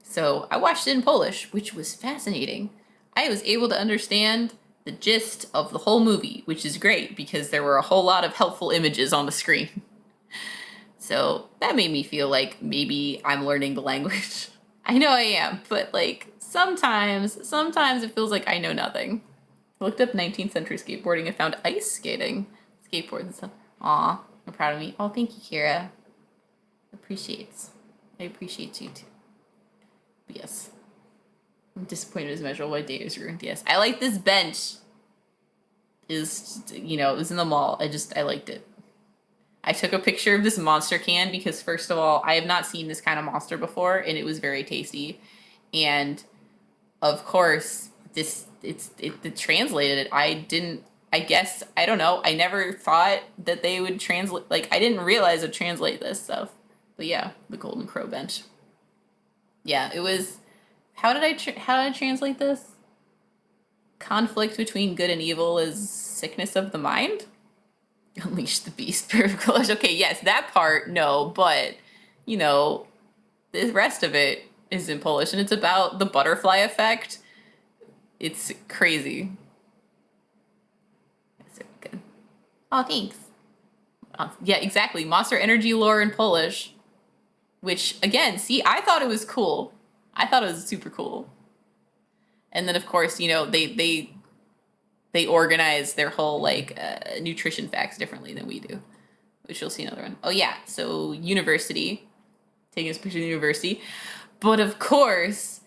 So I watched it in Polish, which was fascinating. I was able to understand the gist of the whole movie, which is great because there were a whole lot of helpful images on the screen. So that made me feel like maybe I'm learning the language. I know I am, but like sometimes it feels like I know nothing. I looked up 19th century skateboarding and found ice skating, skateboards and stuff. Aw, I'm proud of me. Oh, thank you, Kira. I appreciate you too. But yes. I'm disappointed as measurable. My day is ruined. Yes. I like this bench. It was in the mall. I liked it. I took a picture of this monster can because first of all, I have not seen this kind of monster before and it was very tasty. And of course, it translated it. I don't know. I never thought that they would translate, like I didn't realize it would translate this stuff. But yeah, the Golden Crow bench. Yeah, it was. How did I translate this? Conflict between good and evil is sickness of the mind? Unleash the beast, spirit of collage. Okay, yes, that part, no, but, the rest of it is in Polish, and it's about the butterfly effect. It's crazy. That's good. Oh, thanks. Yeah, exactly. Monster Energy lore in Polish. Which, again, see, I thought it was cool. I thought it was super cool. And then, of course, they organize their whole, nutrition facts differently than we do. Which you'll see another one. Oh, yeah. So, university. Taking us picture of the university. But, of course,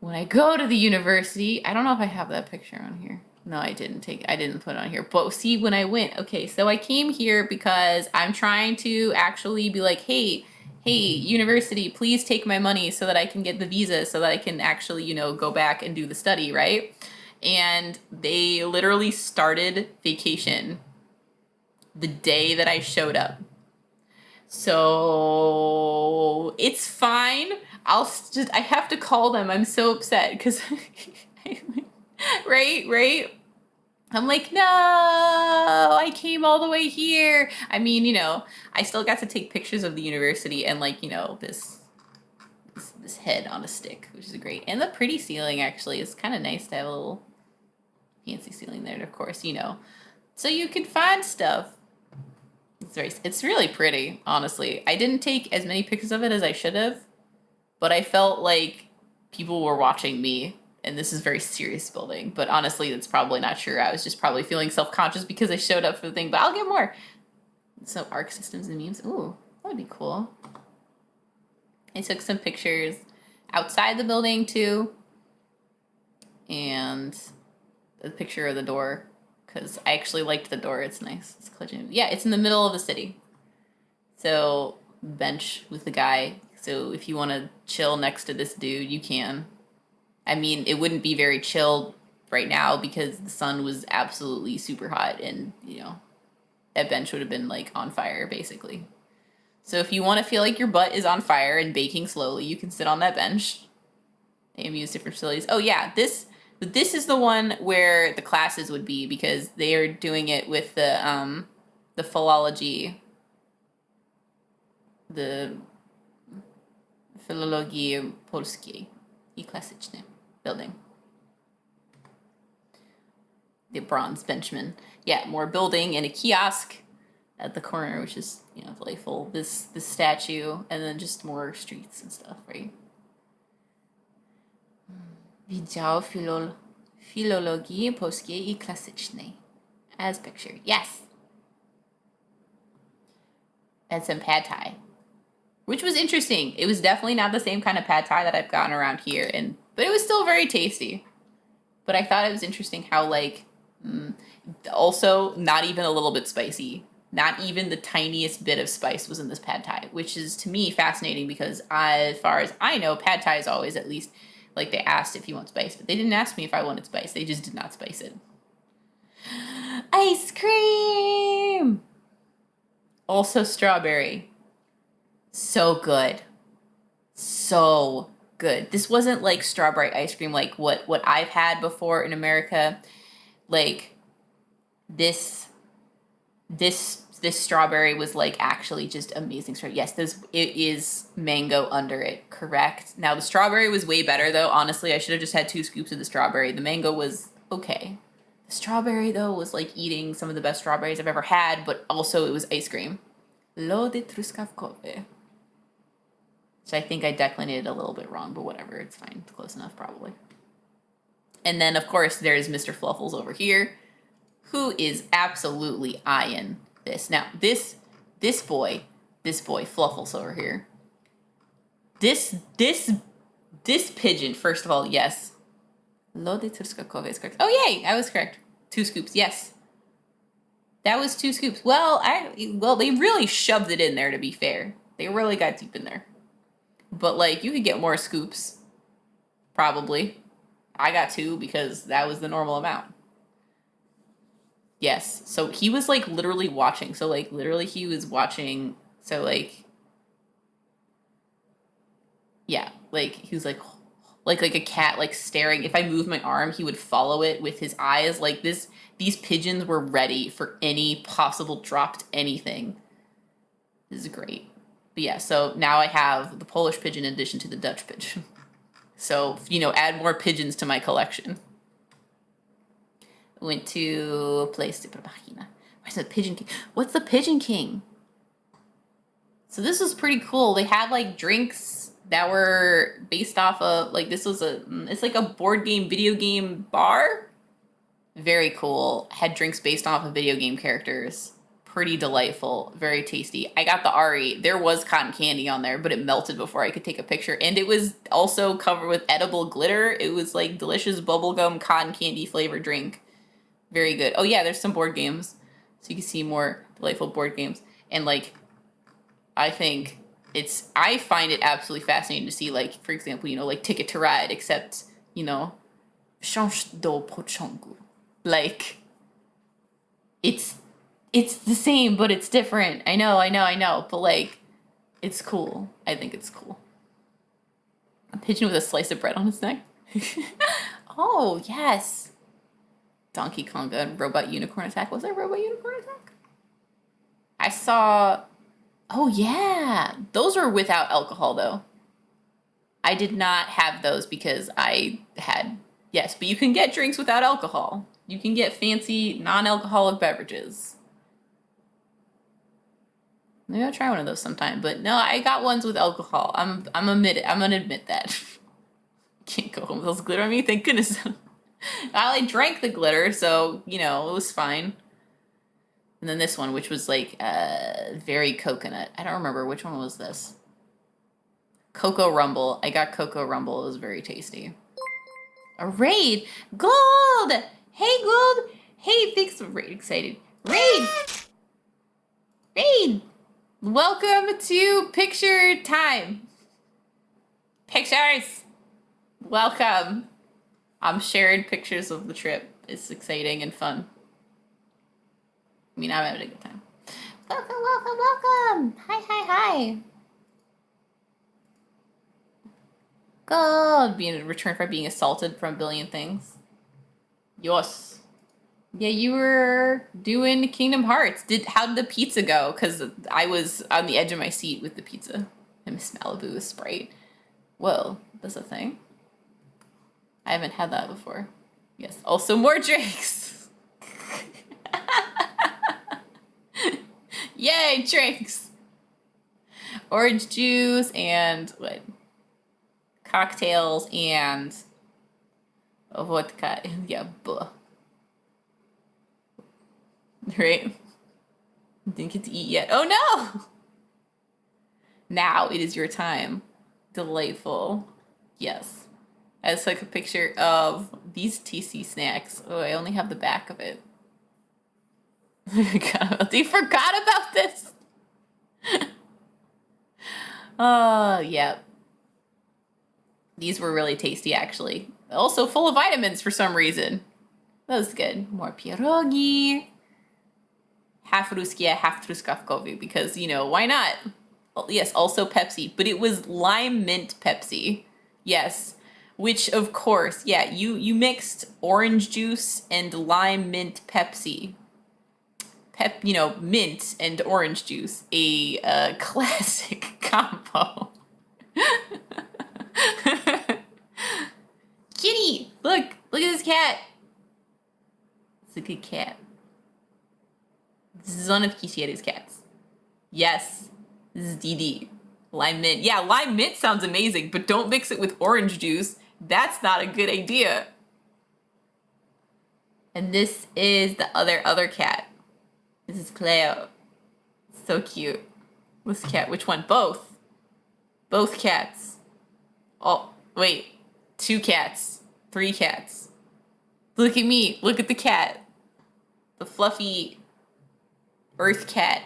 when I go to the university, I don't know if I have that picture on here. No, I didn't put it on here. But see, when I went, okay, so I came here because I'm trying to actually be like, hey, university, please take my money so that I can get the visa so that I can actually, go back and do the study, right? And they literally started vacation the day that I showed up. So it's fine. I have to call them. I'm so upset because right? I'm like, no, I came all the way here. I mean, I still got to take pictures of the university and like, this head on a stick, which is great. And the pretty ceiling actually is kind of nice to have a little fancy ceiling there, of course, so you can find stuff. It's really pretty, honestly. I didn't take as many pictures of it as I should have, but I felt like people were watching me, and this is a very serious building. But honestly, that's probably not true. I was just probably feeling self-conscious because I showed up for the thing, but I'll get more. So Arc Systems and Memes. Ooh, that would be cool. I took some pictures outside the building too, and a picture of the door, because I actually liked the door. It's nice. It's clutching. Yeah, it's in the middle of the city. So bench with the guy. So if you want to chill next to this dude, you can. I mean, it wouldn't be very chill right now because the sun was absolutely super hot, and that bench would have been like on fire basically. So if you want to feel like your butt is on fire and baking slowly, you can sit on that bench. AMU's different facilities. Oh yeah, this is the one where the classes would be, because they are doing it with the philology, the Filologii Polskiej I Klasycznej building. The bronze benchman. Yeah, more building and a kiosk at the corner, which is, delightful. This statue, and then just more streets and stuff, right? Wydział Filologii Polskiej I Klasycznej. As pictured. Yes! And some pad thai. Which was interesting. It was definitely not the same kind of pad thai that I've gotten around here, but it was still very tasty. But I thought it was interesting how, also not even a little bit spicy. Not even the tiniest bit of spice was in this pad thai, which is to me fascinating because as far as I know, pad thai is always at least, they asked if you want spice, but they didn't ask me if I wanted spice. They just did not spice it. Ice cream! Also strawberry. So good. So good. This wasn't like strawberry ice cream like what I've had before in America. Like this strawberry was like actually just amazing. Yes, it is mango under it, correct? Now the strawberry was way better though. Honestly, I should have just had 2 scoops of the strawberry. The mango was okay. The strawberry though was like eating some of the best strawberries I've ever had, but also it was ice cream. Lody truskawkowe. So I think I declinated a little bit wrong, but whatever, it's fine. It's close enough probably. And then of course there's Mr. Fluffles over here, who is absolutely eyeing this. Now, this boy, Fluffles over here. This pigeon, first of all, yes. Lody truskawkowe is correct. Oh, yay, I was correct. 2 scoops, yes. That was 2 scoops. Well, they really shoved it in there, to be fair. They really got deep in there. But, you could get more scoops. Probably. I got 2 because that was the normal amount. Yes. So he was literally watching. So literally he was watching. So yeah, he was like a cat staring. If I moved my arm, he would follow it with his eyes. These pigeons were ready for any possible dropped anything. This is great. But yeah, so now I have the Polish pigeon in addition to the Dutch pigeon. So, add more pigeons to my collection. Went to Place de Propagina. Where's the Pigeon King? What's the Pigeon King? So this was pretty cool. They had drinks that were based off of this was it's like a board game, video game bar. Very cool. Had drinks based off of video game characters. Pretty delightful. Very tasty. I got the Ari. There was cotton candy on there, but it melted before I could take a picture. And it was also covered with edible glitter. It was delicious bubblegum cotton candy flavored drink. Very good. Oh yeah, there's some board games. So you can see more delightful board games. And I find it absolutely fascinating to see for example, Ticket to Ride, except, Change do Pochangu. It's the same, but it's different. I know. But it's cool. I think it's cool. A pigeon with a slice of bread on its neck. Oh, yes. Donkey Kong and Robot Unicorn Attack. Was there Robot Unicorn Attack? I saw. Oh yeah, those were without alcohol though. I did not have those because I had, yes, but you can get drinks without alcohol. You can get fancy non-alcoholic beverages. Maybe I'll try one of those sometime. But no, I got ones with alcohol. I'm gonna admit that. Can't go home with those glitter on me. Thank goodness. I drank the glitter, so you know it was fine. And then this one, which was like very coconut. I don't remember which one was this. Cocoa Rumble. I got Cocoa Rumble. It was very tasty. A raid. Gold. Hey, Gold. Hey, thanks. Raid excited. Raid. Raid. Welcome to picture time. Pictures. Welcome. I'm sharing pictures of the trip. It's exciting and fun. I mean, I'm having a good time. Welcome, welcome, welcome. Hi, hi, hi. God, being in return for being assaulted from a billion things. Yes. Yeah, you were doing Kingdom Hearts. How did the pizza go? Because I was on the edge of my seat with the pizza. I miss Malibu with Sprite. Whoa, that's a thing. I haven't had that before. Yes. Also more drinks. Yay, drinks. Orange juice and what? Cocktails and vodka. Yeah, buh. Right? Didn't get to eat yet. Oh no! Now it is your time. Delightful. Yes. I just took a picture of these TC snacks. Oh, I only have the back of it. They forgot about this. Oh, yeah. These were really tasty, actually. Also full of vitamins for some reason. That was good. More pierogi. Half Ruskia, half Truskavkovi, because, you know, why not? Well, yes, also Pepsi, but it was lime mint Pepsi. Yes. Which, of course, yeah, you mixed orange juice and lime mint Pepsi. Mint and orange juice. A classic combo. Kitty! Look at this cat. It's a good cat. This is one of Kishieru's cats. Yes. This is Didi. Lime mint. Yeah, lime mint sounds amazing, but don't mix it with orange juice. That's not a good idea. And this is the other cat. This is Cleo. So cute. This cat, which one? Both. Both cats. Oh, wait. 2 cats. 3 cats. Look at me. Look at the cat. The fluffy earth cat.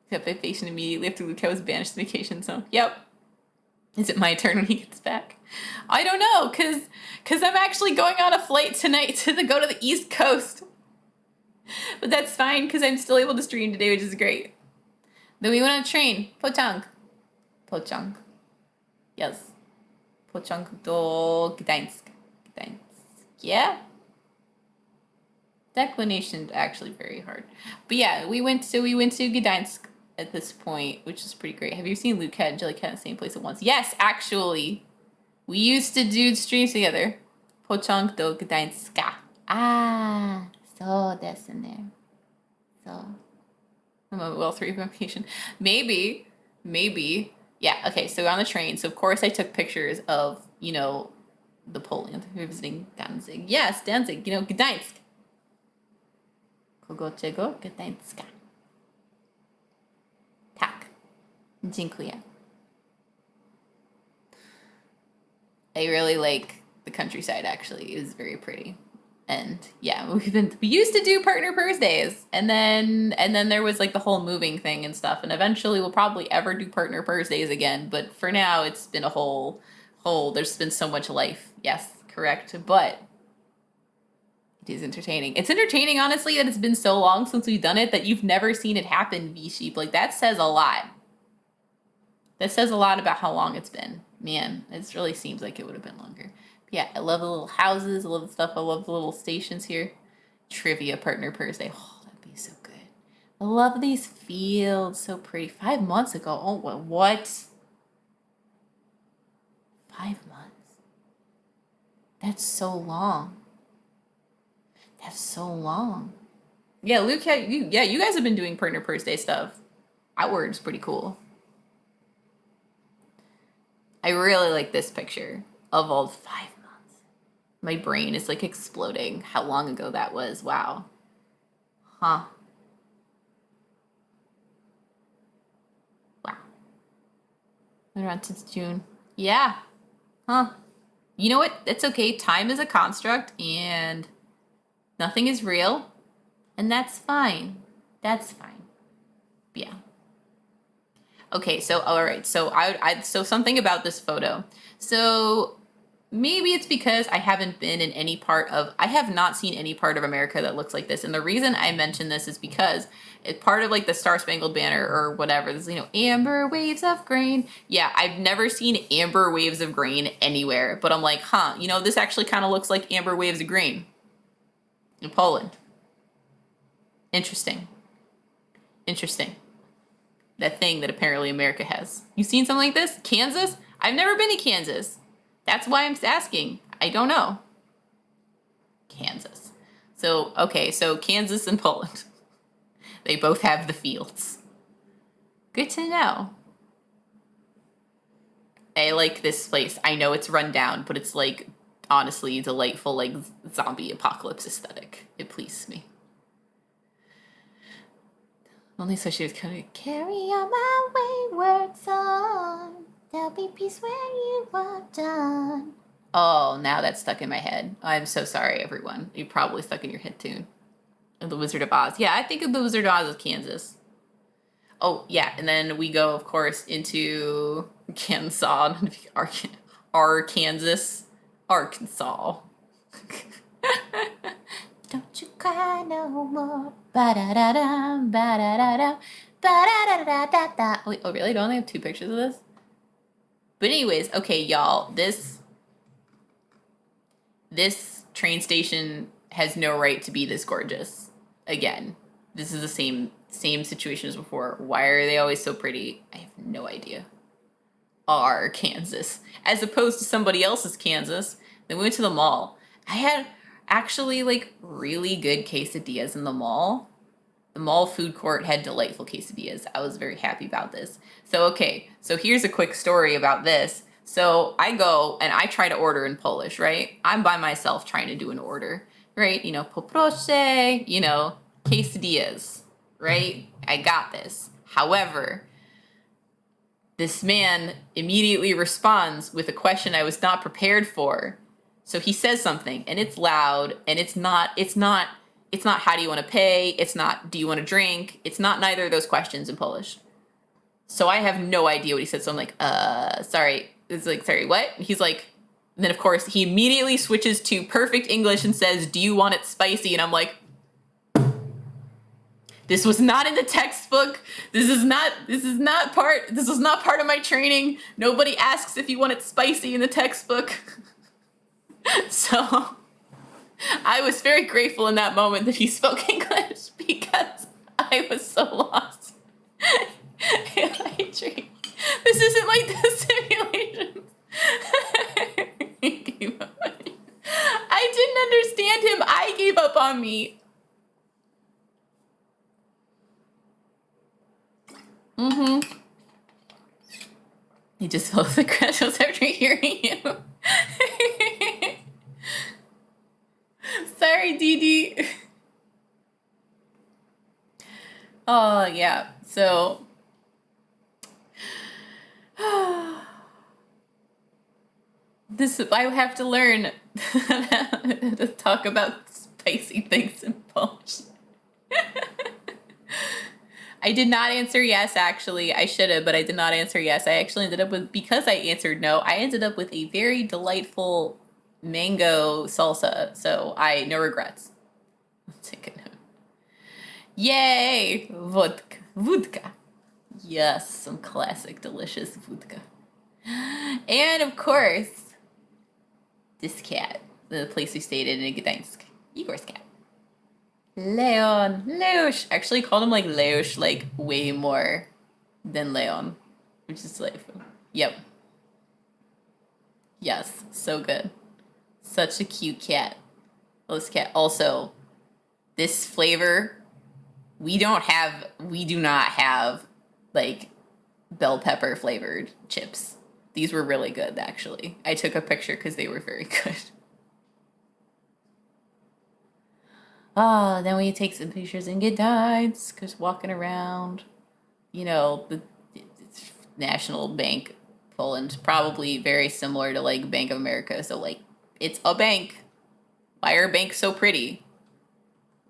Except I patient immediately after Luca was banished to vacation zone. Yep. Is it my turn when he gets back? I don't know, cause I'm actually going on a flight tonight to go to the East Coast. But that's fine, because I'm still able to stream today, which is great. Then we went on a train. Pociąg. Pociąg. Yes. Pociąg do Gdańsk. Gdańsk. Yeah? Declination is actually very hard. But yeah, we went to Gdańsk at this point, which is pretty great. Have you seen Luke Cat and Jellycat in the same place at once? Yes, actually. We used to do streams together. Pociąg do Gdańska. Ah, so desu ne. So. Well, 3 vacation. Maybe. Yeah, okay, so we're on the train. So, of course, I took pictures of, the Poland. We were visiting Danzig. Yes, Danzig, Gdańsk. Kogoczego Gdańska. Tak. Dziękuję. I really like the countryside, actually. It was very pretty. And yeah, we used to do partner Thursdays, and then there was like the whole moving thing and stuff, and eventually we'll probably ever do partner Thursdays again, but for now it's been a whole there's been so much life. Yes, correct. But it is entertaining. It's entertaining, honestly, that it's been so long since we've done it that you've never seen it happen, V-Sheep. Like, that says a lot. That says a lot about how long it's been. Man, it really seems like it would have been longer. Yeah, I love the little houses. I love the stuff. I love the little stations here. Trivia partner Thursday. Oh, that'd be so good. I love these fields. So pretty. 5 months ago. Oh, what? 5 months. That's so long. That's so long. Yeah, Luke, you guys have been doing partner Thursday stuff. Outward's pretty cool. I really like this picture of all 5 months. My brain is like exploding how long ago that was. Wow. Huh. Wow. Been around since June. Yeah. Huh. You know what? It's okay. Time is a construct and nothing is real. And that's fine. That's fine. Yeah. Okay, so all right. So so something about this photo. So maybe it's because I haven't been in I have not seen any part of America that looks like this. And the reason I mention this is because it's part of like the Star Spangled Banner or whatever. This, amber waves of grain. Yeah, I've never seen amber waves of grain anywhere, but I'm like, this actually kind of looks like amber waves of grain in Poland. Interesting. Interesting. That thing that apparently America has. You seen something like this? Kansas? I've never been to Kansas. That's why I'm asking. I don't know. Kansas. So, okay, so Kansas and Poland. They both have the fields. Good to know. I like this place. I know it's run down, but it's like, honestly, delightful, like zombie apocalypse aesthetic. It pleases me. Only so she was kind of carry on my wayward son. There'll be peace when you are done. Oh, now that's stuck in my head. I'm so sorry, everyone. You probably stuck in your head too. The Wizard of Oz. Yeah, I think of the Wizard of Oz as Kansas. Oh, yeah, and then we go, of course, into Kansas, Arkansas. Don't you cry no more. Ba-da-da-dum, ba-da-da-dum, ba-da-da-da-da-da. Wait, oh, really? Don't they have 2 pictures of this? But anyways, okay, y'all, this train station has no right to be this gorgeous. Again, this is the same situation as before. Why are they always so pretty? I have no idea. Our Kansas, as opposed to somebody else's Kansas. Then we went to the mall. I had actually like really good quesadillas in the mall. The mall food court had delightful quesadillas. I was very happy about this. So, okay, so here's a quick story about this. So I go and I try to order in Polish, right? I'm by myself trying to do an order, right? Poproszę, quesadillas, right? I got this. However, this man immediately responds with a question I was not prepared for. So he says something and it's loud and it's not how do you want to pay? It's not do you want to drink? It's not neither of those questions in Polish. So I have no idea what he said. So I'm like, sorry. It's like, sorry, what? He's like, and then of course he immediately switches to perfect English and says, do you want it spicy? And I'm like, this was not in the textbook. This was not part of my training. Nobody asks if you want it spicy in the textbook. So I was very grateful in that moment that he spoke English because I was so lost in my dream. This isn't like the simulation. He gave up on me. I didn't understand him. I gave up on me. He just felt the credentials after hearing you. Sorry, Dee. Oh, yeah. So, I have to learn to talk about spicy things in Polish. I did not answer yes, actually. I should have, but I did not answer yes. I actually ended up with, because I answered no, I ended up with a very delightful mango salsa. So no regrets. Let's take a note. Yay! Vodka. Vodka. Yes, some classic, delicious vodka. And of course, this cat, the place we stayed in Gdańsk. Igor's cat. Leon. Leosh. Actually called him like Leosh like way more than Leon, which is delightful. Yep. Yes, so good. Such a cute cat. Well, this cat also, this flavor, we do not have like bell pepper flavored chips. These were really good, actually. I took a picture because they were very good. Oh, then we take some pictures in Gdańsk, because walking around, you know, the National Bank, Poland, probably very similar to like Bank of America. So like, it's a bank. Why are banks so pretty?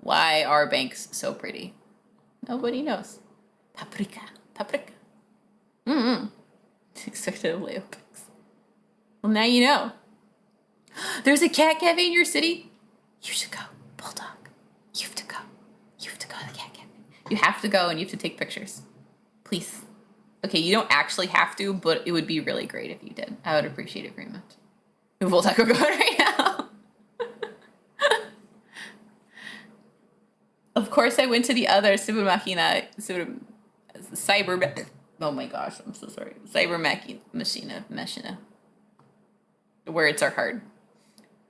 Why are banks so pretty? Nobody knows. Paprika. Expected of Leo pics. Well, now you know. There's a cat cafe in your city? You should go. Bulldog. You have to go. You have to go to the cat cafe. You have to go and you have to take pictures. Please. Okay, you don't actually have to, but it would be really great if you did. I would appreciate it very much. Bulldog will go right now. Of course, I went to the other cyber. Oh my gosh, I'm so sorry. Cyber Machina. The words are hard.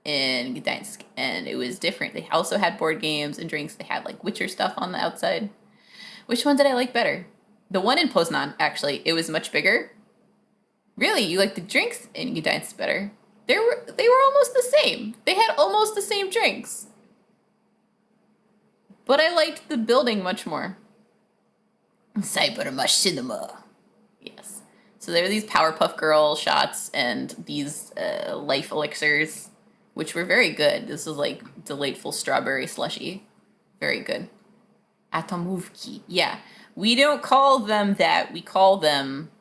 In Gdańsk, and it was different. They also had board games and drinks. They had like Witcher stuff on the outside. Which one did I like better? The one in Poznan, actually. It was much bigger. Really, you like the drinks in Gdańsk better? They were almost the same. They had almost the same drinks. But I liked the building much more. Cyber Machinima. Yes. So there were these Powerpuff Girl shots and these life elixirs, which were very good. This was like delightful strawberry slushy. Very good. Atomówki. Yeah. We don't call them that. We call them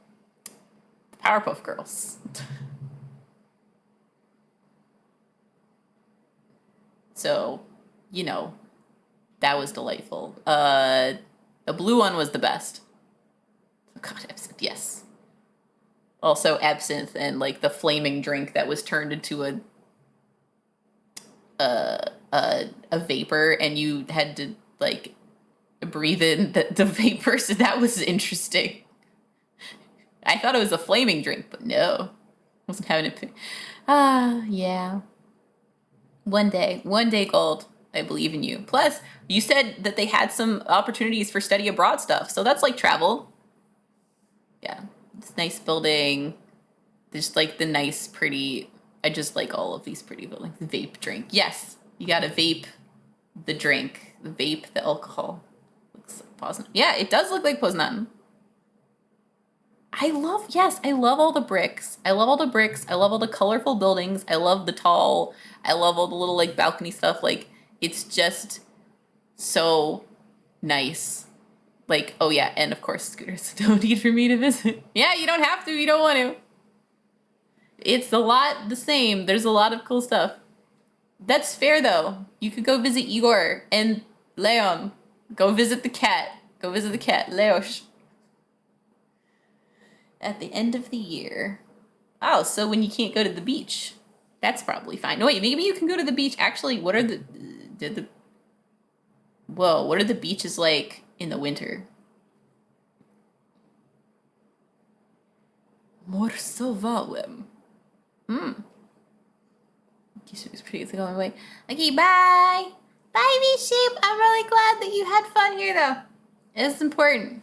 Powerpuff Girls. So, you know, that was delightful. The blue one was the best. Oh God, absinthe, yes. Also absinthe and like the flaming drink that was turned into a vapor, and you had to like breathe in the vapor. So that was interesting. I thought it was a flaming drink, but no, I wasn't having it. Yeah. One day, Gold. I believe in you. Plus, you said that they had some opportunities for study abroad stuff, so that's like travel. Yeah, it's nice building. There's like the nice, pretty. I just like all of these pretty buildings. Vape drink. Yes, you gotta vape the drink. Vape the alcohol. Looks like Poznan. Yeah, it does look like Poznan. I love all the bricks. I love all the colorful buildings. I love all the little like balcony stuff. Like, it's just so nice. Like, oh yeah, and of course scooters. Don't need for me to visit. Yeah, you don't have to, you don't want to. It's a lot the same. There's a lot of cool stuff. That's fair though. You could go visit Igor and Leon. Go visit the cat. Leosh. At the end of the year. Oh, so when you can't go to the beach. That's probably fine. No, wait, maybe you can go to the beach. Actually, what are the beaches like in the winter? Morsowałem. It was pretty. It's going away. Okay, bye. Bye, V-Shape. I'm really glad that you had fun here, though. It's important.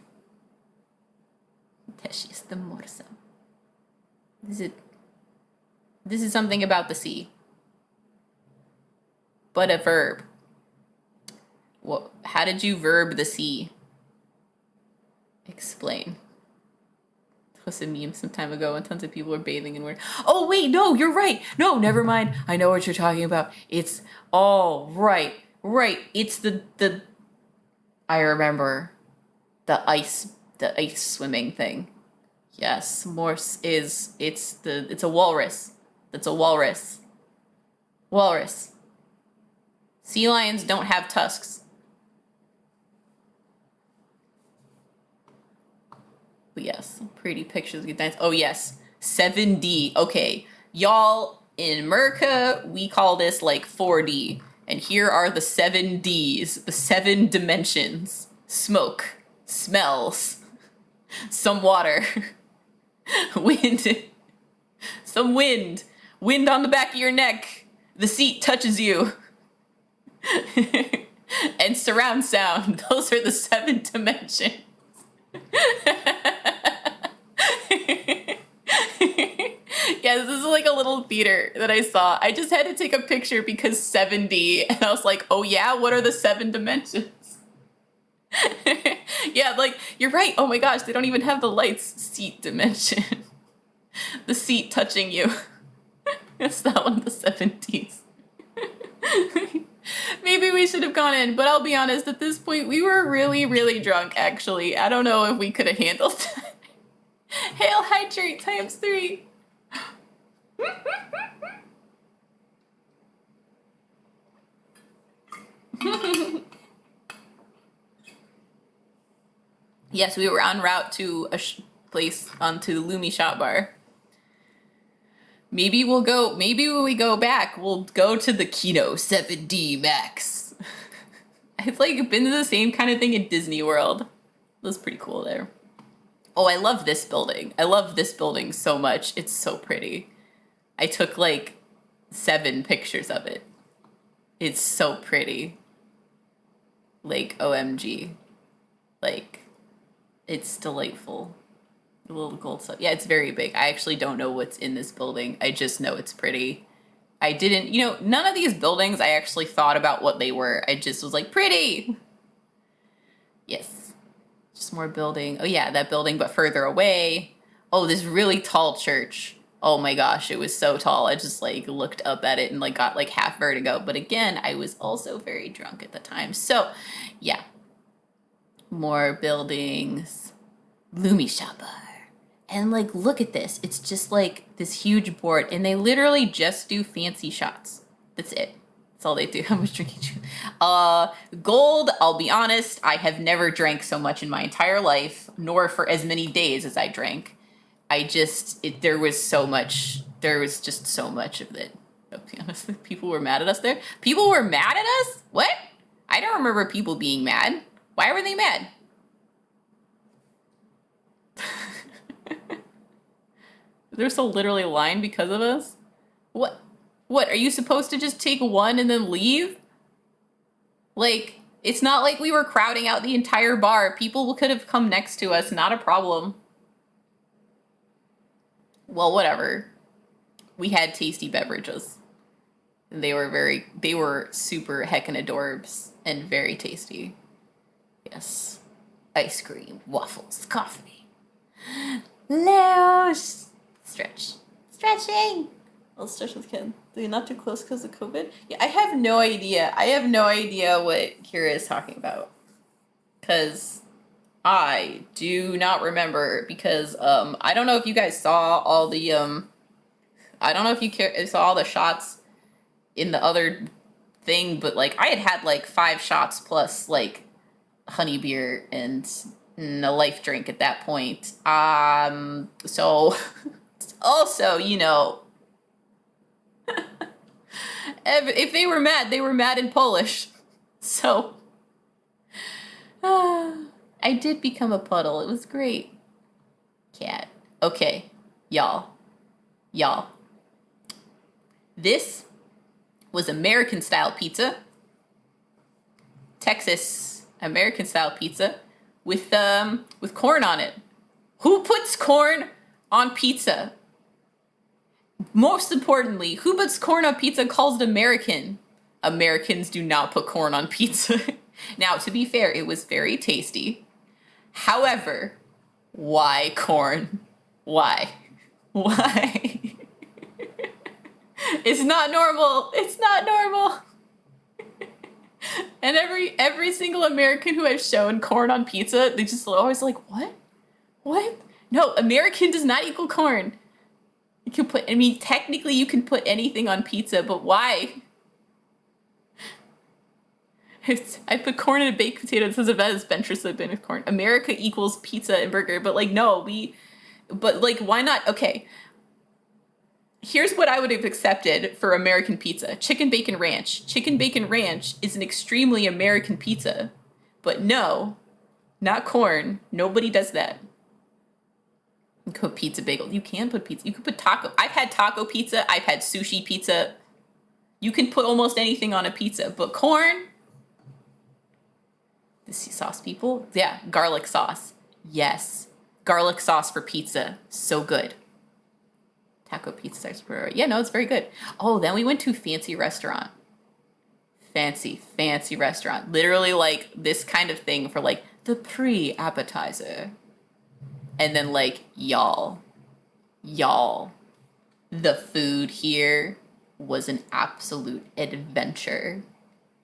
Też jestem morsem. This is something about the sea. But a verb. What? How did you verb the sea? Explain. It was a meme some time ago and tons of people were bathing in water. Oh, wait, no, you're right. No, never mind. I know what you're talking about. It's all right. Right. It's the I remember the ice swimming thing. Yes, morse is it's a walrus. That's a walrus. Walrus. Sea lions don't have tusks. But yes, pretty pictures. Oh yes, 7D. Okay, y'all, In America, we call this like 4D. And here are the 7Ds, the 7 dimensions: smoke, smells, some water, wind, some wind, wind on the back of your neck, the seat touches you, and surround sound. Those are the 7 dimensions. Yeah, this is like a little theater that I saw. I just had to take a picture because 7D, and I was like, oh yeah, what are the 7 dimensions? Yeah, like, you're right. Oh my gosh, they don't even have the lights seat dimension. The seat touching you. It's not one of the 7Ds. Maybe we should have gone in, but I'll be honest, at this point, we were really, really drunk, actually. I don't know if we could have handled that. Hail hydrate times 3. Yes, we were en route to a place onto the Lumi Shot Bar. Maybe we'll go, maybe when we go back, we'll go to the Kino 7D Max. I've like been to the same kind of thing at Disney World. It was pretty cool there. Oh, I love this building. I love this building so much. It's so pretty. I took like 7 pictures of it. It's so pretty. Like, OMG. Like, it's delightful. The little gold stuff. Yeah, it's very big. I actually don't know what's in this building. I just know it's pretty. I didn't, none of these buildings I actually thought about what they were. I just was like, pretty. Yes. Just more building. Oh yeah, that building, but further away. Oh, this really tall church. Oh my gosh, it was so tall. I just like looked up at it and like got like half vertigo. But again, I was also very drunk at the time. So yeah. More buildings. Lumi Shot Bar. And like, look at this. It's just like this huge board, and they literally just do fancy shots. That's it. That's all they do. How much drinking? Gold, I'll be honest, I have never drank so much in my entire life, nor for as many days as I drank. There was just so much of it. I'll be honest, people were mad at us there. People were mad at us? What? I don't remember people being mad. Why were they mad? There's a literally line because of us? What? What, are you supposed to just take one and then leave? Like, it's not like we were crowding out the entire bar. People could have come next to us, not a problem. Well, whatever. We had tasty beverages. They were super heckin' adorbs and very tasty. Yes. Ice cream, waffles, coffee. Loose. Stretch. Stretching. I'll stretch with Ken. Are you not too close because of COVID? Yeah, I have no idea. I have no idea what Kira is talking about. Because I do not remember. Because I don't know if you guys saw all the I don't know if you saw all the shots in the other thing, but like I had like 5 shots plus like honey beer and a life drink at that point. So also, if they were mad in Polish. So I did become a puddle. It was great. Cat. Okay, y'all. This was American style pizza. Texas American style pizza with corn on it. Who puts corn on pizza? Most importantly, who puts corn on pizza and calls it American? Americans do not put corn on pizza. Now, to be fair, it was very tasty. However, why corn? Why? It's not normal. It's not normal. And every single American who I've shown corn on pizza, they just always like, what? What? No, American does not equal corn. You can technically you can put anything on pizza, but why? I put corn in a baked potato. This is about as adventurous as I've been with corn. America equals pizza and burger, but like, no, but like, why not? Okay. here's what I would have accepted for American pizza. Chicken bacon ranch. Chicken bacon ranch is an extremely American pizza. But no, not corn. Nobody does that. You can put pizza bagel. You can put pizza. You can put taco. I've had taco pizza. I've had sushi pizza. You can put almost anything on a pizza. But corn? The sauce people? Yeah, garlic sauce. Yes. Garlic sauce for pizza. So good. Taco pizza. Yeah, no, it's very good. Oh, then we went to a fancy restaurant. Fancy restaurant. Literally like this kind of thing for like the pre-appetizer. And then like, y'all, the food here was an absolute adventure.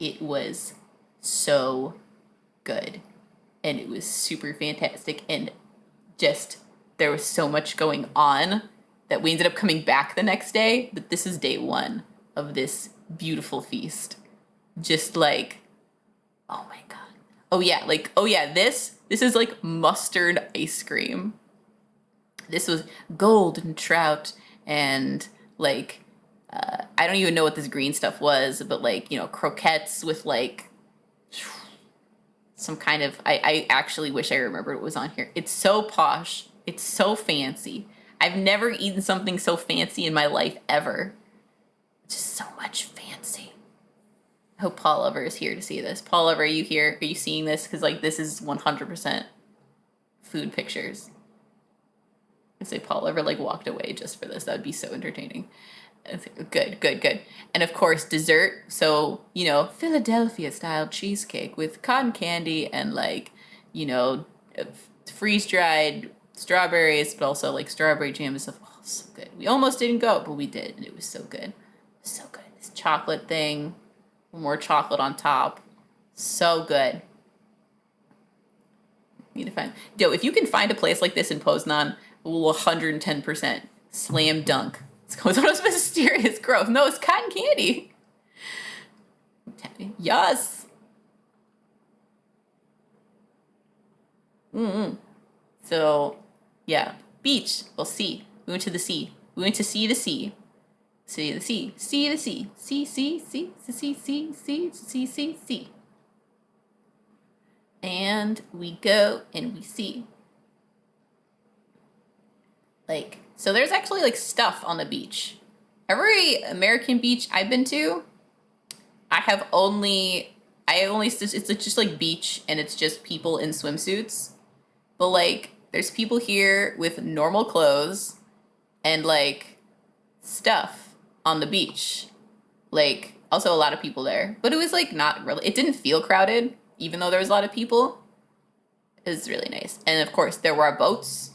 It was so good. And it was super fantastic. And just, there was so much going on that we ended up coming back the next day. But this is day one of this beautiful feast. Just like, oh my God. Oh yeah, this is like mustard ice cream. This was golden trout and like, I don't even know what this green stuff was, but like, you know, croquettes with like some kind of, I actually wish I remembered what was on here. It's so posh. It's so fancy. I've never eaten something so fancy in my life ever. Just so much fancy. I hope Paul Lover is here to see this. Paul Lover, are you here? Are you seeing this? Because like this is 100% food pictures. I'd say Paul Lover like walked away just for this. That would be so entertaining. Good. And of course, dessert. So, you know, Philadelphia style cheesecake with cotton candy and like, you know, freeze dried strawberries, but also like strawberry jam and stuff. Oh, so good. We almost didn't go, but we did, and it was so good. So good. This chocolate thing. More chocolate on top. So good. Need to find. Yo, if you can find a place like this in Poznan, will 110% slam dunk. It's going to those mysterious growth. No, it's cotton candy. Yes. So, yeah. Beach. Well, sea. We went to the sea. We went to see the sea. See the sea. See the sea. See. And we go and we see. Like, so there's actually like stuff on the beach. Every American beach I've been to, it's just like beach and it's just people in swimsuits. But like, there's people here with normal clothes and like stuff on the beach. Like, also a lot of people there. But it was like not really, it didn't feel crowded, even though there was a lot of people. It was really nice. And of course, there were boats.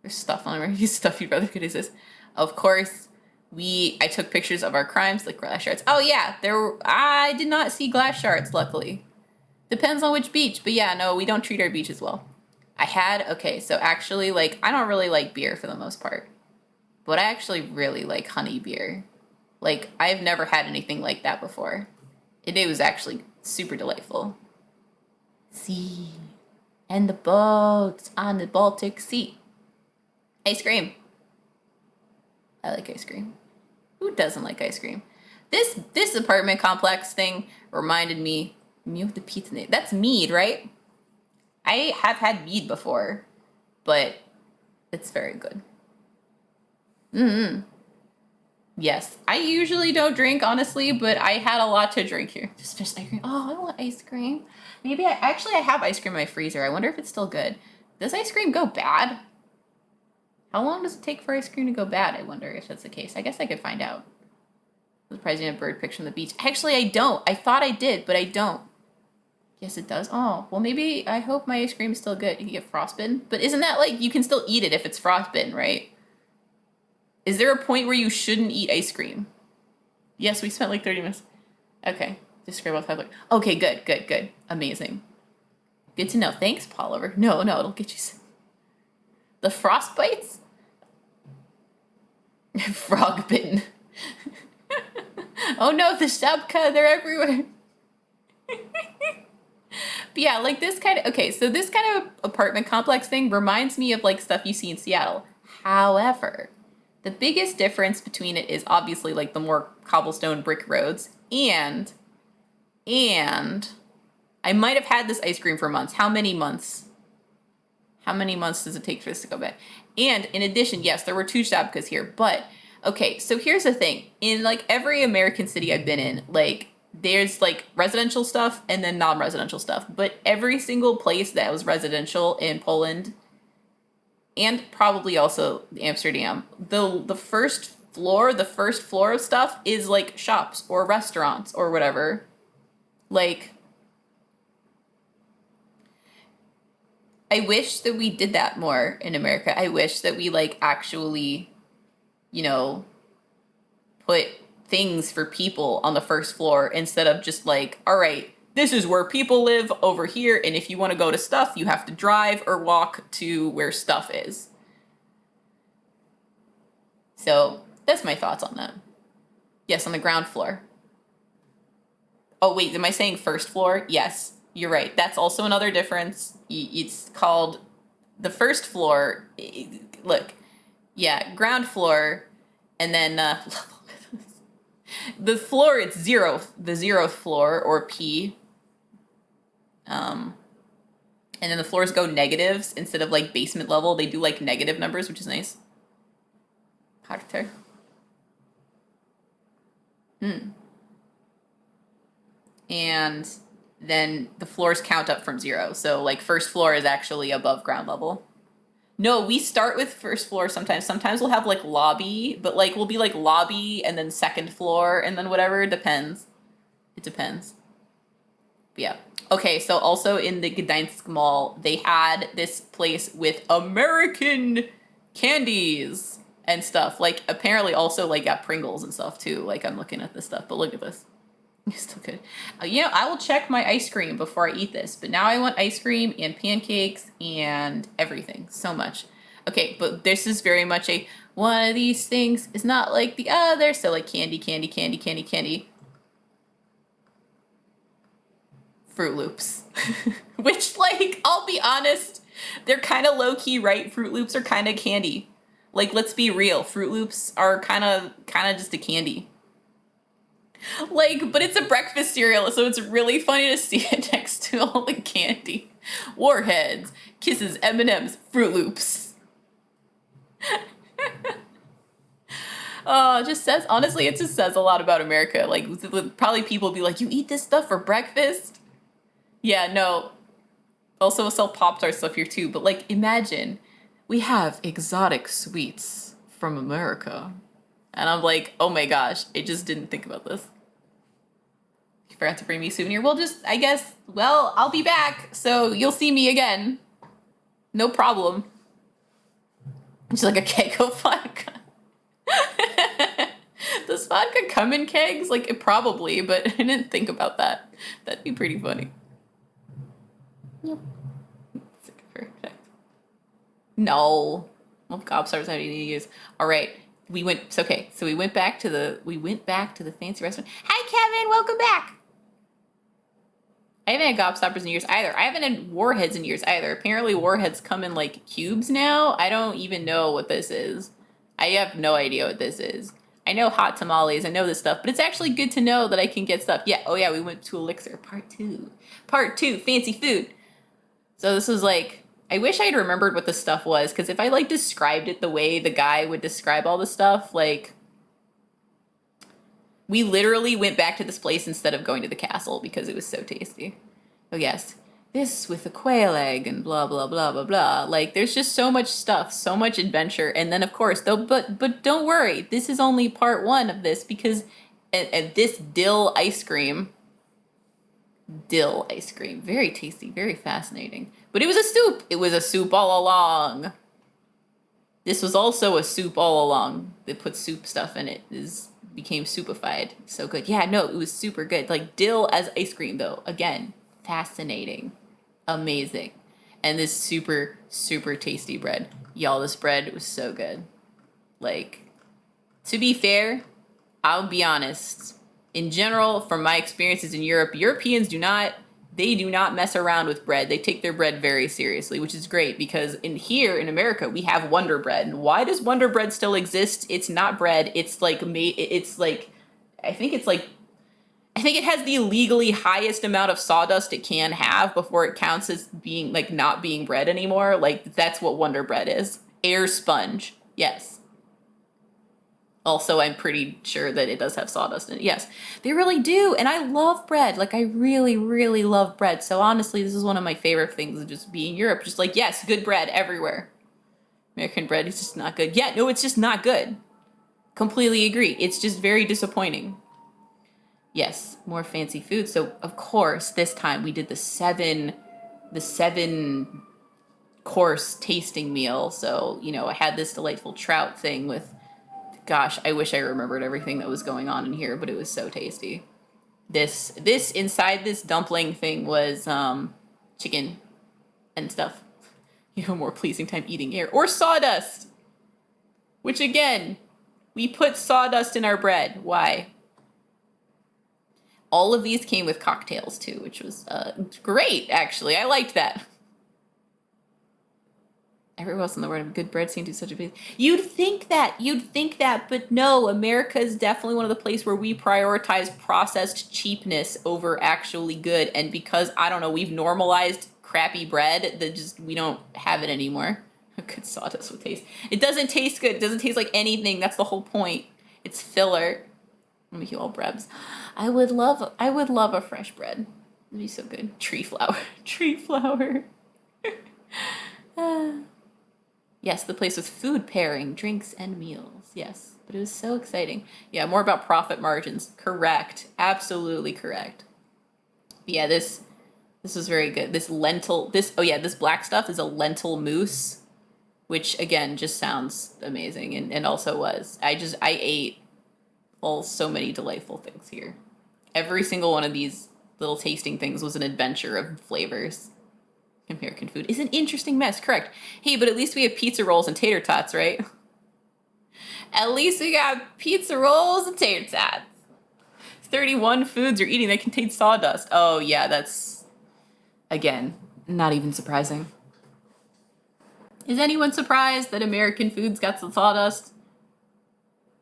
There's stuff on there. Stuff you'd rather could exist. Of course, I took pictures of our crimes, like glass shards. Oh yeah, I did not see glass shards, luckily. Depends on which beach, but yeah, no, we don't treat our beaches well. So actually, like, I don't really like beer for the most part. But I actually really like honey beer. Like, I've never had anything like that before. It was actually super delightful. Sea. And the boats on the Baltic Sea. Ice cream. I like ice cream. Who doesn't like ice cream? This apartment complex thing reminded me of the pizza name. That's mead, right? I have had mead before, but it's very good. Yes, I usually don't drink, honestly, but I had a lot to drink here. Just ice cream. Oh, I want ice cream. Maybe I have ice cream in my freezer. I wonder if it's still good. Does ice cream go bad? How long does it take for ice cream to go bad? I wonder if that's the case. I guess I could find out. Surprising a bird picture on the beach. Actually, I don't. I thought I did, but I don't. Yes, it does. Oh, well, maybe I hope my ice cream is still good. You can get frostbitten. But isn't that like, you can still eat it if it's frostbitten, right? Is there a point where you shouldn't eat ice cream? Yes, we spent like 30 minutes. Okay. Describe what type. Okay, good. Amazing. Good to know. Thanks, Paul Over. No, it'll get you sick. The frostbites? Frog bitten. Oh no, the Shabka, they're everywhere. But yeah, like this kind of, so this kind of apartment complex thing reminds me of like stuff you see in Seattle. However, The biggest difference between it is obviously like the more cobblestone brick roads, and I might have had this ice cream for months. How many months? How many months does it take for this to go bad? And in addition, yes, there were 2 Shabkas here, but okay, so here's the thing. In like every American city I've been in, like there's like residential stuff and then non-residential stuff, but every single place that was residential in Poland and probably also Amsterdam, the first floor of stuff is like shops or restaurants or whatever. Like, I wish that we did that more in America. I wish that we like actually, you know, put things for people on the first floor instead of just like, all right, this is where people live over here, and if you want to go to stuff, you have to drive or walk to where stuff is. So that's my thoughts on that. Yes, on the ground floor. Oh wait, am I saying first floor? Yes, you're right. That's also another difference. It's called the first floor. Look, yeah, ground floor, and then the floor, it's zero, the 0th floor, or P. And then the floors go negatives instead of like basement level. They do like negative numbers, which is nice. Harter. And then the floors count up from 0. So like first floor is actually above ground level. No, we start with first floor sometimes. Sometimes we'll have like lobby, but like we'll be like lobby and then second floor and then whatever. It depends. It depends. But yeah. Okay, so also in the Gdańsk Mall, they had this place with American candies and stuff. Like apparently also like got Pringles and stuff too. Like I'm looking at this stuff, but look at this. It's still good. You know, I will check my ice cream before I eat this, but now I want ice cream and pancakes and everything so much. Okay, but this is very much a one of these things is not like the other. So like candy, candy, candy, candy, candy. Fruit Loops. Which, like, I'll be honest, they're kind of low-key, right? Fruit Loops are kind of candy. Like, let's be real. Fruit Loops are kind of just a candy. Like, but it's a breakfast cereal, so it's really funny to see it next to all the candy. Warheads, Kisses, M&M's, Fruit Loops. Oh, it just says, honestly, it just says a lot about America. Like, probably people be like, you eat this stuff for breakfast? Yeah, no. Also, we'll sell Pop-Tarts stuff here too, but like, imagine we have exotic sweets from America. And I'm like, oh my gosh, I just didn't think about this. You forgot to bring me a souvenir. Well, just, I guess, well, I'll be back, so you'll see me again. No problem. It's like a keg of vodka. Does vodka come in kegs? Like, it probably, but I didn't think about that. That'd be pretty funny. Yep. Perfect. No. Well, Gobstars I need to use. All right. We went. It's okay. So we went back to the fancy restaurant. Hi, Kevin. Welcome back. I haven't had Gobstoppers in years either. I haven't had Warheads in years either. Apparently, Warheads come in like cubes now. I don't even know what this is. I have no idea what this is. I know hot tamales. I know this stuff, but it's actually good to know that I can get stuff. Yeah. Oh yeah. We went to Elixir Part 2. Part 2. Fancy food. So this was like, I wish I had remembered what the stuff was, because if I like described it the way the guy would describe all the stuff, like, we literally went back to this place instead of going to the castle because it was so tasty. Oh yes, this with the quail egg and blah, blah, blah, blah, blah. Like, there's just so much stuff, so much adventure. And then of course, though, but don't worry, this is only part 1 of this, because and this dill ice cream, very tasty, very fascinating. But it was a soup. It was a soup all along. This was also a soup all along. They put soup stuff in it. Became soupified. So good. Yeah, no, it was super good. Like dill as ice cream though. Again, fascinating. Amazing. And this super, super tasty bread. Y'all, this bread was so good. Like, to be fair, I'll be honest. In general, from my experiences in Europe, Europeans do not They do not mess around with bread. They take their bread very seriously, which is great because here in America we have Wonder Bread. And why does Wonder Bread still exist? It's not bread. It's like it's like I think it's like I think it has the legally highest amount of sawdust it can have before it counts as being like not being bread anymore. Like that's what Wonder Bread is. Air sponge. Yes. Also, I'm pretty sure that it does have sawdust in it. Yes, they really do. And I love bread. Like I really, really love bread. So honestly, this is one of my favorite things of just being Europe. Just like, yes, good bread everywhere. American bread is just not good. Yeah, no, it's just not good. Completely agree. It's just very disappointing. Yes, more fancy food. So of course, this time we did the seven course tasting meal. So, you know, I had this delightful trout thing with, gosh, I wish I remembered everything that was going on in here, but it was so tasty. This inside this dumpling thing was chicken and stuff. You know, more pleasing time eating air or sawdust. Which again, we put sawdust in our bread. Why? All of these came with cocktails too, which was great, actually. I liked that. Everywhere else in the world, good bread seemed to be such a big... You'd think that, but no, America is definitely one of the places where we prioritize processed cheapness over actually good. And because, I don't know, we've normalized crappy bread, that just, we don't have it anymore. Good sawdust with taste. It doesn't taste good. It doesn't taste like anything. That's the whole point. It's filler. Let me heal all brebs. I would love a fresh bread. It'd be so good. Tree flour. Tree flour. Yes, the place with food pairing, drinks, and meals. Yes, but it was so exciting. Yeah, more about profit margins. Correct. Absolutely correct. But yeah, this was very good. This black stuff is a lentil mousse, which again just sounds amazing and also was. I ate so many delightful things here. Every single one of these little tasting things was an adventure of flavors. American food is an interesting mess, correct. Hey, but at least we have pizza rolls and tater tots, right? At least we got pizza rolls and tater tots. 31 foods you're eating that contain sawdust. Oh yeah, that's, again, not even surprising. Is anyone surprised that American food's got some sawdust?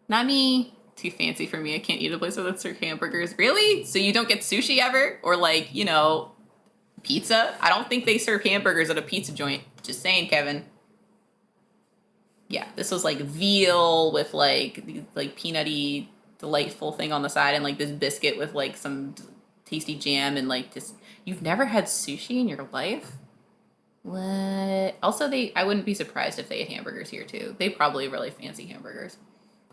Not me. Too fancy for me. I can't eat a place that serves hamburgers. Really? So you don't get sushi ever? Or like, you know, pizza? I don't think they serve hamburgers at a pizza joint. Just saying, Kevin. Yeah, this was like veal with like peanutty delightful thing on the side and like this biscuit with like some tasty jam and like just, you've never had sushi in your life? What? Also, I wouldn't be surprised if they had hamburgers here too. They probably really fancy hamburgers.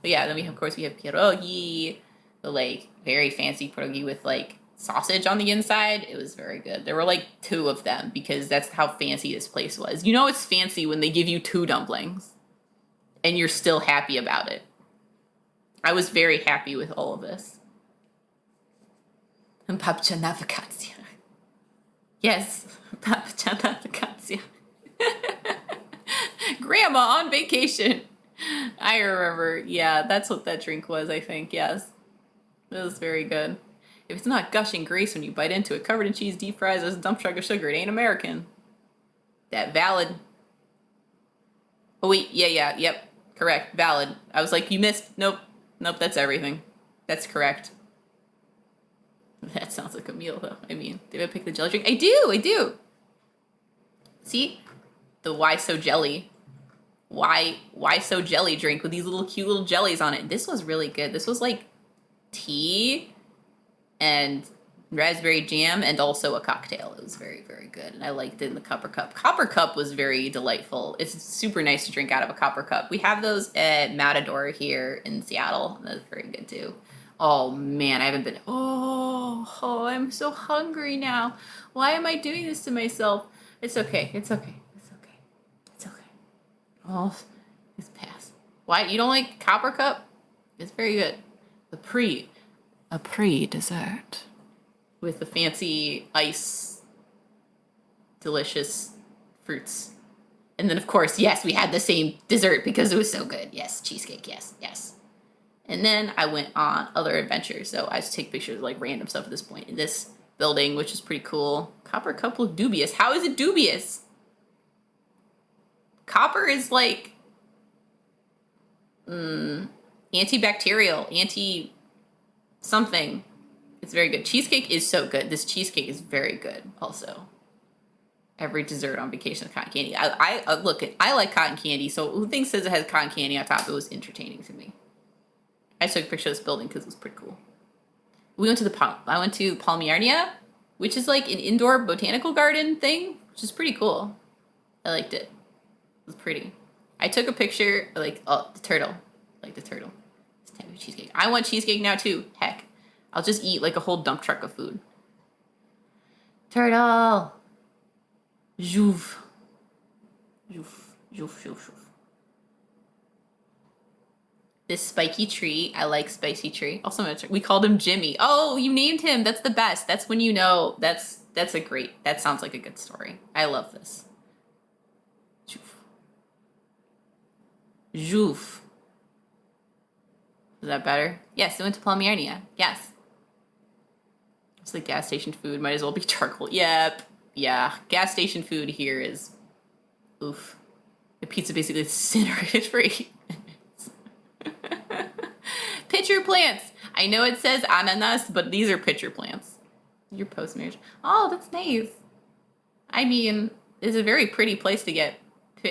But yeah, then we have pierogi, the like very fancy pierogi with like sausage on the inside. It was very good. There were like 2 of them because that's how fancy this place was. You know it's fancy when they give you 2 dumplings and you're still happy about it. I was very happy with all of this. And babcia na wakacje. Yes, babcia na wakacje. Grandma on vacation. I remember. Yeah, that's what that drink was, I think. Yes. It was very good. If it's not gushing grease when you bite into it, covered in cheese, deep fries as a dump truck of sugar, it ain't American. That valid. Oh, wait. Yeah. Yep. Correct. Valid. I was like, you missed. Nope. That's everything. That's correct. That sounds like a meal, though. I mean, did I pick the jelly drink? I do. See? The why so jelly. Why so jelly drink with these cute little jellies on it. This was really good. This was like tea and raspberry jam and also a cocktail. It was very, very good. And I liked it in the copper cup. Copper cup was very delightful. It's super nice to drink out of a copper cup. We have those at Matador here in Seattle. That's very good too. Oh man, I haven't been, oh, I'm so hungry now. Why am I doing this to myself? It's okay. Oh, it's past. Why? You don't like copper cup? It's very good. A pre dessert with the fancy ice, delicious fruits. And then of course, yes, we had the same dessert because it was so good. Yes, cheesecake, yes. And then I went on other adventures. So I just take pictures of like random stuff at this point. And the building, which is pretty cool. Copper cup look dubious. How is it dubious? Copper is like antibacterial, anti-something. It's very good. Cheesecake is so good. This cheesecake is very good also. Every dessert on vacation with cotton candy. I like cotton candy, so who thinks says it has cotton candy on top? It was entertaining to me. I took a picture of this building because it was pretty cool. I went to Palmiernia, which is like an indoor botanical garden thing, which is pretty cool. I liked it. It was pretty. I took a picture, the turtle. Like the turtle. This type of cheesecake. I want cheesecake now too. Heck. I'll just eat like a whole dump truck of food. Turtle. Jouve. Jouve. This spiky tree. I like spicy tree. Also, we called him Jimmy. Oh, you named him. That's the best. That's when you know. That sounds like a good story. I love this. Jouve. Is that better? Yes, I went to Palmiernia. Yes. It's like gas station food. Might as well be charcoal. Yep. Yeah. Gas station food here is oof. The pizza basically incinerated for 8 minutes. Pitcher plants. I know it says ananas, but these are pitcher plants. Your post-marriage. Oh, that's nice. I mean, it's a very pretty place to get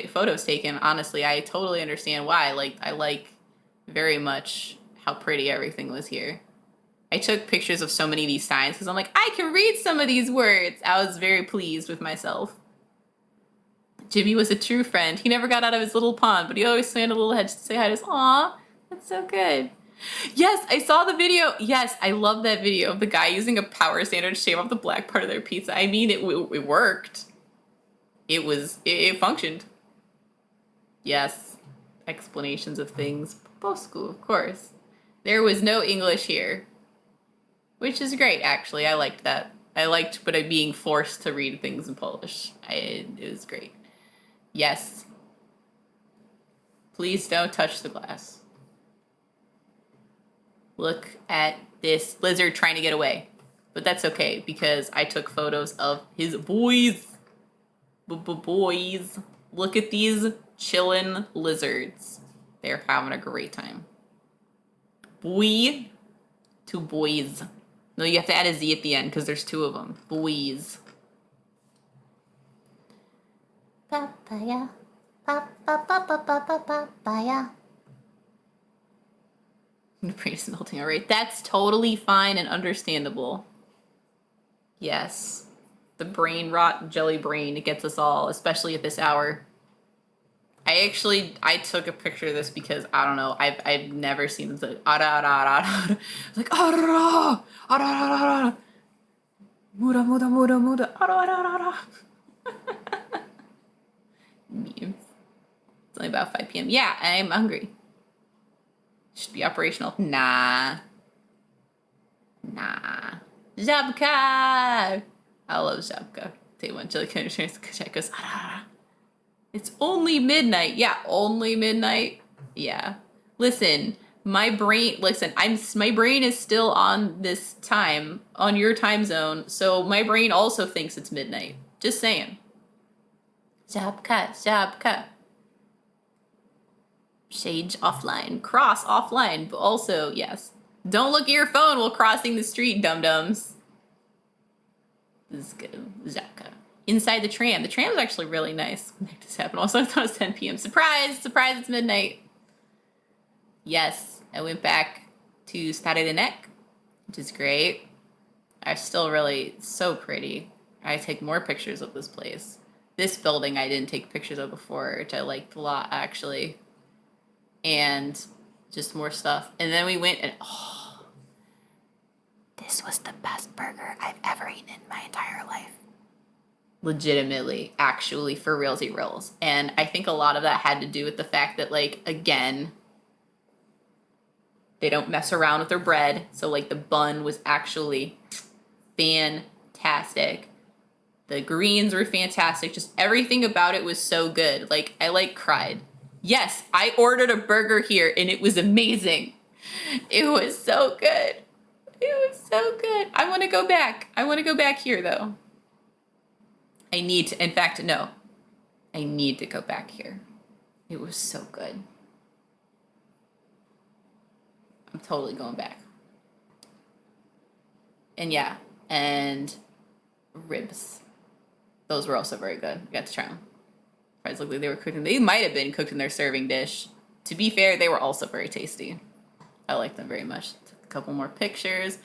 photos taken. Honestly, I totally understand why. I like very much how pretty everything was here. I took pictures of so many of these signs because I'm like, I can read some of these words. I was very pleased with myself. Jimmy was a true friend. He never got out of his little pond, but he always swam a little head to say hi to us. Aw, that's so good. Yes, I saw the video. Yes, I love that video of the guy using a power sander to shave off the black part of their pizza. I mean, it worked. It functioned. Yes, explanations of things. Bosku, of course. There was no English here, which is great, actually. I liked that. But I'm being forced to read things in Polish. It was great. Yes. Please don't touch the glass. Look at this lizard trying to get away. But that's okay, because I took photos of his boys. Boys. Look at these chillin' lizards. They're having a great time. Boy to boys. No, you have to add a Z at the end because there's 2 of them. Boys. Papaya. Papaya. The brain is melting already. That's totally fine and understandable. Yes. The brain rot, jelly brain, it gets us all, especially at this hour. I took a picture of this because I don't know. I've never seen this. Like like muda. Memes. It's only about 5 p.m. Yeah, I'm hungry. Should be operational. Nah. Żabka! I love Żabka. Day one, jelly conditioners, check goes. It's only midnight. Yeah, only midnight. Yeah. Listen, my brain is still on this time, on your time zone, so my brain also thinks it's midnight. Just saying. Żabka. Shade offline. Cross offline, but also, yes. Don't look at your phone while crossing the street, dum-dums. This is good. Żabka. Inside the tram. The tram is actually really nice. Make this happen. Also, I thought it was 10 p.m. Surprise! Surprise, it's midnight. Yes, I went back to Stary Rynek, which is great. I still really, so pretty. I take more pictures of this place. This building I didn't take pictures of before, which I liked a lot, actually. And just more stuff. And then we went and, this was the best burger I've ever eaten in my entire life. Legitimately, actually, for realsy reals. And I think a lot of that had to do with the fact that, again, they don't mess around with their bread. So, the bun was actually fantastic. The greens were fantastic. Just everything about it was so good. I cried. Yes, I ordered a burger here, and it was amazing. It was so good. It was so good. I want to go back. I want to go back here though. I need to, in fact, no. I need to go back here. It was so good. I'm totally going back. And yeah, and ribs. Those were also very good. I got to try them. Fries looked like they were cooking. They might have been cooked in their serving dish. To be fair, they were also very tasty. I like them very much. Took a couple more pictures.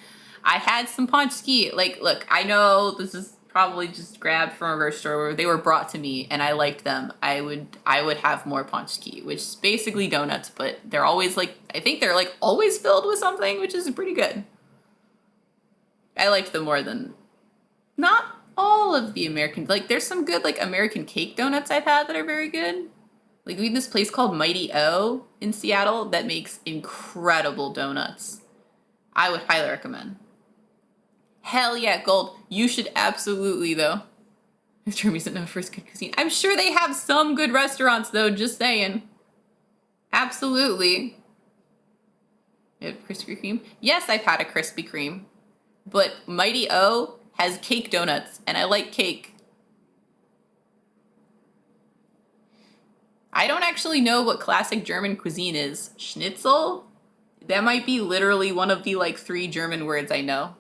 I had some paczki. Like, look, I know this is probably just grabbed from a grocery store. They were brought to me, and I liked them. I would have more paczki, which is basically donuts, but they're always like, I think they're like always filled with something, which is pretty good. I liked them more than, not all of the American, like there's some good like American cake donuts I've had that are very good. Like we have this place called Mighty O in Seattle that makes incredible donuts. I would highly recommend. Hell yeah, Gold. You should absolutely though. Jeremy's known for his good cuisine. I'm sure they have some good restaurants though, just saying. Absolutely. You have Krispy Kreme? Yes, I've had a Krispy Kreme. But Mighty O has cake donuts, and I like cake. I don't actually know what classic German cuisine is. Schnitzel? That might be literally one of the like 3 German words I know.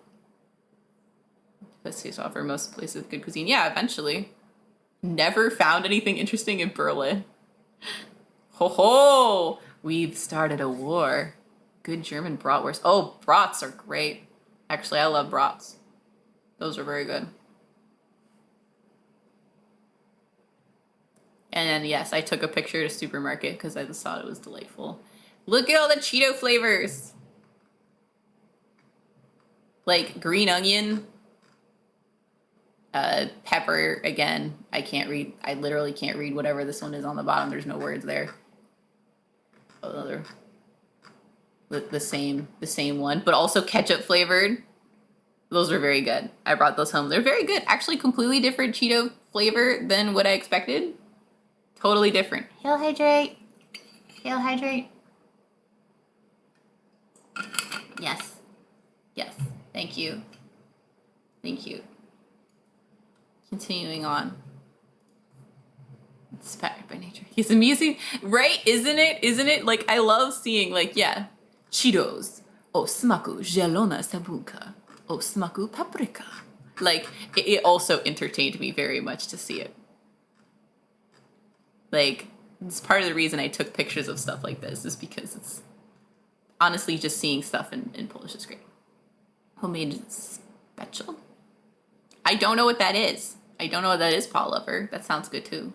Let's see, so offer most places with good cuisine. Yeah, eventually. Never found anything interesting in Berlin. Ho ho! We've started a war. Good German bratwurst. Oh, brats are great. Actually, I love brats. Those are very good. And then, yes, I took a picture at a supermarket because I just thought it was delightful. Look at all the Cheeto flavors. Like green onion, pepper, again, I can't read. I literally can't read whatever this one is on the bottom. There's no words there. Another, the same one, but also ketchup flavored. Those are very good. I brought those home. They're very good. Actually, completely different Cheeto flavor than what I expected. Totally different. Hail hydrate. Hail hydrate. Yes. Yes. Thank you. Thank you. Continuing on. Inspired by nature. He's amusing, right? Isn't it? Isn't it? Like, I love seeing, like, yeah. Cheetos. O smaku zielona cebulka. O smaku paprika. Like, it also entertained me very much to see it. Like, it's part of the reason I took pictures of stuff like this is because it's honestly just seeing stuff in Polish is great. Homemade special? I don't know what that is. I don't know what that is, Paul Lover. That sounds good too.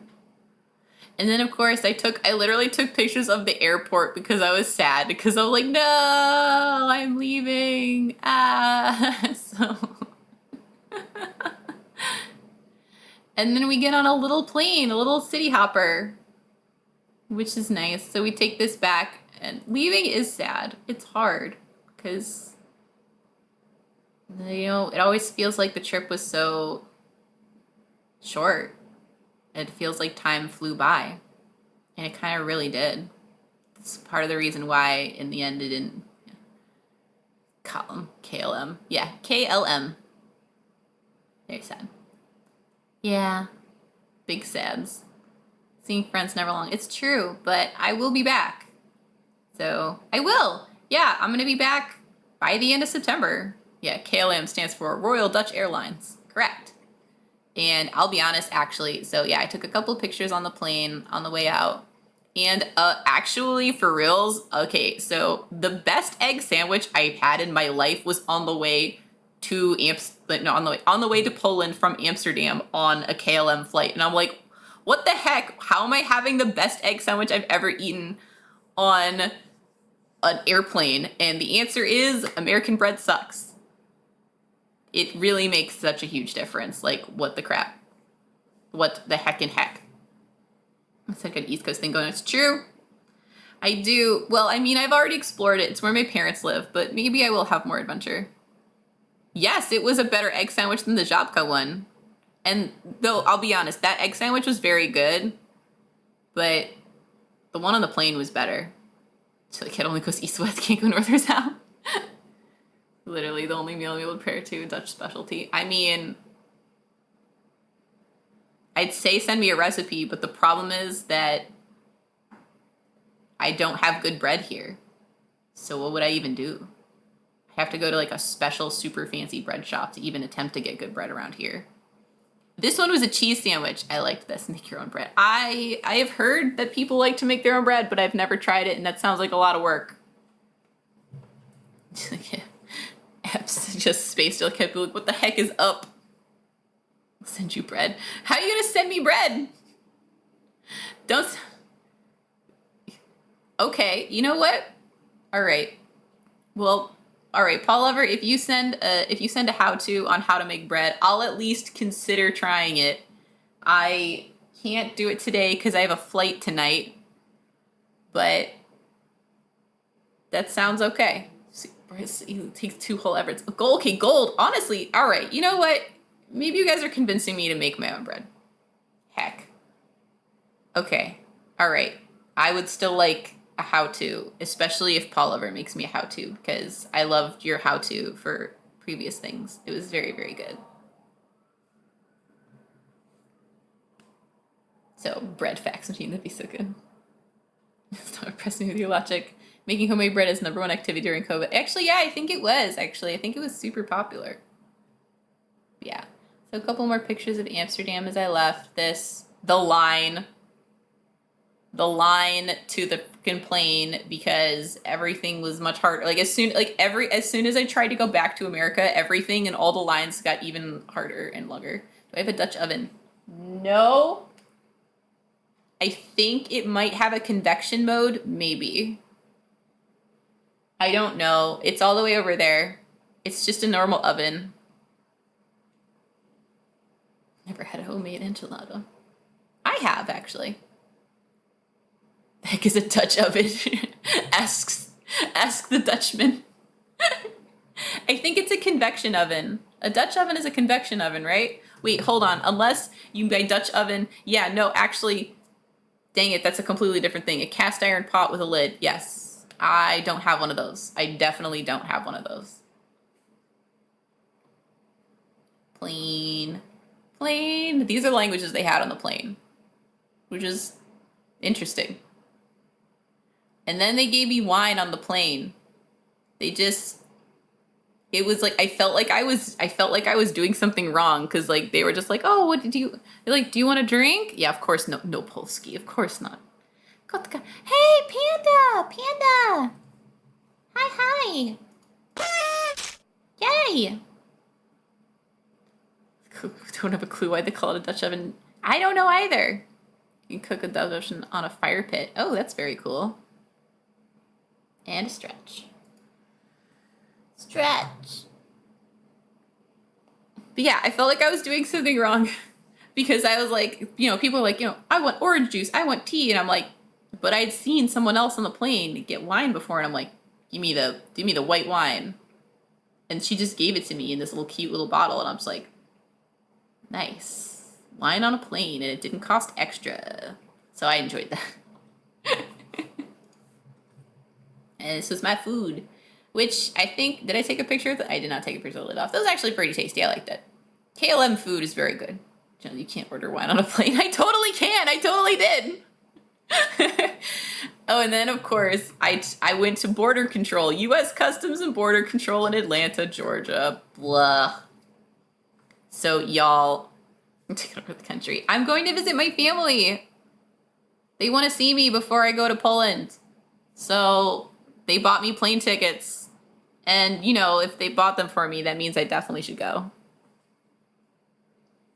And then of course I literally took pictures of the airport because I was sad because I was like, no, I'm leaving. So. And then we get on a little plane, a little city hopper, which is nice. So we take this back, and leaving is sad. It's hard because, you know, it always feels like the trip was so short. It feels like time flew by, and it kind of really did. It's part of the reason why in the end it didn't. KLM. Yeah, KLM. Very sad. Yeah, big sads. Seeing friends never long. It's true, but I will be back. So I will. Yeah, I'm gonna be back by the end of September. Yeah, KLM stands for Royal Dutch Airlines. Correct. And I'll be honest, actually. So yeah, I took a couple pictures on the plane on the way out. And actually, for reals, okay, so the best egg sandwich I've had in my life was on the way to on the way to Poland from Amsterdam on a KLM flight. And I'm like, what the heck? How am I having the best egg sandwich I've ever eaten on an airplane? And the answer is American bread sucks. It really makes such a huge difference. Like, what the crap? What the heck and heck? It's like an East Coast thing going on. It's true. I do. Well, I mean, I've already explored it. It's where my parents live, but maybe I will have more adventure. Yes, it was a better egg sandwich than the Żabka one. And though, I'll be honest, that egg sandwich was very good, but the one on the plane was better. So like, it only goes east-west, can't go north or south. Literally the only meal we will prepare to Dutch specialty. I mean, I'd say send me a recipe, but the problem is that I don't have good bread here. So what would I even do? I have to go to like a special super fancy bread shop to even attempt to get good bread around here. This one was a cheese sandwich. I liked this. Make your own bread. I have heard that people like to make their own bread, but I've never tried it, and that sounds like a lot of work. Apps just spaced like what the heck is up? I'll send you bread. How are you gonna send me bread? Don't. Okay, you know what? All right. Well, all right, Paul Lover. If you send a how-to on how to make bread, I'll at least consider trying it. I can't do it today because I have a flight tonight, but that sounds okay. It takes 2 whole efforts. Gold, okay, gold. Honestly, all right. You know what? Maybe you guys are convincing me to make my own bread. Heck. Okay. All right. I would still like a how-to, especially if Paul Lover makes me a how-to, because I loved your how-to for previous things. It was very, very good. So, bread fax machine, that'd be so good. Stop impressing with your logic. Making homemade bread is #1 activity during COVID. Actually, yeah, I think it was. I think it was super popular. Yeah. So a couple more pictures of Amsterdam as I left. The line to the freaking plane, because everything was much harder. Like as soon as I tried to go back to America, everything and all the lines got even harder and longer. Do I have a Dutch oven? No. I think it might have a convection mode, maybe. I don't know. It's all the way over there. It's just a normal oven. Never had a homemade enchilada. I have, actually. The heck is a Dutch oven? Ask the Dutchman. I think it's a convection oven. A Dutch oven is a convection oven, right? Wait, hold on. Unless you buy Dutch oven. Yeah, no, actually, dang it, that's a completely different thing. A cast iron pot with a lid. Yes, I don't have one of those. I definitely don't have one of those. Plane. These are the languages they had on the plane, which is interesting. And then they gave me wine on the plane. It was like I felt like I was doing something wrong, because like they were just like, oh, what did you, they're like, do you want a drink? Yeah, of course, no Polski, of course not. Hey, Panda! Hi. Yay! Don't have a clue why they call it a Dutch oven. I don't know either. You can cook a Dutch oven on a fire pit. Oh, that's very cool. And a stretch. But yeah, I felt like I was doing something wrong because I was like, people are like, I want orange juice, I want tea, and I'm like, but I'd seen someone else on the plane get wine before, and I'm like, give me the white wine. And she just gave it to me in this little cute little bottle, and I'm just like, nice. Wine on a plane, and it didn't cost extra. So I enjoyed that. And this was my food, which I think, did I take a picture of it? I did not take a picture of the lid off. That was actually pretty tasty. I liked it. KLM food is very good. You can't order wine on a plane. I totally can. I totally did. Oh, and then of course, I went to Border Control, U.S. Customs and Border Control in Atlanta, Georgia. Blah. So y'all, I'm taking over the country. I'm going to visit my family. They want to see me before I go to Poland. So they bought me plane tickets. And, if they bought them for me, that means I definitely should go.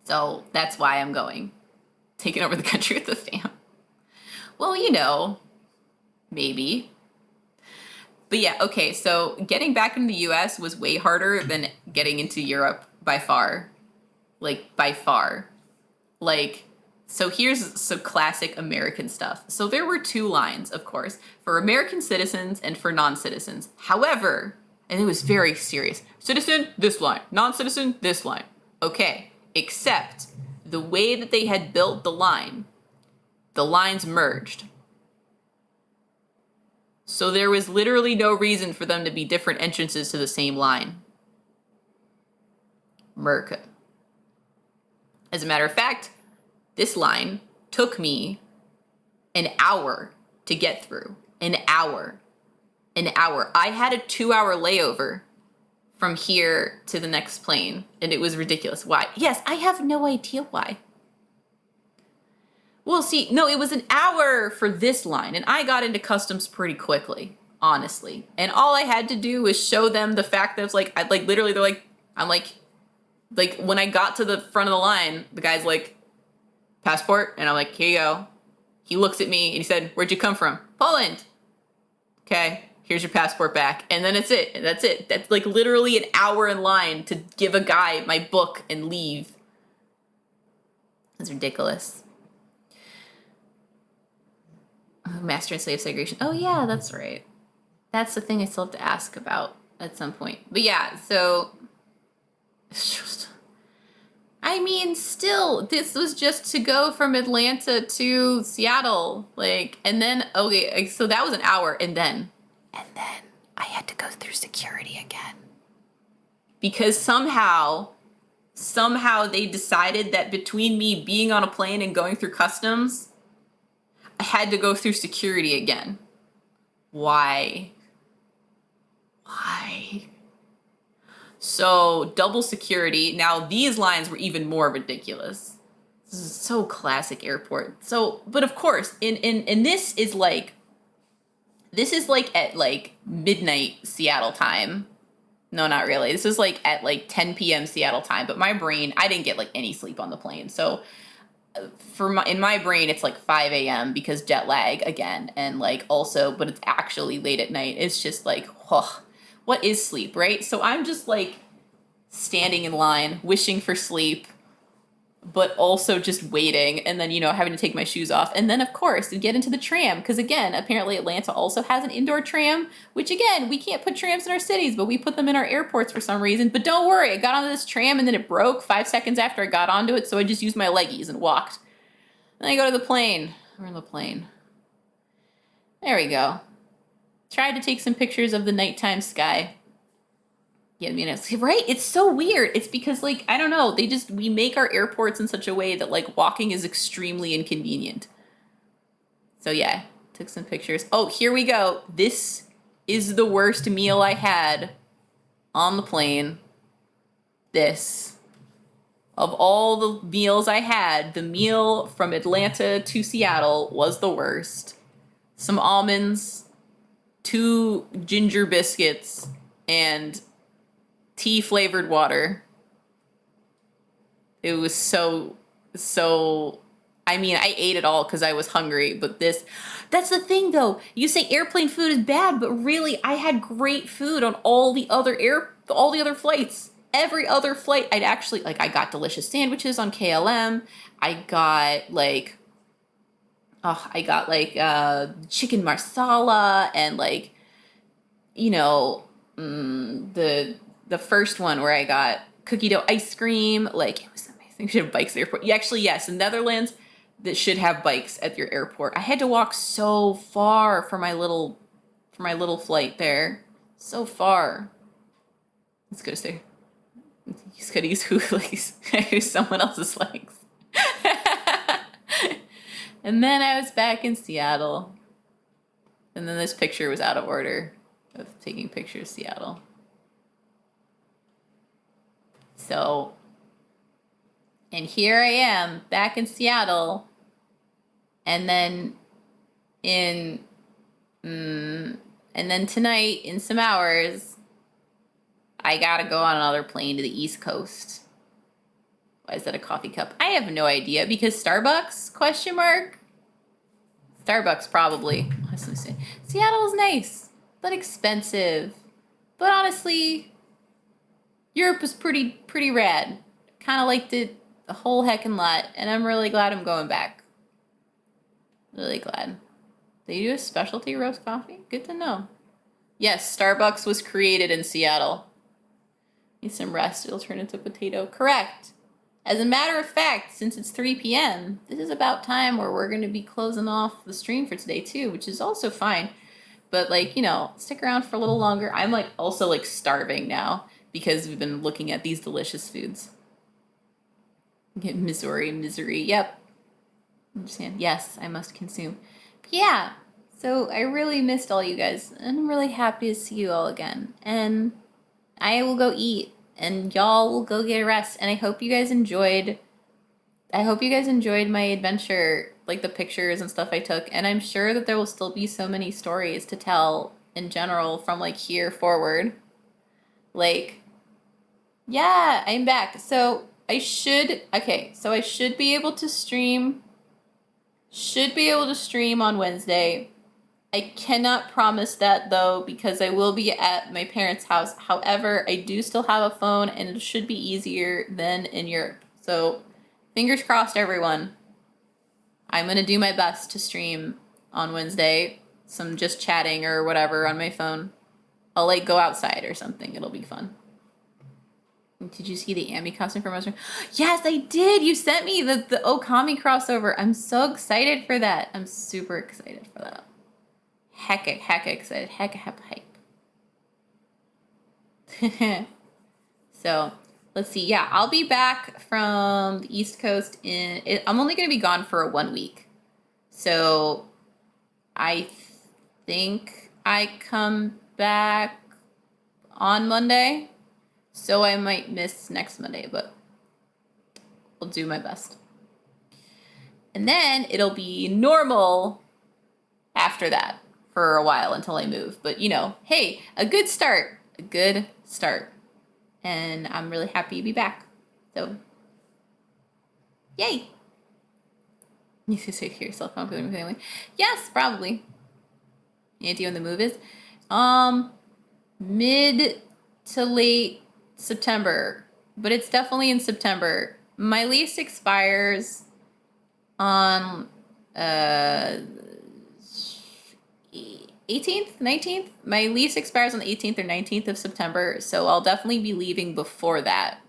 So that's why I'm going. Taking over the country with the fam. Well, maybe. But yeah, okay, so getting back into the US was way harder than getting into Europe by far. By far. So here's some classic American stuff. So there were 2 lines, of course, for American citizens and for non-citizens. However, and it was very serious. Citizen, this line. Non-citizen, this line. Okay, except the way that they had built the lines merged. So there was literally no reason for them to be different entrances to the same line. America. As a matter of fact, this line took me an hour to get through. An hour. I had a 2-hour layover from here to the next plane, and it was ridiculous. Why? Yes, I have no idea why. Well, see, no, it was an hour for this line, and I got into customs pretty quickly, honestly. And all I had to do was show them the fact that it's like, literally, they're like, I'm like, when I got to the front of the line, the guy's like, passport? And I'm like, here you go. He looks at me and he said, where'd you come from? Poland. Okay, here's your passport back. And then it's it. That's it. That's like literally an hour in line to give a guy my book and leave. That's ridiculous. Oh, master and slave segregation. Oh yeah, that's right. That's the thing I still have to ask about at some point. But yeah, so it's just, I mean, still, this was just to go from Atlanta to Seattle, like, and then, okay, so that was an hour, and then I had to go through security again. Because somehow they decided that between me being on a plane and going through customs, I had to go through security again. Why? So double security. Now these lines were even more ridiculous. This is so classic airport. So, but of course, in this is like at like midnight Seattle time. No, not really. This is like at like 10 p.m. Seattle time. But my brain, I didn't get like any sleep on the plane. So in my brain, it's like 5 a.m. because jet lag again. And like also, but it's actually late at night. It's just like, what is sleep, right? So I'm just like standing in line, wishing for sleep, but also just waiting, and then, having to take my shoes off. And then, of course, to get into the tram, because again, apparently Atlanta also has an indoor tram, which again, we can't put trams in our cities, but we put them in our airports for some reason. But don't worry, I got onto this tram and then it broke 5 seconds after I got onto it, so I just used my leggies and walked. Then I go to the plane. We're in the plane. There we go. Tried to take some pictures of the nighttime sky. Yeah, I mean, it's right. It's so weird. It's because, like, I don't know. We make our airports in such a way that, like, walking is extremely inconvenient. So, yeah, took some pictures. Oh, here we go. This is the worst meal I had on the plane. This. Of all the meals I had, the meal from Atlanta to Seattle was the worst. Some almonds, 2 ginger biscuits, and tea flavored water. It was so, I mean, I ate it all because I was hungry, but that's the thing though. You say airplane food is bad, but really I had great food on all the other flights. Every other flight, I got delicious sandwiches on KLM. I got chicken marsala and the first one where I got cookie dough ice cream, like it was amazing. We should have bikes at the airport. Actually, yes, in Netherlands, that should have bikes at your airport. I had to walk so far for my little flight there. So far. Let's go to He's gonna use use someone else's legs. And then I was back in Seattle. And then this picture was out of order of taking pictures of Seattle. So, and here I am back in Seattle, and then tonight in some hours, I gotta go on another plane to the East Coast. Why is that a coffee cup? I have no idea, because Starbucks, ? Starbucks probably. Seattle is nice, but expensive. But honestly, Europe was pretty rad. Kind of liked it a whole heckin' lot, and I'm really glad I'm going back. Really glad. They do a specialty roast coffee? Good to know. Yes, Starbucks was created in Seattle. Need some rest, it'll turn into potato. Correct. As a matter of fact, since it's 3 p.m., this is about time where we're going to be closing off the stream for today too, which is also fine. But stick around for a little longer. I'm also starving now because we've been looking at these delicious foods. Missouri, misery. Yep. Understand. Yes, I must consume. But yeah. So I really missed all you guys, and I'm really happy to see you all again. And I will go eat, and y'all will go get a rest. And I hope you guys enjoyed. I hope you guys enjoyed my adventure, like the pictures and stuff I took. And I'm sure that there will still be so many stories to tell in general from like here forward. Like, yeah, I'm back. So I should be able to stream. Should be able to stream on Wednesday. I cannot promise that though, because I will be at my parents' house. However, I do still have a phone, and it should be easier than in Europe. So fingers crossed, everyone. I'm gonna do my best to stream on Wednesday, some just chatting or whatever on my phone. I'll like go outside or something. It'll be fun. Did you see the Amy costume for Monster? Yes, I did. You sent me the Okami crossover. I'm so excited for that. I'm super excited for that. Hecka excited. Hecka hype. So let's see. Yeah, I'll be back from the East Coast I'm only going to be gone for 1 week. So I think I come back on Monday. So I might miss next Monday, but I'll do my best. And then it'll be normal after that for a while until I move. But you know, hey, a good start. A good start. And I'm really happy to be back. So, yay. You should say to yourself, I'm feeling family. Yes, probably. Any idea when the move is? Mid to late September, but it's definitely in September. My lease expires on 18th, 19th. My lease expires on the 18th or 19th of September, so I'll definitely be leaving before that.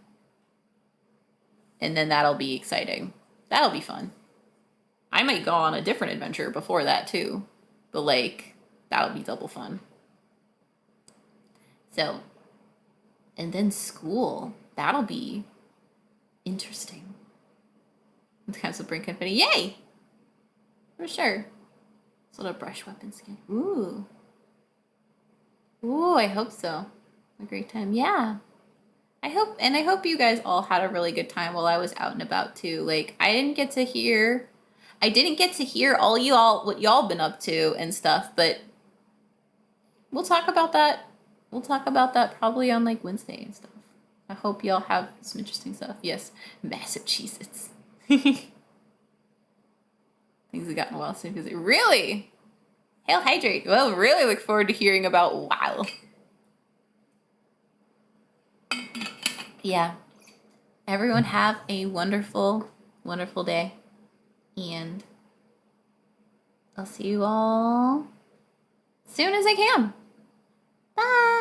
And then that'll be exciting. That'll be fun. I might go on a different adventure before that too, but like that'll be double fun. So, and then school, that'll be interesting. Council bring confetti, yay! For sure. Sort of brush weapon skin. Ooh. Ooh, I hope so. A great time. Yeah. I hope you guys all had a really good time while I was out and about too. Like I didn't get to hear all what y'all been up to and stuff, but we'll talk about that. We'll talk about that probably on like Wednesday and stuff. I hope y'all have some interesting stuff. Yes, massive Cheez-Its. Things have gotten well soon because really? Hail Hydrate. Well, really look forward to hearing about WoW. Yeah. Everyone have a wonderful, wonderful day. And I'll see you all soon as I can. Bye.